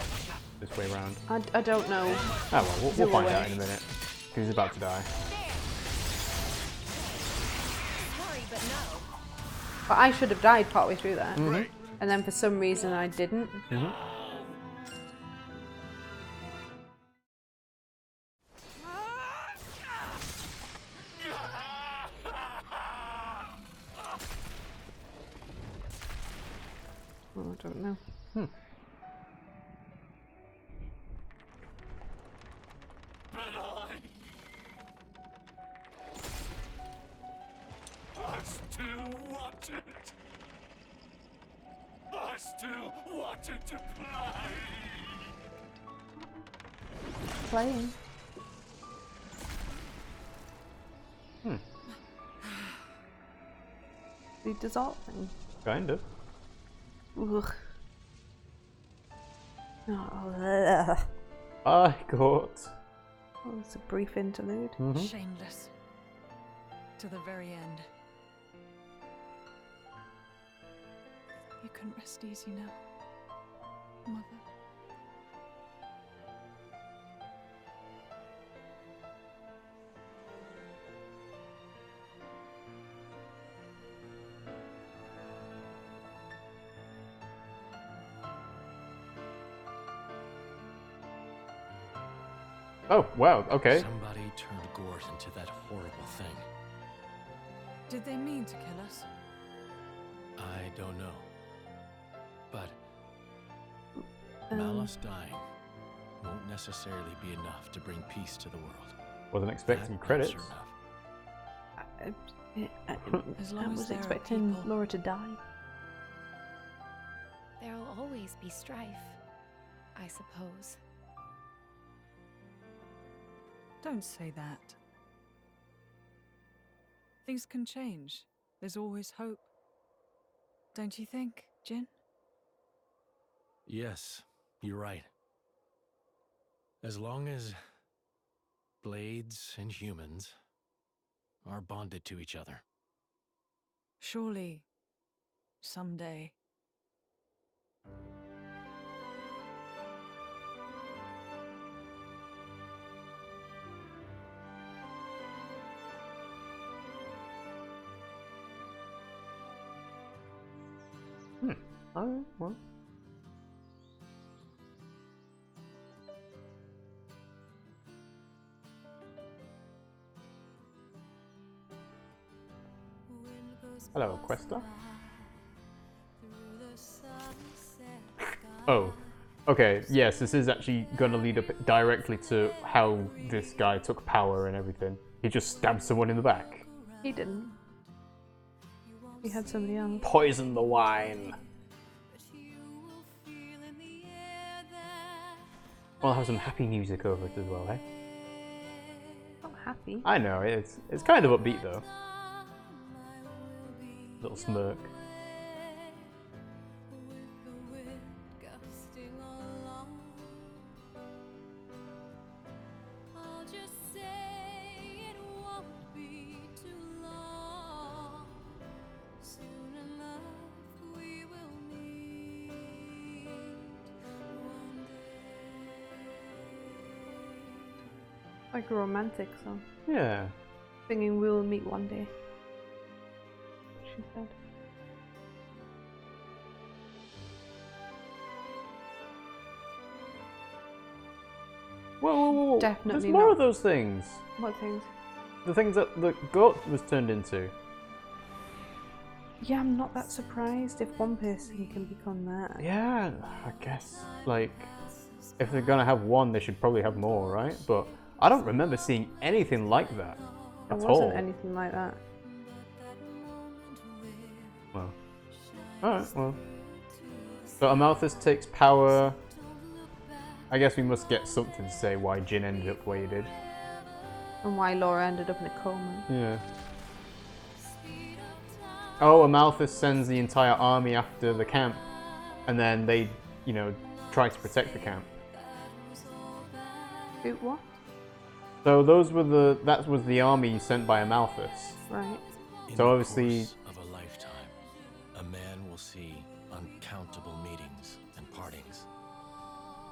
Speaker 1: this way around.
Speaker 2: I don't know.
Speaker 1: Oh well, we'll find out in a minute. He's about to die.
Speaker 2: But I should have died partway through that. And then for some reason I didn't. Oh, I don't know.
Speaker 11: I still wanted to play.
Speaker 2: Playing. The dissolving.
Speaker 1: Kind of.
Speaker 2: Ugh. Oh, ugh.
Speaker 1: I got.
Speaker 2: Oh, it's a brief interlude.
Speaker 9: Shameless. To the very end. You can rest easy now. Mother.
Speaker 1: Oh, wow, okay.
Speaker 7: Somebody turned Gort into that horrible thing.
Speaker 9: Did they mean to kill us?
Speaker 7: I don't know. But Malos dying won't necessarily be enough to bring peace to the world.
Speaker 1: Wasn't expecting credits.
Speaker 2: I was expecting Laura to die.
Speaker 6: There'll always be strife, I suppose.
Speaker 9: Don't say that. Things can change. There's always hope. Don't you think, Jin?
Speaker 7: Yes, you're right. As long as blades and humans are bonded to each other.
Speaker 9: Surely, someday.
Speaker 1: Alright, well. Hello, Questa. Oh, okay, yes, this is actually gonna lead up directly to how this guy took power and everything. He just stabbed someone in the back.
Speaker 2: He didn't. He had somebody else.
Speaker 1: Poison the wine. We'll have some happy music over it as well, eh?
Speaker 2: Not happy.
Speaker 1: I know, it's kind of upbeat though. Little smirk.
Speaker 2: Like a romantic song.
Speaker 1: Yeah.
Speaker 2: Singing "We Will Meet One Day." She said.
Speaker 1: Whoa.
Speaker 2: Definitely
Speaker 1: There's more
Speaker 2: not.
Speaker 1: of those things.
Speaker 2: What things?
Speaker 1: The things that the goat was turned into.
Speaker 2: Yeah, I'm not that surprised if one person can become that.
Speaker 1: Yeah, I guess, like, if they're gonna have one, they should probably have more, right? But I don't remember seeing anything like that
Speaker 2: There
Speaker 1: at
Speaker 2: wasn't
Speaker 1: all.
Speaker 2: anything like that.
Speaker 1: Well, alright, well. So Amalthus takes power. I guess we must get something to say why Jin ended up the way he did.
Speaker 2: And why Laura ended up in a coma.
Speaker 1: Yeah. Oh, Amalthus sends the entire army after the camp, and then they, you know, try to protect the camp.
Speaker 2: Who, what?
Speaker 1: So that was the army sent by Amalthus.
Speaker 2: Right.
Speaker 1: So obviously,
Speaker 7: In the course of a lifetime, a man will see uncountable meetings and partings.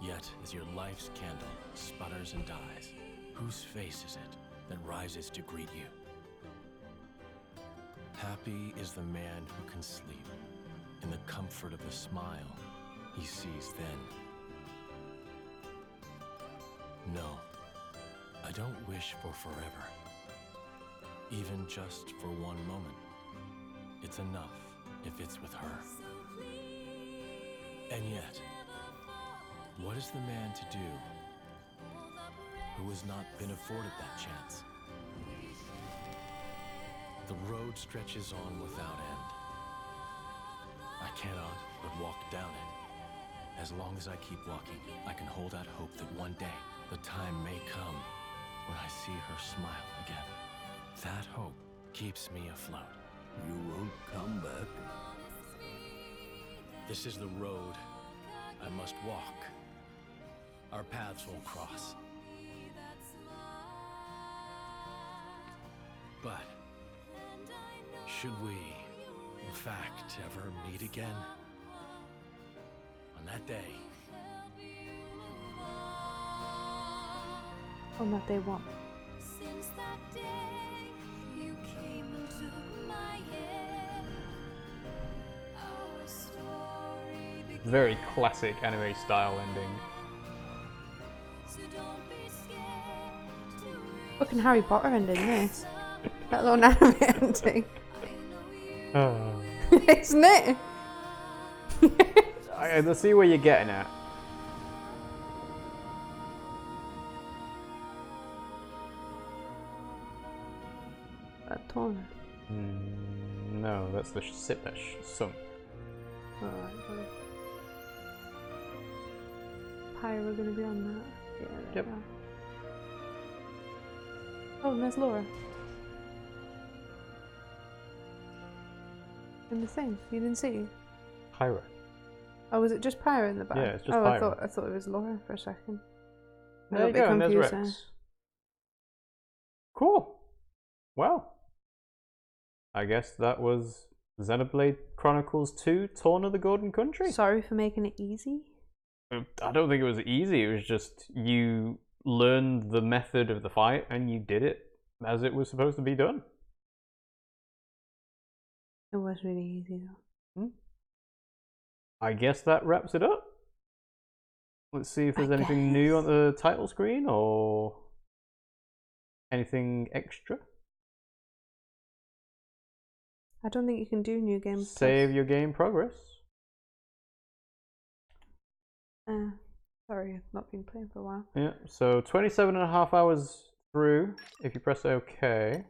Speaker 7: Yet, as your life's candle sputters and dies, whose face is it that rises to greet you? Happy is the man who can sleep in the comfort of the smile he sees then. No, I don't wish for forever. Even just for one moment. It's enough if it's with her. And yet, what is the man to do who has not been afforded that chance? The road stretches on without end. I cannot but walk down it. As long as I keep walking, I can hold out hope that one day the time may come when I see her smile again. That hope keeps me afloat.
Speaker 11: You won't come back.
Speaker 7: This is the road I must walk. Our paths will cross. But should we, in fact, ever meet again? On that day,
Speaker 2: On that day one.
Speaker 1: Very classic anime style ending.
Speaker 2: Fucking Harry Potter ending this. That little anime ending. Isn't it?
Speaker 1: I see where you're getting at.
Speaker 2: That Torna.
Speaker 1: No, that's the sunk.
Speaker 2: Alright, well. Pyro gonna be on that. Yeah, there we go. Oh, and there's Laura. In the thing. You didn't see?
Speaker 1: Pyro.
Speaker 2: Oh, was it just Pyro in the back?
Speaker 1: Yeah, it's just
Speaker 2: Pyro.
Speaker 1: Pyro.
Speaker 2: I thought it was Laura for a second.
Speaker 1: There you go, and there's Rex. Cool. Well, I guess that was Xenoblade Chronicles 2, Torna the Golden Country.
Speaker 2: Sorry for making it easy.
Speaker 1: I don't think it was easy, it was just you learned the method of the fight and you did it as it was supposed to be done.
Speaker 2: It was really easy though.
Speaker 1: I guess that wraps it up. Let's see if there's anything new on the title screen or anything extra.
Speaker 2: I don't think you can do new games.
Speaker 1: Save your game progress.
Speaker 2: Sorry, I've not been playing for a while.
Speaker 1: Yeah, so 27.5 hours through if you press OK.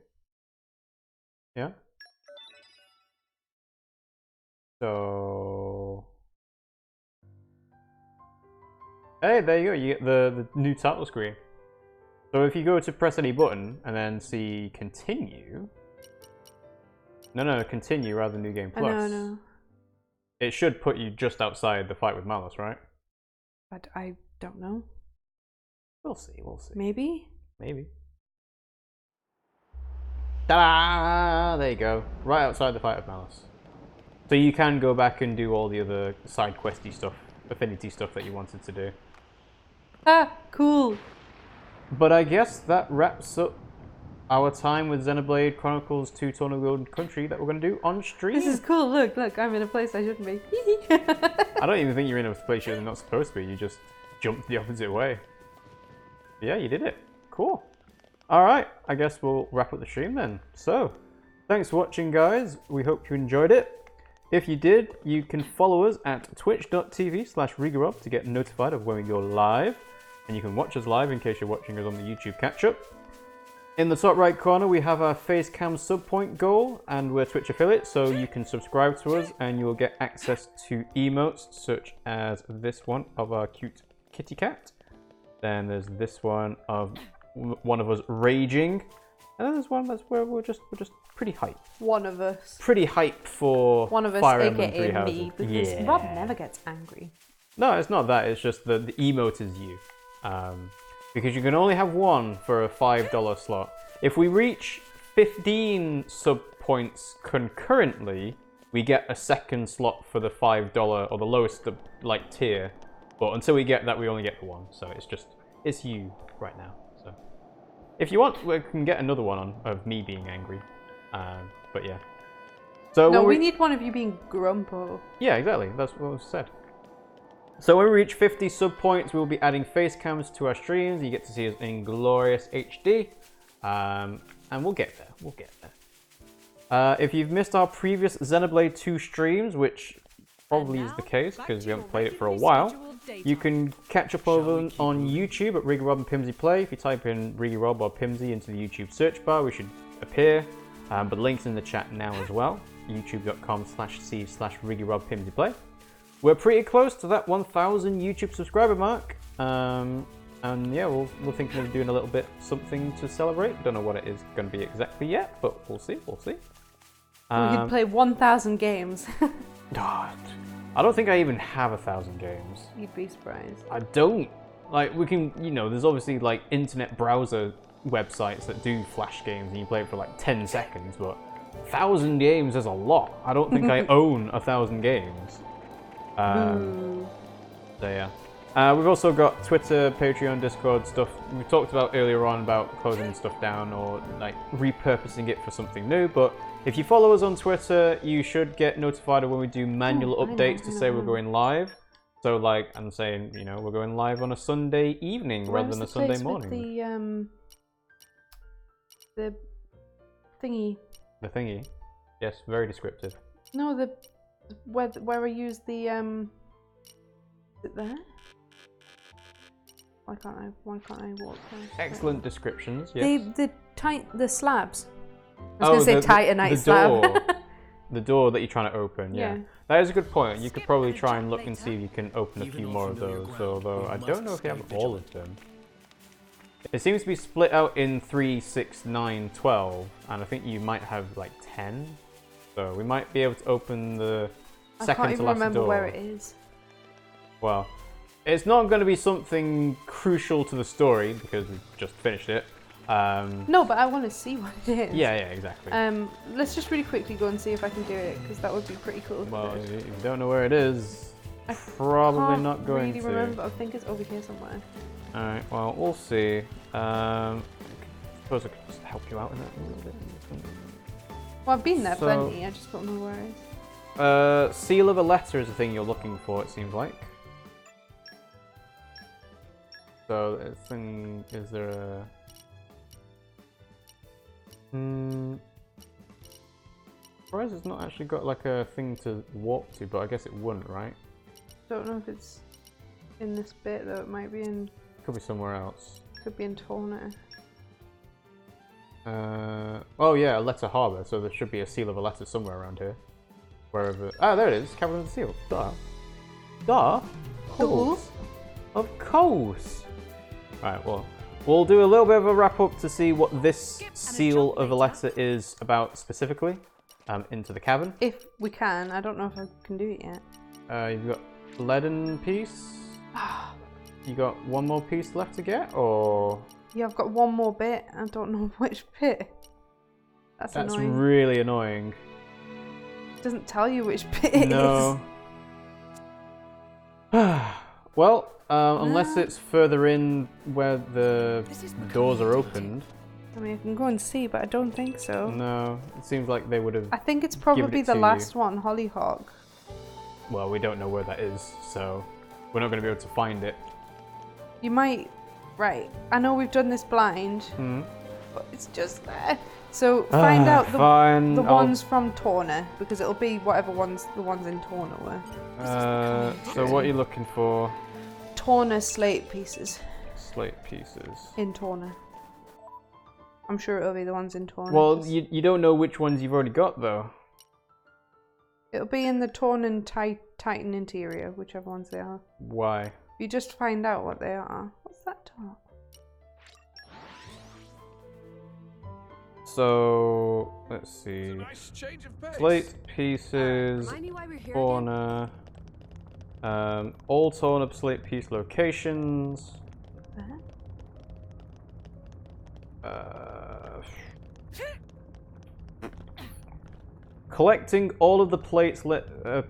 Speaker 1: Yeah. So... Hey, there you go, you get the new title screen. So if you go to press any button and then see continue... No, continue rather than new game plus.
Speaker 2: No.
Speaker 1: It should put you just outside the fight with Malos, right?
Speaker 2: But I don't know.
Speaker 1: We'll see.
Speaker 2: Maybe?
Speaker 1: Maybe. Ta-da! There you go. Right outside the fight with Malos. So you can go back and do all the other side questy stuff, affinity stuff that you wanted to do.
Speaker 2: Ah, cool.
Speaker 1: But I guess that wraps up our time with Xenoblade Chronicles 2 Torna Golden Country that we're going to do on stream.
Speaker 2: This is cool. Look, I'm in a place I shouldn't be.
Speaker 1: I don't even think you're in a place you're not supposed to be. You just jumped the opposite way. Yeah, you did it. Cool. Alright, I guess we'll wrap up the stream then. So, thanks for watching, guys. We hope you enjoyed it. If you did, you can follow us at twitch.tv/RiggyRob to get notified of when we go live. And you can watch us live in case you're watching us on the YouTube catch-up. In the top right corner, we have our Facecam subpoint goal, and we're Twitch affiliates, so you can subscribe to us and you will get access to emotes, such as this one of our cute kitty cat. Then there's this one of one of us raging, and then there's one that's where we're just pretty hype.
Speaker 2: One of us.
Speaker 1: Pretty hype for
Speaker 2: one of us,
Speaker 1: Fire Emblem Three
Speaker 2: aka
Speaker 1: Houses.
Speaker 2: me, because Rob never gets angry.
Speaker 1: No, it's not that. It's just the emote is you. Because you can only have one for a $5 slot. If we reach 15 sub points concurrently, we get a second slot for the $5 or the lowest tier. But until we get that, we only get the one. So it's you right now. So if you want, we can get another one on of me being angry. But yeah. So
Speaker 2: no, we need one of you being grumpo.
Speaker 1: Yeah, exactly. That's what was said. So when we reach 50 sub points, we'll be adding face cams to our streams. You get to see us in glorious HD. And we'll get there. We'll get there. If you've missed our previous Xenoblade 2 streams, which probably is the case because we haven't played it for a while, you can catch up over on YouTube at RiggyRob and Pimmsy Play. If you type in RiggyRob or Pimmsy into the YouTube search bar, we should appear. But links in the chat now as well. youtube.com/c/RiggyRobPimmsyPlay. We're pretty close to that 1,000 YouTube subscriber mark. And yeah, we're thinking of doing a little bit something to celebrate. Don't know what it is going to be exactly yet, but we'll see.
Speaker 2: We could play 1,000 games.
Speaker 1: God, I don't think I even have 1,000 games.
Speaker 2: You'd be surprised.
Speaker 1: I don't. Like, we can, there's obviously like internet browser websites that do flash games and you play it for like 10 seconds, but 1,000 games is a lot. I don't think I own 1,000 games. So yeah. We've also got Twitter, Patreon, Discord stuff we talked about earlier on about closing stuff down or like repurposing it for something new. But if you follow us on Twitter, you should get notified of when we do manual updates to say we're going live. So like I'm saying, you know, we're going live on a Sunday evening rather than a Sunday morning.
Speaker 2: The thingy.
Speaker 1: The thingy. Yes, very descriptive.
Speaker 2: No, the where I use the Is it there? Why can't I walk there?
Speaker 1: Excellent descriptions. Yes.
Speaker 2: The slabs. I was going to say titanite slab.
Speaker 1: Door. The door that you're trying to open. Yeah. That is a good point. You could probably try and look and see if you can open a few more of those. Although I don't know if you have all of them. It seems to be split out in 3, 6, 9, 12, and I think you might have like 10. So we might be able to open the second to last door. I can't even remember where it is. Well, it's not going to be something crucial to the story because we've just finished it.
Speaker 2: No, but I want to see what it is.
Speaker 1: Yeah, exactly.
Speaker 2: Let's just really quickly go and see if I can do it because that would be pretty cool.
Speaker 1: Well, if you don't know where it is, probably not going to.
Speaker 2: I really remember. I think it's over here somewhere.
Speaker 1: Alright, well, we'll see. I suppose I could just help you out in that a little bit.
Speaker 2: Well, I've been there plenty, I just don't know where it is.
Speaker 1: Seal of a letter is the thing you're looking for, it seems like. So, is there a... Surprised it's not actually got like a thing to walk to, but I guess it wouldn't, right?
Speaker 2: Don't know if it's in this bit though, it might be in...
Speaker 1: Could be somewhere else.
Speaker 2: Could be in Torna.
Speaker 1: Oh yeah, a letter harbour, so there should be a seal of a letter somewhere around here. Wherever... Ah, there it is, Cavern of the Seal. Duh. Duh? Course. Of course! Right, well, we'll do a little bit of a wrap up to see what this seal of a letter is about specifically. Into the cavern.
Speaker 2: If we can, I don't know if I can do it yet.
Speaker 1: You've got leaden piece. You got one more piece left to get, or?
Speaker 2: Yeah, I've got one more bit. I don't know which bit. That's annoying.
Speaker 1: Really annoying.
Speaker 2: It doesn't tell you which bit it is.
Speaker 1: No. Well, unless it's further in where the doors are opened.
Speaker 2: I mean, I can go and see, but I don't think so.
Speaker 1: No, it seems like they would have.
Speaker 2: I think it's probably the last one, Hollyhock.
Speaker 1: Well, we don't know where that is, so we're not going to be able to find it.
Speaker 2: You might, right? I know we've done this blind, but it's just there. So find out the ones from Torna, because it'll be whatever the ones in Torna were.
Speaker 1: So what are you looking for?
Speaker 2: Torna slate pieces.
Speaker 1: Slate pieces.
Speaker 2: In Torna. I'm sure it'll be the ones in Torna.
Speaker 1: Well, you don't know which ones you've already got, though.
Speaker 2: It'll be in the Tornan Titan interior, whichever ones they are.
Speaker 1: Why?
Speaker 2: You just find out what they are. What's that talk?
Speaker 1: So, let's see.
Speaker 10: Nice change of pace.
Speaker 1: Slate pieces, Torna, all Torna slate piece locations. Collecting all of the plates,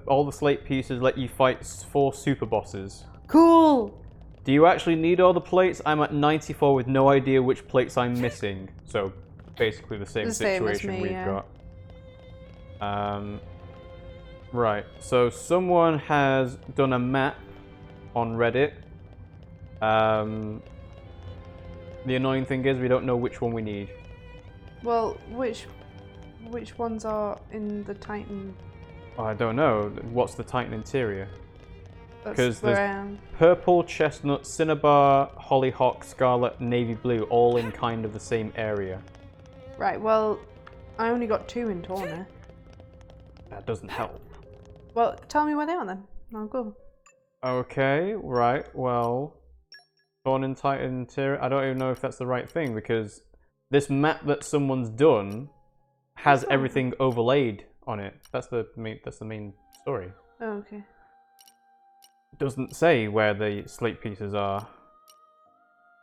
Speaker 1: all the slate pieces let you fight 4 super bosses.
Speaker 2: Cool!
Speaker 1: Do you actually need all the plates? I'm at 94 with no idea which plates I'm missing. So, basically the same situation we've got. Right, so someone has done a map on Reddit. The annoying thing is we don't know which one we need.
Speaker 2: Well, which ones are in the Titan?
Speaker 1: Oh, I don't know. What's the Titan interior?
Speaker 2: Because there's
Speaker 1: purple, chestnut, cinnabar, hollyhock, scarlet, navy blue, all in kind of the same area.
Speaker 2: Right, well, I only got 2 in Torna.
Speaker 1: That doesn't help.
Speaker 2: Well, tell me where they are then. I'll go.
Speaker 1: Okay, right, well... Tornan Titan interior, I don't even know if that's the right thing, because this map that someone's done has everything overlaid on it. That's the main story.
Speaker 2: Oh, okay.
Speaker 1: It doesn't say where the slate pieces are.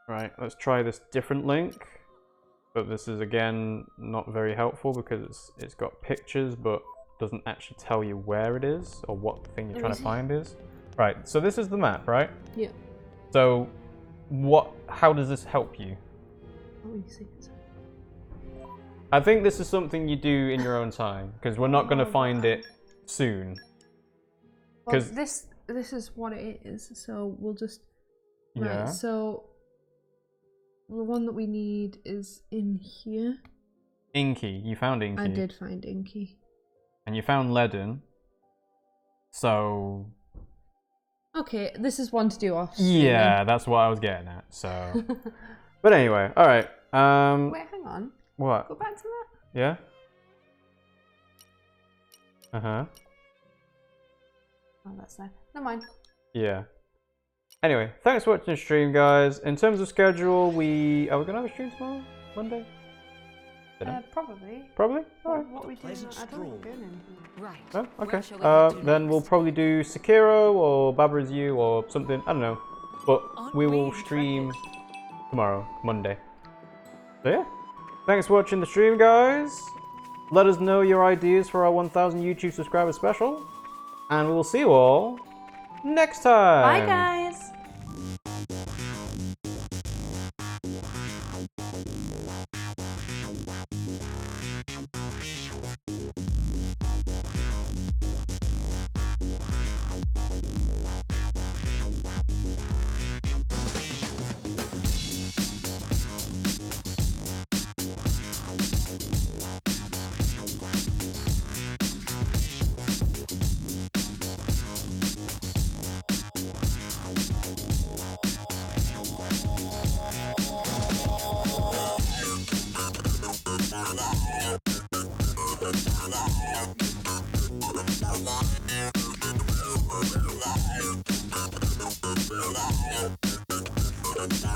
Speaker 1: Right, let's try this different link. But this is again not very helpful because it's got pictures but doesn't actually tell you where it is or what thing you're trying to find is. Right, so this is the map, right?
Speaker 2: Yeah.
Speaker 1: So, how does this help you?
Speaker 2: Let me see.
Speaker 1: I think this is something you do in your own time, because we're not going to find it soon.
Speaker 2: Well, this is what it is, so we'll just...
Speaker 1: Yeah.
Speaker 2: Right, so... The one that we need is in here.
Speaker 1: Inky. You found Inky.
Speaker 2: I did find Inky.
Speaker 1: And you found Leaden. So...
Speaker 2: Okay, this is one to do off.
Speaker 1: Yeah, that's what I was getting at, so... But anyway, alright.
Speaker 2: Wait, hang on.
Speaker 1: What?
Speaker 2: Go back to that.
Speaker 1: Yeah? Uh-huh.
Speaker 2: Oh, that's there. Never mind.
Speaker 1: Yeah. Anyway, thanks for watching the stream, guys. In terms of schedule, are we gonna have a stream tomorrow? Monday?
Speaker 2: Probably.
Speaker 1: Probably? Alright.
Speaker 2: What we do, I don't think we're doing anything.
Speaker 8: Right.
Speaker 1: Oh, okay. Then we'll probably do Sekiro or Babra's You or something. I don't know. But we will stream tomorrow, Monday. So yeah. Thanks for watching the stream, guys. Let us know your ideas for our 1,000 YouTube subscriber special. And we will see you all next time.
Speaker 2: Bye, guys.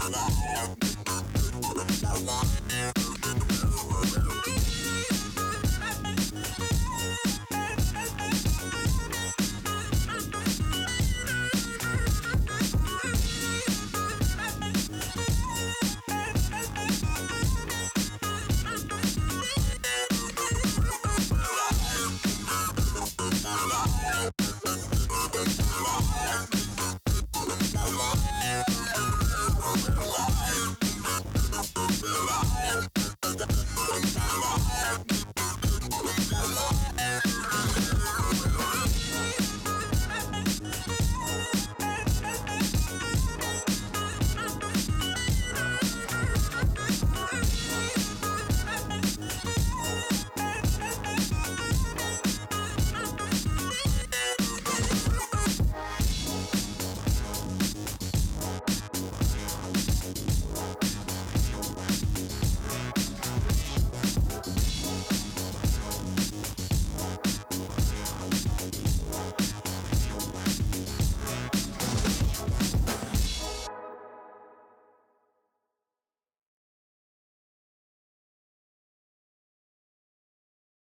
Speaker 11: Alive.